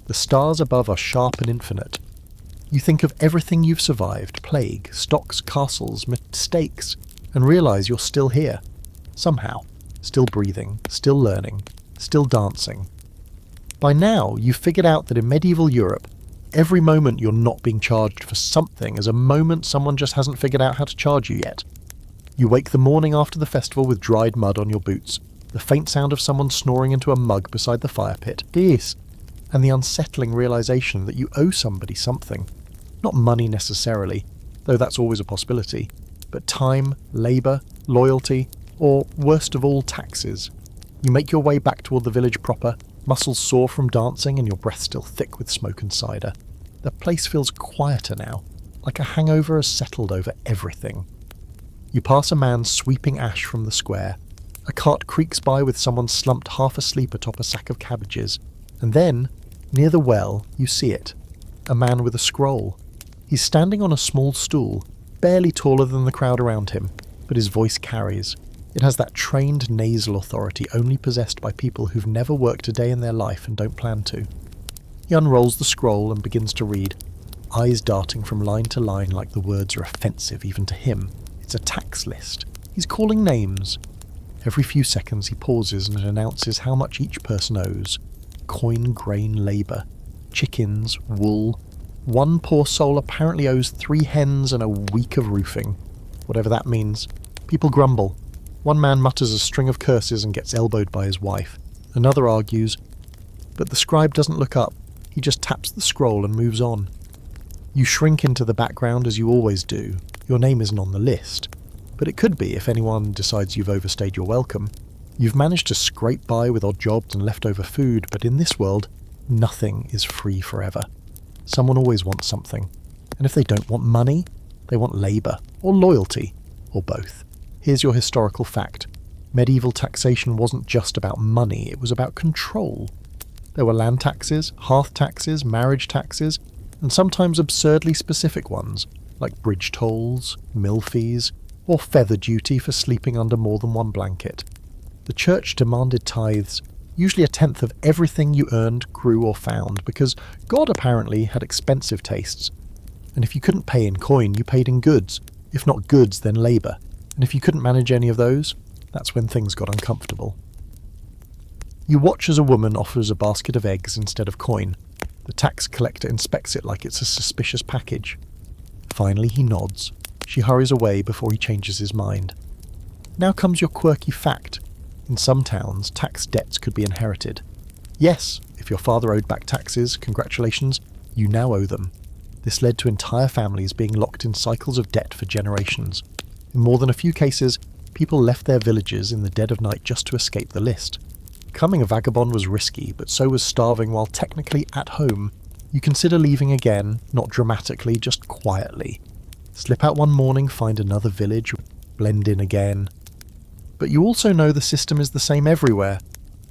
The stars above are sharp and infinite. You think of everything you've survived, plague, stocks, castles, mistakes, and realise you're still here. Somehow. Still breathing, still learning, still dancing. By now, you've figured out that in medieval Europe, every moment you're not being charged for something is a moment someone just hasn't figured out how to charge you yet. You wake the morning after the festival with dried mud on your boots, the faint sound of someone snoring into a mug beside the fire pit, yes, and the unsettling realisation that you owe somebody something. Not money necessarily, though that's always a possibility, but time, labour, loyalty, or, worst of all, taxes. You make your way back toward the village proper, muscles sore from dancing and your breath still thick with smoke and cider. The place feels quieter now, like a hangover has settled over everything. You pass a man sweeping ash from the square. A cart creaks by with someone slumped half asleep atop a sack of cabbages. And then, near the well, you see it. A man with a scroll. He's standing on a small stool, barely taller than the crowd around him, but his voice carries. It has that trained nasal authority only possessed by people who've never worked a day in their life and don't plan to. He unrolls the scroll and begins to read, eyes darting from line to line like the words are offensive even to him. It's a tax list. He's calling names. Every few seconds he pauses and announces how much each person owes. Coin, grain, labour. Chickens, wool. One poor soul apparently owes 3 hens and a week of roofing. Whatever that means. People grumble. One man mutters a string of curses and gets elbowed by his wife. Another argues. But the scribe doesn't look up. He just taps the scroll and moves on. You shrink into the background as you always do. Your name isn't on the list, but it could be if anyone decides you've overstayed your welcome. You've managed to scrape by with odd jobs and leftover food, but in this world, nothing is free forever. Someone always wants something, and if they don't want money, they want labour, or loyalty, or both. Here's your historical fact. Medieval taxation wasn't just about money, it was about control. There were land taxes, hearth taxes, marriage taxes, and sometimes absurdly specific ones, like bridge tolls, mill fees, or feather duty for sleeping under more than one blanket. The church demanded tithes, usually 1/10 of everything you earned, grew or found, because God apparently had expensive tastes. And if you couldn't pay in coin, you paid in goods. If not goods, then labour. And if you couldn't manage any of those, that's when things got uncomfortable. You watch as a woman offers a basket of eggs instead of coin. The tax collector inspects it like it's a suspicious package. Finally he nods. She hurries away before he changes his mind. Now comes your quirky fact. In some towns, tax debts could be inherited. Yes, if your father owed back taxes, congratulations, you now owe them. This led to entire families being locked in cycles of debt for generations. In more than a few cases, people left their villages in the dead of night just to escape the list. Becoming a vagabond was risky, but so was starving while technically at home. You consider leaving again, not dramatically, just quietly. Slip out one morning, find another village, blend in again. But you also know the system is the same everywhere.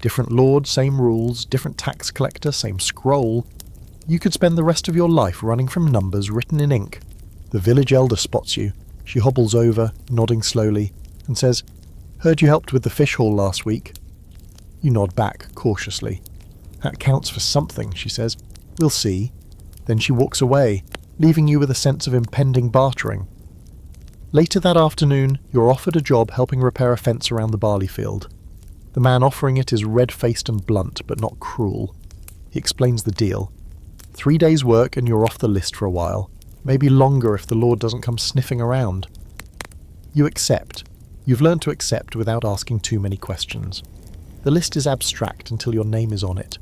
Different lord, same rules, different tax collector, same scroll. You could spend the rest of your life running from numbers written in ink. The village elder spots you. She hobbles over, nodding slowly, and says, "Heard you helped with the fish haul last week." You nod back, cautiously. "That counts for something," she says. "We'll see." Then she walks away, leaving you with a sense of impending bartering. Later that afternoon, you're offered a job helping repair a fence around the barley field. The man offering it is red-faced and blunt, but not cruel. He explains the deal. 3 days' work and you're off the list for a while. Maybe longer if the Lord doesn't come sniffing around. You accept. You've learned to accept without asking too many questions. The list is abstract until your name is on it.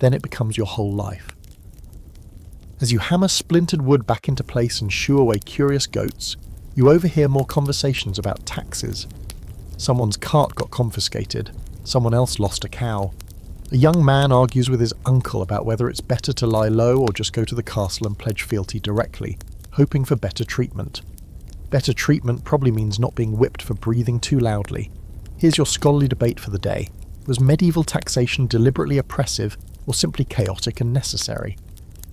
then it becomes your whole life. As you hammer splintered wood back into place and shoo away curious goats, you overhear more conversations about taxes. Someone's cart got confiscated, someone else lost a cow. A young man argues with his uncle about whether it's better to lie low or just go to the castle and pledge fealty directly, hoping for better treatment. Better treatment probably means not being whipped for breathing too loudly. Here's your scholarly debate for the day. Was medieval taxation deliberately oppressive or simply chaotic and necessary?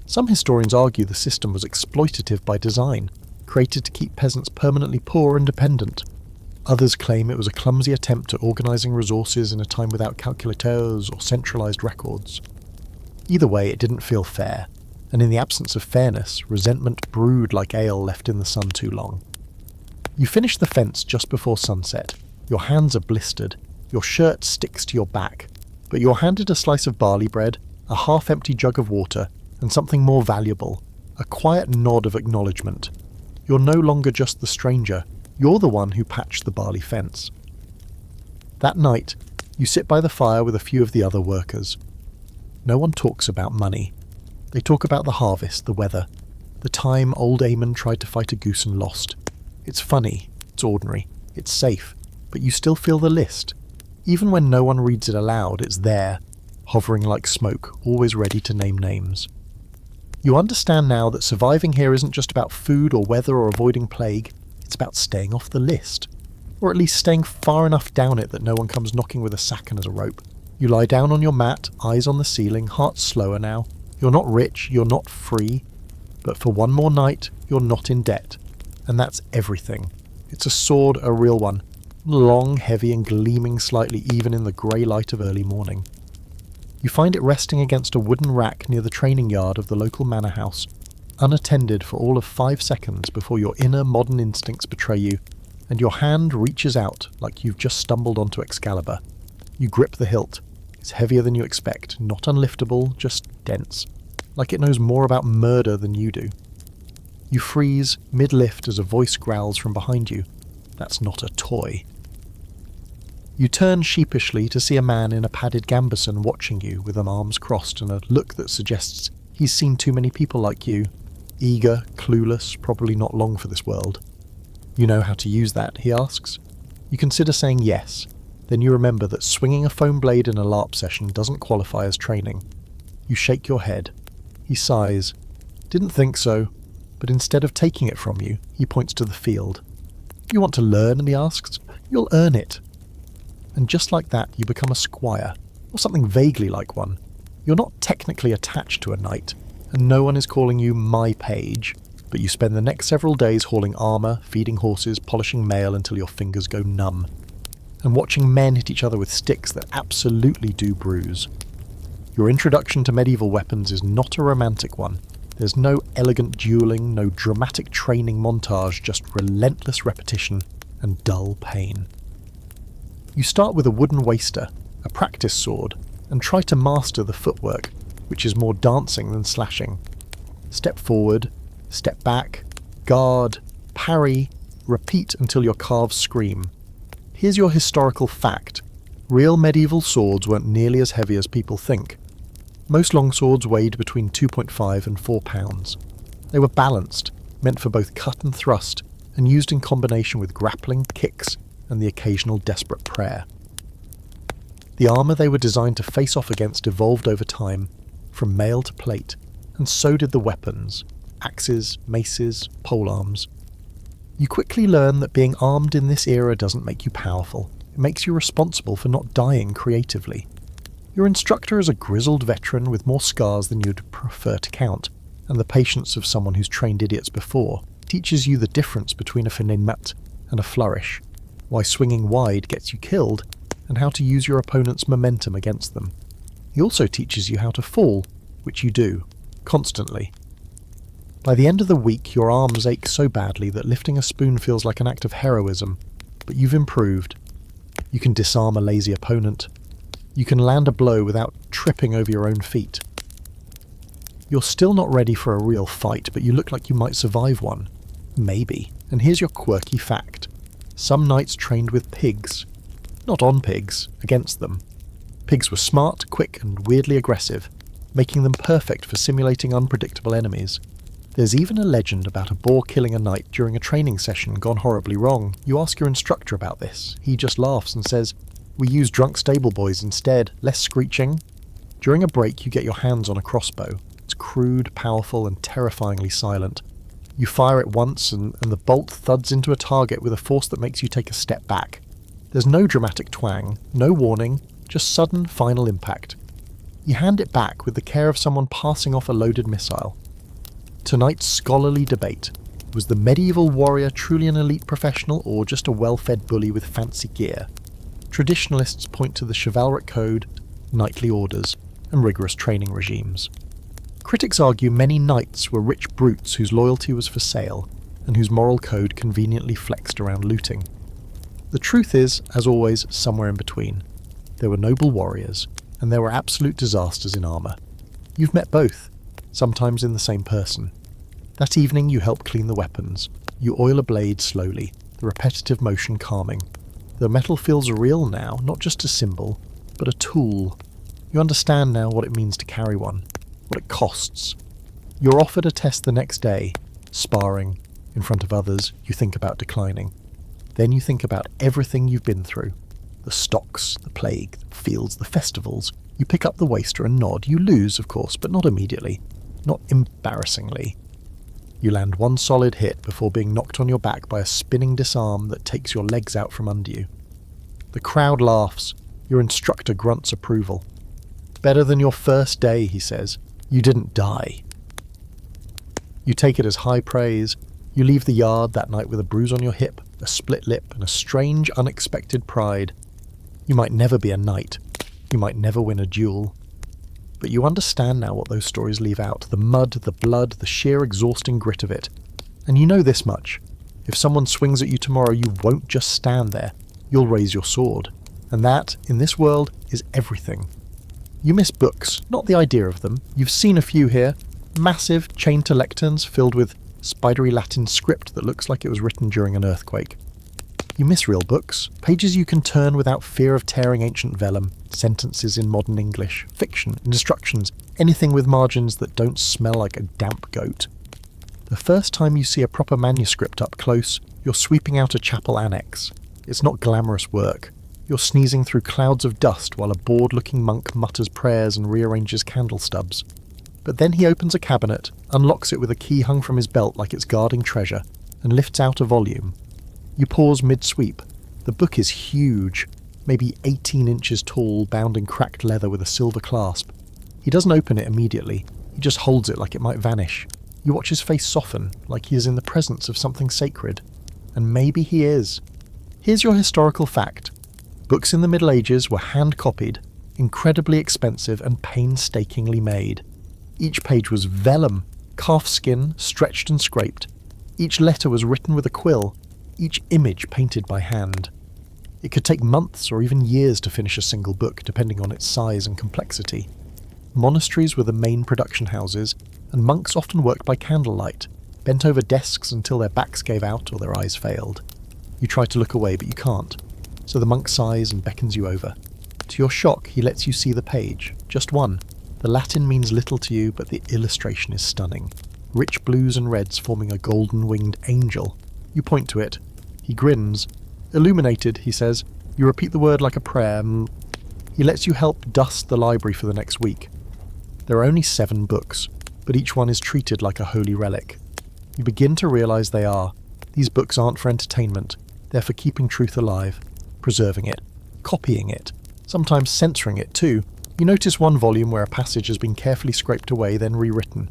Some historians argue the system was exploitative by design, created to keep peasants permanently poor and dependent. Others claim it was a clumsy attempt at organising resources in a time without calculateurs or centralised records. Either way, it didn't feel fair, and in the absence of fairness, resentment brewed like ale left in the sun too long. You finish the fence just before sunset. Your hands are blistered, your shirt sticks to your back, but you're handed a slice of barley bread, a half-empty jug of water, and something more valuable, a quiet nod of acknowledgement. You're no longer just the stranger, you're the one who patched the barley fence. That night, you sit by the fire with a few of the other workers. No one talks about money. They talk about the harvest, the weather, the time old Eamon tried to fight a goose and lost. It's funny, it's ordinary, it's safe, but you still feel the list. Even when no one reads it aloud, it's there, hovering like smoke, always ready to name names. You understand now that surviving here isn't just about food or weather or avoiding plague, it's about staying off the list. Or at least staying far enough down it that no one comes knocking with a sack and as a rope. You lie down on your mat, eyes on the ceiling, heart slower now. You're not rich, you're not free, but for one more night, you're not in debt. And that's everything. It's a sword, a real one, long, heavy and gleaming slightly even in the grey light of early morning. You find it resting against a wooden rack near the training yard of the local manor house, unattended for all of 5 seconds before your inner modern instincts betray you, and your hand reaches out like you've just stumbled onto Excalibur. You grip the hilt. It's heavier than you expect, not unliftable, just dense, like it knows more about murder than you do. You freeze mid-lift as a voice growls from behind you. That's not a toy. You turn sheepishly to see a man in a padded gambeson watching you with arms crossed and a look that suggests he's seen too many people like you. Eager, clueless, probably not long for this world. You know how to use that, he asks. You consider saying yes. Then you remember that swinging a foam blade in a LARP session doesn't qualify as training. You shake your head. He sighs. Didn't think so. But instead of taking it from you, he points to the field. You want to learn, and he asks. You'll earn it. And just like that, you become a squire, or something vaguely like one. You're not technically attached to a knight, and no one is calling you my page, but you spend the next several days hauling armour, feeding horses, polishing mail until your fingers go numb, and watching men hit each other with sticks that absolutely do bruise. Your introduction to medieval weapons is not a romantic one. There's no elegant duelling, no dramatic training montage, just relentless repetition and dull pain. You start with a wooden waster, a practice sword, and try to master the footwork, which is more dancing than slashing. Step forward, step back, guard, parry, repeat until your calves scream. Here's your historical fact. Real medieval swords weren't nearly as heavy as people think. Most longswords weighed between 2.5 and 4 pounds. They were balanced, meant for both cut and thrust, and used in combination with grappling, kicks, and the occasional desperate prayer. The armour they were designed to face off against evolved over time, from mail to plate, and so did the weapons, axes, maces, polearms. You quickly learn that being armed in this era doesn't make you powerful. It makes you responsible for not dying creatively. Your instructor is a grizzled veteran with more scars than you'd prefer to count, and the patience of someone who's trained idiots before teaches you the difference between a fenimmt and a flourish, why swinging wide gets you killed, and how to use your opponent's momentum against them. He also teaches you how to fall, which you do, constantly. By the end of the week, your arms ache so badly that lifting a spoon feels like an act of heroism, but you've improved. You can disarm a lazy opponent. You can land a blow without tripping over your own feet. You're still not ready for a real fight, but you look like you might survive one. Maybe. And here's your quirky fact. Some knights trained with pigs. Not on pigs, against them. Pigs were smart, quick, and weirdly aggressive. making them perfect for simulating unpredictable enemies. There's even a legend about a boar killing a knight during a training session gone horribly wrong. You ask your instructor about this. He just laughs and says, "We use drunk stable boys instead, less screeching." During a break, you get your hands on a crossbow. It's crude, powerful, and terrifyingly silent. You fire it once, and the bolt thuds into a target with a force that makes you take a step back. There's no dramatic twang, no warning, just sudden, final impact. You hand it back with the care of someone passing off a loaded missile. Tonight's scholarly debate: was the medieval warrior truly an elite professional or just a well-fed bully with fancy gear? Traditionalists point to the chivalric code, knightly orders, and rigorous training regimes. Critics argue many knights were rich brutes whose loyalty was for sale, and whose moral code conveniently flexed around looting. The truth is, as always, somewhere in between. There were noble warriors, and there were absolute disasters in armour. You've met both, sometimes in the same person. That evening you help clean the weapons. You oil a blade slowly, the repetitive motion calming. The metal feels real now, not just a symbol, but a tool. You understand now what it means to carry one, what it costs. You're offered a test the next day, sparring, in front of others you think about declining. Then you think about everything you've been through. The stocks, the plague, the fields, the festivals. You pick up the waster and nod. You lose, of course, but not immediately. Not embarrassingly. You land one solid hit before being knocked on your back by a spinning disarm that takes your legs out from under you. The crowd laughs. Your instructor grunts approval. "Better than your first day," he says. "You didn't die." You take it as high praise. You leave the yard that night with a bruise on your hip, a split lip, and a strange, unexpected pride. You might never be a knight. You might never win a duel. But you understand now what those stories leave out: the mud, the blood, the sheer exhausting grit of it. And you know this much: if someone swings at you tomorrow, you won't just stand there. You'll raise your sword. And that, in this world, is everything. You miss books, not the idea of them. You've seen a few here. Massive, chained to lecterns filled with spidery Latin script that looks like it was written during an earthquake. You miss real books, pages you can turn without fear of tearing ancient vellum, sentences in modern English, fiction, instructions, anything with margins that don't smell like a damp goat. The first time you see a proper manuscript up close, you're sweeping out a chapel annex. It's not glamorous work. You're sneezing through clouds of dust while a bored-looking monk mutters prayers and rearranges candle stubs. But then he opens a cabinet, unlocks it with a key hung from his belt like it's guarding treasure, and lifts out a volume. You pause mid-sweep. The book is huge, maybe 18 inches tall, bound in cracked leather with a silver clasp. He doesn't open it immediately. He just holds it like it might vanish. You watch his face soften, like he is in the presence of something sacred. And maybe he is. Here's your historical fact. Books in the Middle Ages were hand-copied, incredibly expensive and painstakingly made. Each page was vellum, calfskin, stretched and scraped. Each letter was written with a quill, each image painted by hand. It could take months or even years to finish a single book, depending on its size and complexity. Monasteries were the main production houses, and monks often worked by candlelight, bent over desks until their backs gave out or their eyes failed. You try to look away, but you can't, so the monk sighs and beckons you over. To your shock, he lets you see the page, just one. The Latin means little to you, but the illustration is stunning. Rich blues and reds forming a golden-winged angel. You point to it. He grins. "Illuminated," he says. You repeat the word like a prayer. He lets you help dust the library for the next week. There are only 7 books, but each one is treated like a holy relic. You begin to realise they are. These books aren't for entertainment. They're for keeping truth alive, preserving it, copying it, sometimes censoring it too. You notice one volume where a passage has been carefully scraped away, then rewritten.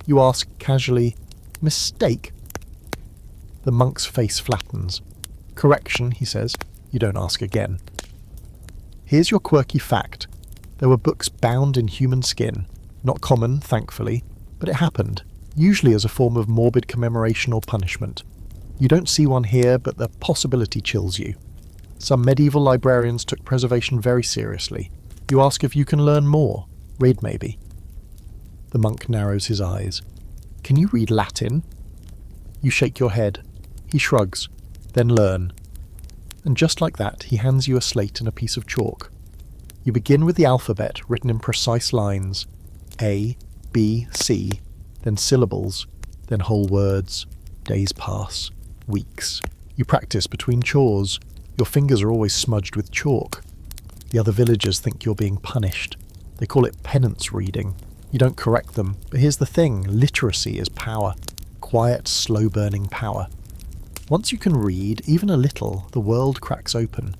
You ask casually, "Mistake?" The monk's face flattens. "Correction," he says. You don't ask again. Here's your quirky fact. There were books bound in human skin. Not common, thankfully, but it happened, usually as a form of morbid commemoration or punishment. You don't see one here, but the possibility chills you. Some medieval librarians took preservation very seriously. You ask if you can learn more. Read, maybe. The monk narrows his eyes. "Can you read Latin?" You shake your head. He shrugs. "Then learn." And just like that, he hands you a slate and a piece of chalk. You begin with the alphabet, written in precise lines. A, B, C, then syllables, then whole words. Days pass. Weeks. You practice between chores. Your fingers are always smudged with chalk. The other villagers think you're being punished. They call it penance reading. You don't correct them, but here's the thing, literacy is power. Quiet, slow-burning power. Once you can read, even a little, the world cracks open.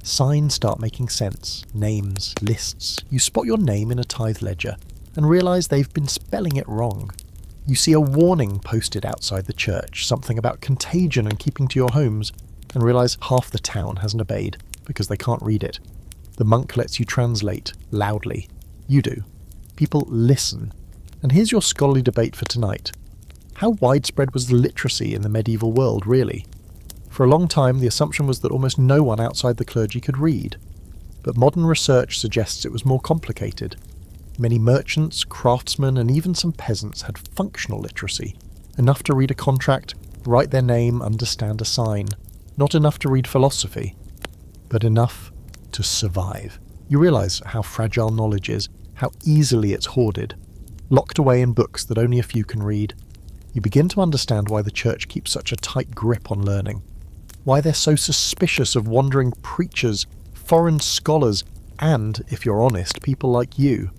Signs start making sense. Names, lists. You spot your name in a tithe ledger and realise they've been spelling it wrong. You see a warning posted outside the church, something about contagion and keeping to your homes, and realise half the town hasn't obeyed because they can't read it. The monk lets you translate, loudly. You do. People listen. And here's your scholarly debate for tonight. How widespread was the literacy in the medieval world, really? For a long time, the assumption was that almost no one outside the clergy could read. But modern research suggests it was more complicated. Many merchants, craftsmen, and even some peasants had functional literacy, enough to read a contract, write their name, understand a sign. Not enough to read philosophy, but enough to survive. You realise how fragile knowledge is, how easily it's hoarded, locked away in books that only a few can read. You begin to understand why the church keeps such a tight grip on learning, why they're so suspicious of wandering preachers, foreign scholars, and, if you're honest, people like you.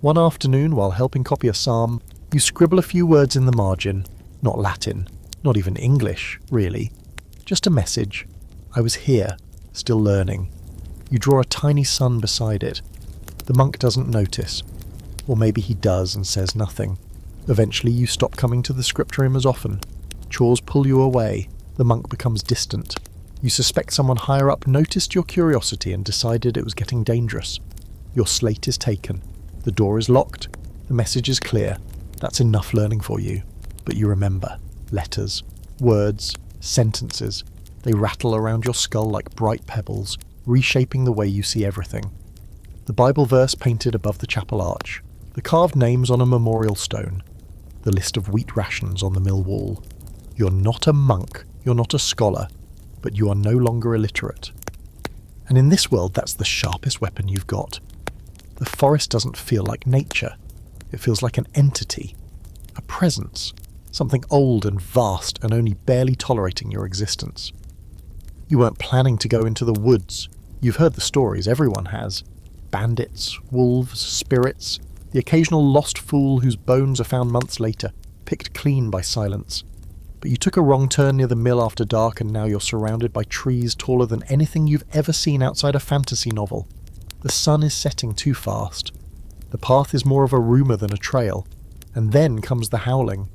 One afternoon, while helping copy a psalm, you scribble a few words in the margin, not Latin, not even English, really. Just a message. I was here, still learning. You draw a tiny sun beside it. The monk doesn't notice. Or maybe he does and says nothing. Eventually you stop coming to the scriptorium as often. Chores pull you away. The monk becomes distant. You suspect someone higher up noticed your curiosity and decided it was getting dangerous. Your slate is taken. The door is locked. The message is clear. That's enough learning for you. But you remember. Letters. Words. Sentences. They rattle around your skull like bright pebbles, reshaping the way you see everything. The Bible verse painted above the chapel arch. The carved names on a memorial stone. The list of wheat rations on the mill wall. You're not a monk, you're not a scholar, but you are no longer illiterate. And in this world, that's the sharpest weapon you've got. The forest doesn't feel like nature. It feels like an entity, a presence, something old and vast and only barely tolerating your existence. You weren't planning to go into the woods. You've heard the stories, everyone has. Bandits, wolves, spirits, the occasional lost fool whose bones are found months later, picked clean by silence. But you took a wrong turn near the mill after dark and now you're surrounded by trees taller than anything you've ever seen outside a fantasy novel. The sun is setting too fast. The path is more of a rumour than a trail. And then comes the howling.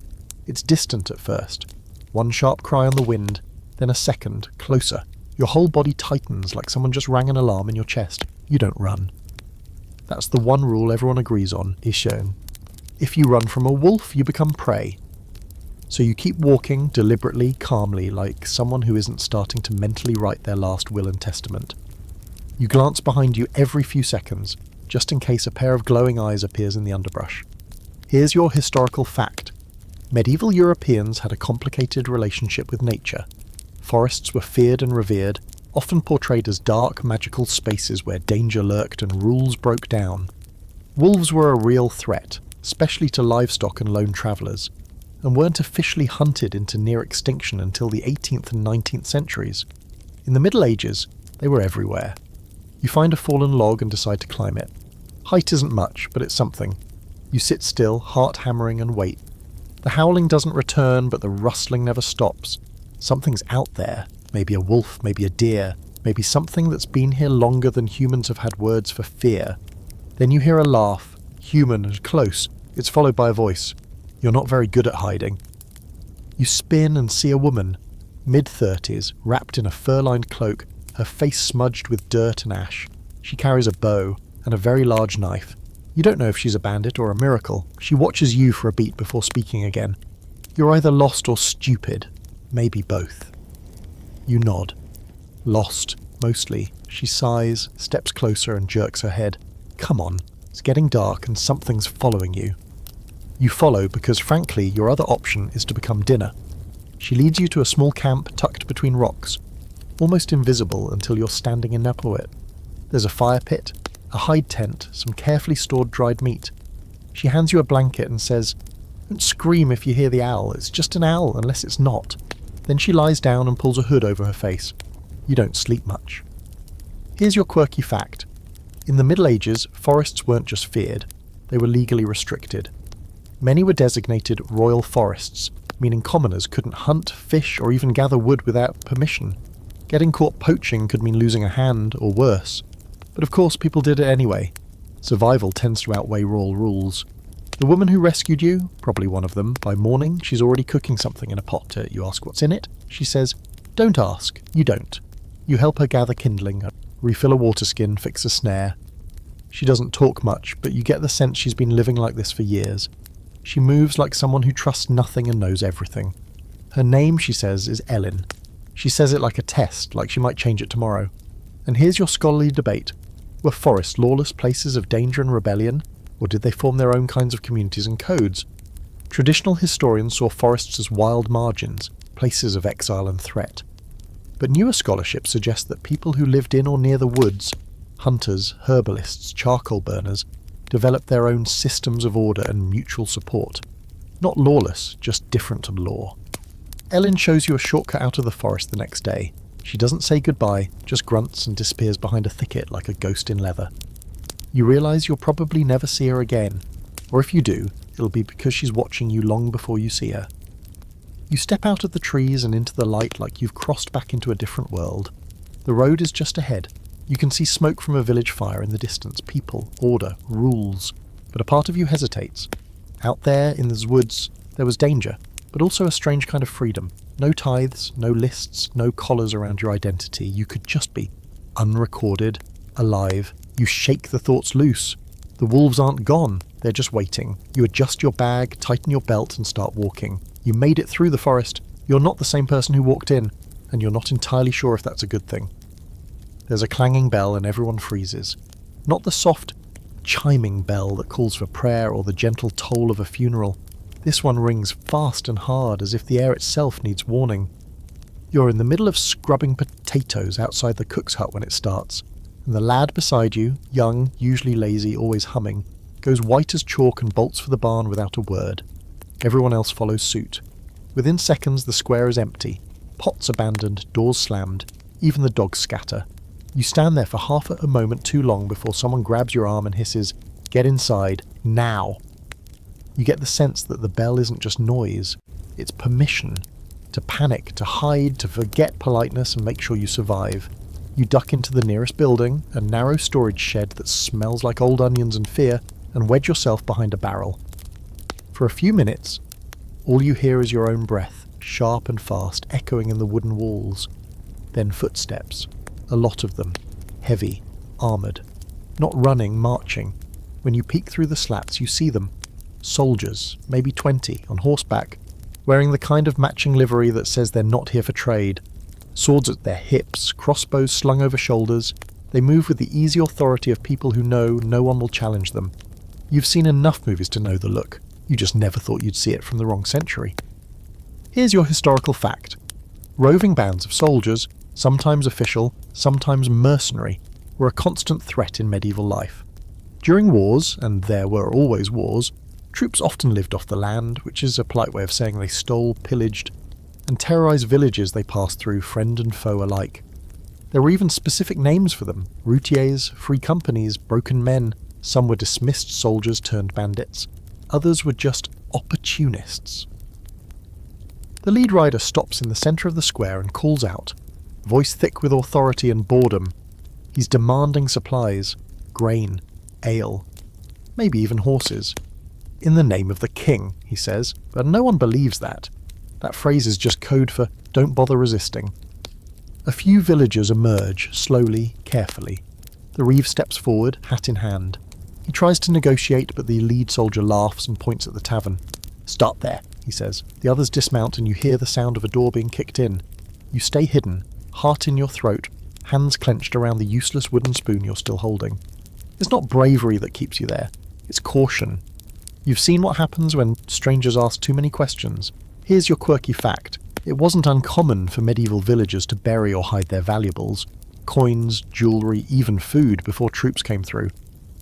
It's distant at first. One sharp cry on the wind, then a second, closer. Your whole body tightens like someone just rang an alarm in your chest. You don't run. That's the one rule everyone agrees on, is shown. If you run from a wolf, you become prey. So you keep walking, deliberately, calmly, like someone who isn't starting to mentally write their last will and testament. You glance behind you every few seconds, just in case a pair of glowing eyes appears in the underbrush. Here's your historical fact. Medieval Europeans had a complicated relationship with nature. Forests were feared and revered, often portrayed as dark, magical spaces where danger lurked and rules broke down. Wolves were a real threat, especially to livestock and lone travellers, and weren't officially hunted into near extinction until the 18th and 19th centuries. In the Middle Ages, they were everywhere. You find a fallen log and decide to climb it. Height isn't much, but it's something. You sit still, heart hammering, and wait. The howling doesn't return, but the rustling never stops. Something's out there. Maybe a wolf, maybe a deer, maybe something that's been here longer than humans have had words for fear. Then you hear a laugh, human and close. It's followed by a voice. You're not very good at hiding. You spin and see a woman, mid-30s, wrapped in a fur-lined cloak, her face smudged with dirt and ash. She carries a bow and a very large knife. You don't know if she's a bandit or a miracle. She watches you for a beat before speaking again. You're either lost or stupid, maybe both. You nod. Lost, mostly. She sighs, steps closer and jerks her head. Come on, it's getting dark and something's following you. You follow because, frankly, your other option is to become dinner. She leads you to a small camp tucked between rocks, almost invisible until you're standing in Napoet. There's a fire pit, a hide tent, some carefully stored dried meat. She hands you a blanket and says, "Don't scream if you hear the owl, it's just an owl unless it's not." Then she lies down and pulls a hood over her face. You don't sleep much. Here's your quirky fact. In the Middle Ages, forests weren't just feared, they were legally restricted. Many were designated royal forests, meaning commoners couldn't hunt, fish, or even gather wood without permission. Getting caught poaching could mean losing a hand, or worse. But of course people did it anyway. Survival tends to outweigh royal rules. The woman who rescued you, probably one of them, by morning she's already cooking something in a pot. You ask what's in it? She says, "Don't ask, you don't." You help her gather kindling, refill a water skin, fix a snare. She doesn't talk much, but you get the sense she's been living like this for years. She moves like someone who trusts nothing and knows everything. Her name, she says, is Ellen. She says it like a test, like she might change it tomorrow. And here's your scholarly debate. Were forests lawless places of danger and rebellion, or did they form their own kinds of communities and codes? Traditional historians saw forests as wild margins, places of exile and threat. But newer scholarship suggests that people who lived in or near the woods, hunters, herbalists, charcoal burners, developed their own systems of order and mutual support. Not lawless, just different to law. Ellen shows you a shortcut out of the forest the next day. She doesn't say goodbye, just grunts and disappears behind a thicket like a ghost in leather. You realise you'll probably never see her again, or if you do, it'll be because she's watching you long before you see her. You step out of the trees and into the light like you've crossed back into a different world. The road is just ahead. You can see smoke from a village fire in the distance, people, order, rules. But a part of you hesitates. Out there in the woods, there was danger, but also a strange kind of freedom. No tithes, no lists, no collars around your identity. You could just be unrecorded, alive. You shake the thoughts loose. The wolves aren't gone, they're just waiting. You adjust your bag, tighten your belt and start walking. You made it through the forest. You're not the same person who walked in, and you're not entirely sure if that's a good thing. There's a clanging bell and everyone freezes. Not the soft, chiming bell that calls for prayer or the gentle toll of a funeral. This one rings fast and hard as if the air itself needs warning. You're in the middle of scrubbing potatoes outside the cook's hut when it starts, and the lad beside you, young, usually lazy, always humming, goes white as chalk and bolts for the barn without a word. Everyone else follows suit. Within seconds the square is empty. Pots abandoned, doors slammed, even the dogs scatter. You stand there for half a moment too long before someone grabs your arm and hisses, "Get inside, now!" You get the sense that the bell isn't just noise, it's permission. To panic, to hide, to forget politeness and make sure you survive. You duck into the nearest building, a narrow storage shed that smells like old onions and fear, and wedge yourself behind a barrel. For a few minutes, all you hear is your own breath, sharp and fast, echoing in the wooden walls. Then footsteps. A lot of them. Heavy. Armoured. Not running, marching. When you peek through the slats, you see them. Soldiers, maybe 20, on horseback, wearing the kind of matching livery that says they're not here for trade. Swords at their hips, crossbows slung over shoulders. They move with the easy authority of people who know no one will challenge them. You've seen enough movies to know the look. You just never thought you'd see it from the wrong century. Here's your historical fact. Roving bands of soldiers, sometimes official, sometimes mercenary, were a constant threat in medieval life. During wars, and there were always wars, troops often lived off the land, which is a polite way of saying they stole, pillaged, and terrorised villages they passed through, friend and foe alike. There were even specific names for them: routiers, free companies, broken men. Some were dismissed soldiers turned bandits. Others were just opportunists. The lead rider stops in the centre of the square and calls out, voice thick with authority and boredom. He's demanding supplies, grain, ale, maybe even horses. In the name of the king, he says, but no one believes that. That phrase is just code for don't bother resisting. A few villagers emerge, slowly, carefully. The reeve steps forward, hat in hand. He tries to negotiate, but the lead soldier laughs and points at the tavern. "Start there," he says. The others dismount and you hear the sound of a door being kicked in. You stay hidden, heart in your throat, hands clenched around the useless wooden spoon you're still holding. It's not bravery that keeps you there, it's caution. You've seen what happens when strangers ask too many questions. Here's your quirky fact. It wasn't uncommon for medieval villagers to bury or hide their valuables, coins, jewellery, even food, before troops came through.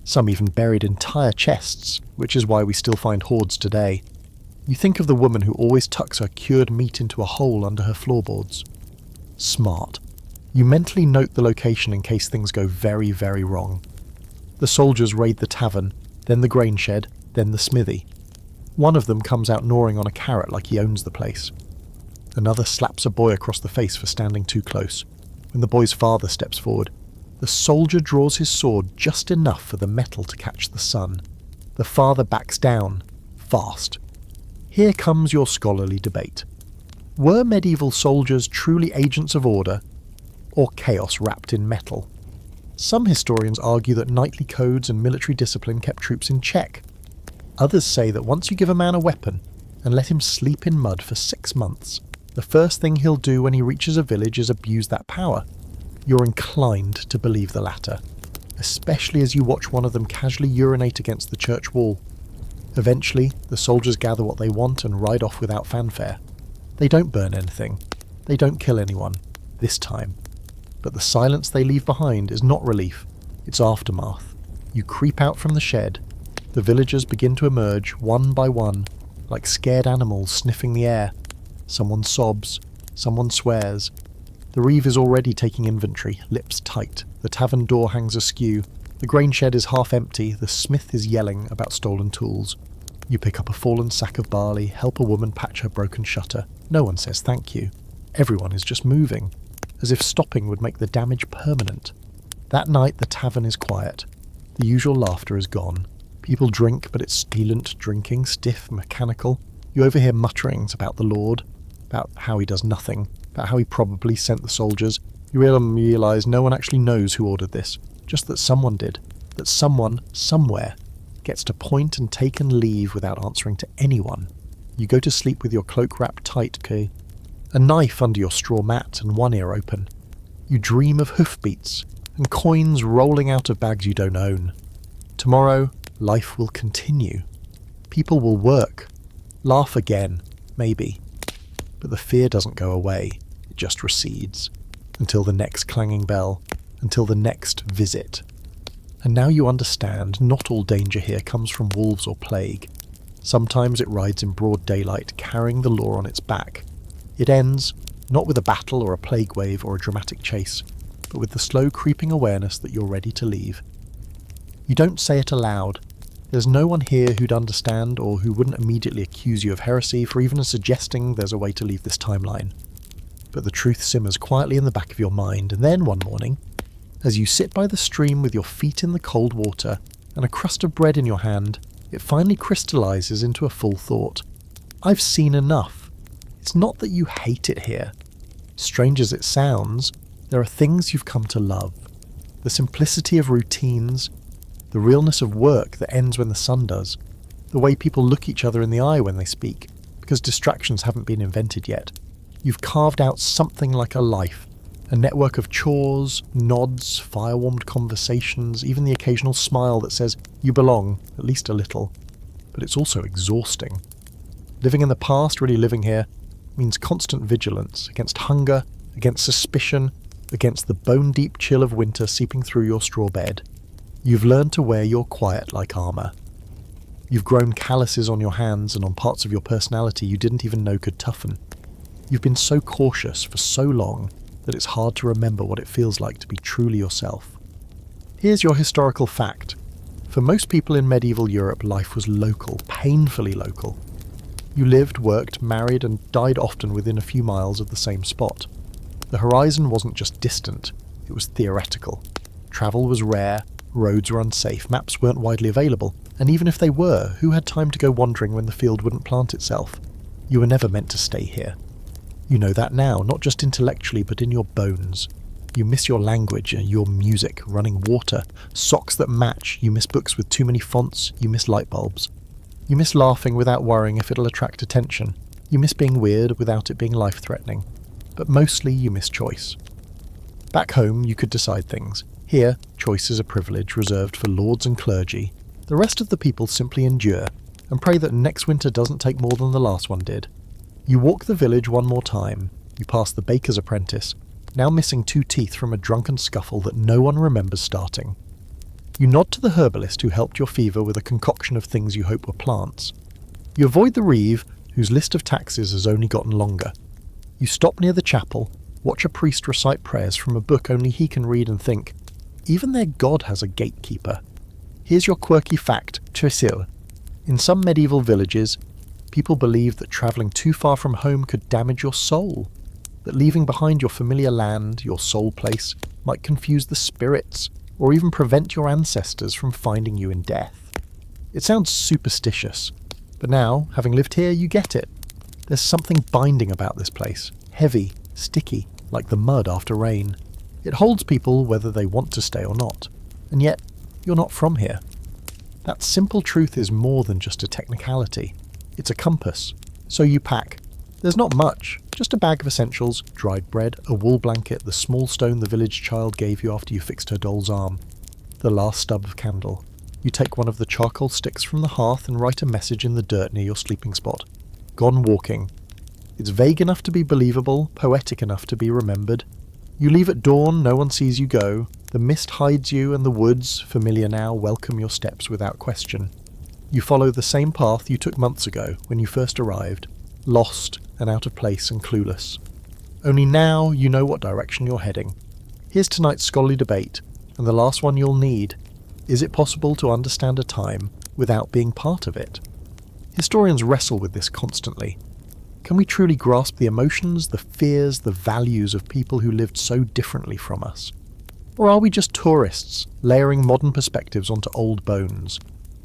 Some even buried entire chests, which is why we still find hoards today. You think of the woman who always tucks her cured meat into a hole under her floorboards. Smart. You mentally note the location in case things go very, very wrong. The soldiers raid the tavern, then the grain shed, then the smithy. One of them comes out gnawing on a carrot like he owns the place. Another slaps a boy across the face for standing too close. When the boy's father steps forward, the soldier draws his sword just enough for the metal to catch the sun. The father backs down, fast. Here comes your scholarly debate. Were medieval soldiers truly agents of order, or chaos wrapped in metal? Some historians argue that knightly codes and military discipline kept troops in check. Others say that once you give a man a weapon and let him sleep in mud for 6 months, the first thing he'll do when he reaches a village is abuse that power. You're inclined to believe the latter, especially as you watch one of them casually urinate against the church wall. Eventually, the soldiers gather what they want and ride off without fanfare. They don't burn anything. They don't kill anyone, this time. But the silence they leave behind is not relief, it's aftermath. You creep out from the shed. The villagers begin to emerge, one by one, like scared animals sniffing the air. Someone sobs, someone swears. The reeve is already taking inventory, lips tight. The tavern door hangs askew. The grain shed is half empty. The smith is yelling about stolen tools. You pick up a fallen sack of barley, help a woman patch her broken shutter. No one says thank you. Everyone is just moving, as if stopping would make the damage permanent. That night the tavern is quiet. The usual laughter is gone. People drink, but it's silent drinking, stiff, mechanical. You overhear mutterings about the Lord, about how he does nothing, about how he probably sent the soldiers. You realise no one actually knows who ordered this, just that someone did, that someone, somewhere, gets to point and take and leave without answering to anyone. You go to sleep with your cloak wrapped tight, a knife under your straw mat and one ear open. You dream of hoofbeats and coins rolling out of bags you don't own. Tomorrow, life will continue. People will work, laugh again, maybe. But the fear doesn't go away, it just recedes. Until the next clanging bell, until the next visit. And now you understand not all danger here comes from wolves or plague. Sometimes it rides in broad daylight, carrying the law on its back. It ends, not with a battle or a plague wave or a dramatic chase, but with the slow creeping awareness that you're ready to leave. You don't say it aloud. There's no one here who'd understand or who wouldn't immediately accuse you of heresy for even suggesting there's a way to leave this timeline. But the truth simmers quietly in the back of your mind, and then one morning, as you sit by the stream with your feet in the cold water and a crust of bread in your hand, it finally crystallizes into a full thought. I've seen enough. It's not that you hate it here. Strange as it sounds, there are things you've come to love. The simplicity of routines, the realness of work that ends when the sun does, the way people look each other in the eye when they speak, because distractions haven't been invented yet. You've carved out something like a life, a network of chores, nods, fire-warmed conversations, even the occasional smile that says you belong, at least a little. But it's also exhausting. Living in the past, really living here, means constant vigilance against hunger, against suspicion, against the bone-deep chill of winter seeping through your straw bed. You've learned to wear your quiet like armour. You've grown calluses on your hands and on parts of your personality you didn't even know could toughen. You've been so cautious for so long that it's hard to remember what it feels like to be truly yourself. Here's your historical fact. For most people in medieval Europe, life was local, painfully local. You lived, worked, married, and died often within a few miles of the same spot. The horizon wasn't just distant, it was theoretical. Travel was rare, roads were unsafe, maps weren't widely available, and even if they were, who had time to go wandering when the field wouldn't plant itself? You were never meant to stay here. You know that now, not just intellectually, but in your bones. You miss your language, your music, running water, socks that match, you miss books with too many fonts, you miss light bulbs. You miss laughing without worrying if it'll attract attention. You miss being weird without it being life-threatening. But mostly you miss choice. Back home, you could decide things. Here, choice is a privilege reserved for lords and clergy. The rest of the people simply endure, and pray that next winter doesn't take more than the last one did. You walk the village one more time. You pass the baker's apprentice, now missing 2 teeth from a drunken scuffle that no one remembers starting. You nod to the herbalist who helped your fever with a concoction of things you hope were plants. You avoid the reeve, whose list of taxes has only gotten longer. You stop near the chapel, watch a priest recite prayers from a book only he can read and think, even their god has a gatekeeper. Here's your quirky fact, Tresil. In some medieval villages, people believed that travelling too far from home could damage your soul, that leaving behind your familiar land, your soul place, might confuse the spirits, or even prevent your ancestors from finding you in death. It sounds superstitious, but now, having lived here, you get it. There's something binding about this place, heavy, sticky, like the mud after rain. It holds people whether they want to stay or not, and yet, you're not from here. That simple truth is more than just a technicality. It's a compass. So you pack. There's not much, just a bag of essentials, dried bread, a wool blanket, the small stone the village child gave you after you fixed her doll's arm, the last stub of candle. You take one of the charcoal sticks from the hearth and write a message in the dirt near your sleeping spot. Gone walking. It's vague enough to be believable, poetic enough to be remembered. You leave at dawn, no one sees you go. The mist hides you, and the woods, familiar now, welcome your steps without question. You follow the same path you took months ago when you first arrived, lost and out of place and clueless. Only now you know what direction you're heading. Here's tonight's scholarly debate, and the last one you'll need. Is it possible to understand a time without being part of it? Historians wrestle with this constantly. Can we truly grasp the emotions, the fears, the values of people who lived so differently from us? Or are we just tourists, layering modern perspectives onto old bones?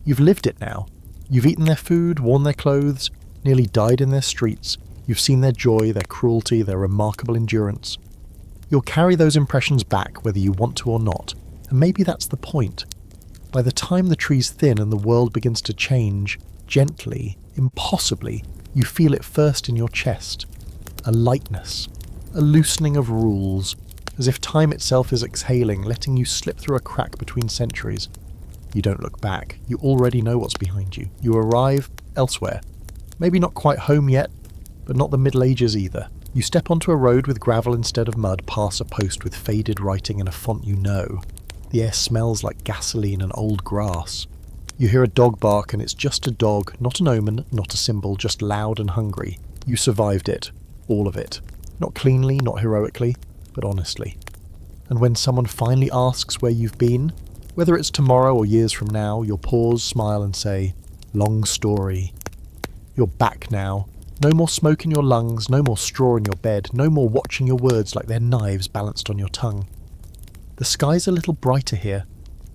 You've lived it now. You've eaten their food, worn their clothes, nearly died in their streets. You've seen their joy, their cruelty, their remarkable endurance. You'll carry those impressions back whether you want to or not, and maybe that's the point. By the time the trees thin and the world begins to change, gently, impossibly, you feel it first in your chest. A lightness, a loosening of rules, as if time itself is exhaling, letting you slip through a crack between centuries. You don't look back. You already know what's behind you. You arrive elsewhere. Maybe not quite home yet, but not the Middle Ages either. You step onto a road with gravel instead of mud, pass a post with faded writing in a font you know. The air smells like gasoline and old grass. You hear a dog bark, and it's just a dog, not an omen, not a symbol, just loud and hungry. You survived it. All of it. Not cleanly, not heroically, but honestly. And when someone finally asks where you've been, whether it's tomorrow or years from now, you'll pause, smile and say, "Long story." You're back now. No more smoke in your lungs, no more straw in your bed, no more watching your words like they're knives balanced on your tongue. The sky's a little brighter here.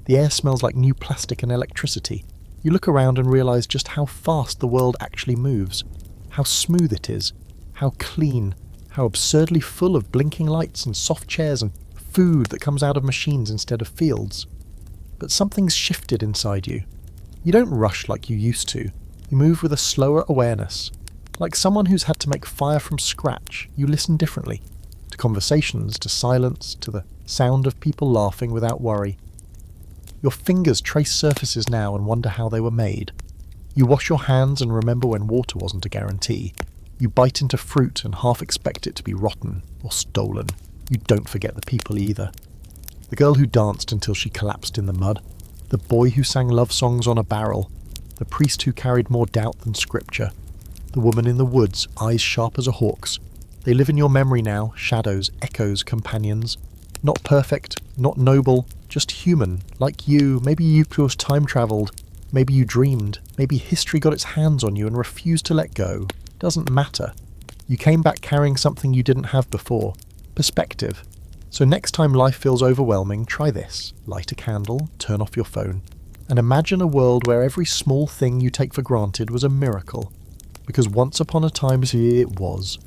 The air smells like new plastic and electricity. You look around and realise just how fast the world actually moves, how smooth it is, how clean, how absurdly full of blinking lights and soft chairs and food that comes out of machines instead of fields. But something's shifted inside you. You don't rush like you used to. You move with a slower awareness. Like someone who's had to make fire from scratch, you listen differently. To conversations, to silence, to the sound of people laughing without worry. Your fingers trace surfaces now and wonder how they were made. You wash your hands and remember when water wasn't a guarantee. You bite into fruit and half expect it to be rotten or stolen. You don't forget the people either. The girl who danced until she collapsed in the mud. The boy who sang love songs on a barrel. The priest who carried more doubt than scripture. The woman in the woods, eyes sharp as a hawk's. They live in your memory now, shadows, echoes, companions. Not perfect, not noble, just human, like you. Maybe you time-travelled. Maybe you dreamed. Maybe history got its hands on you and refused to let go. Doesn't matter. You came back carrying something you didn't have before. Perspective. So next time life feels overwhelming, try this. Light a candle, turn off your phone, and imagine a world where every small thing you take for granted was a miracle. Because once upon a time it was.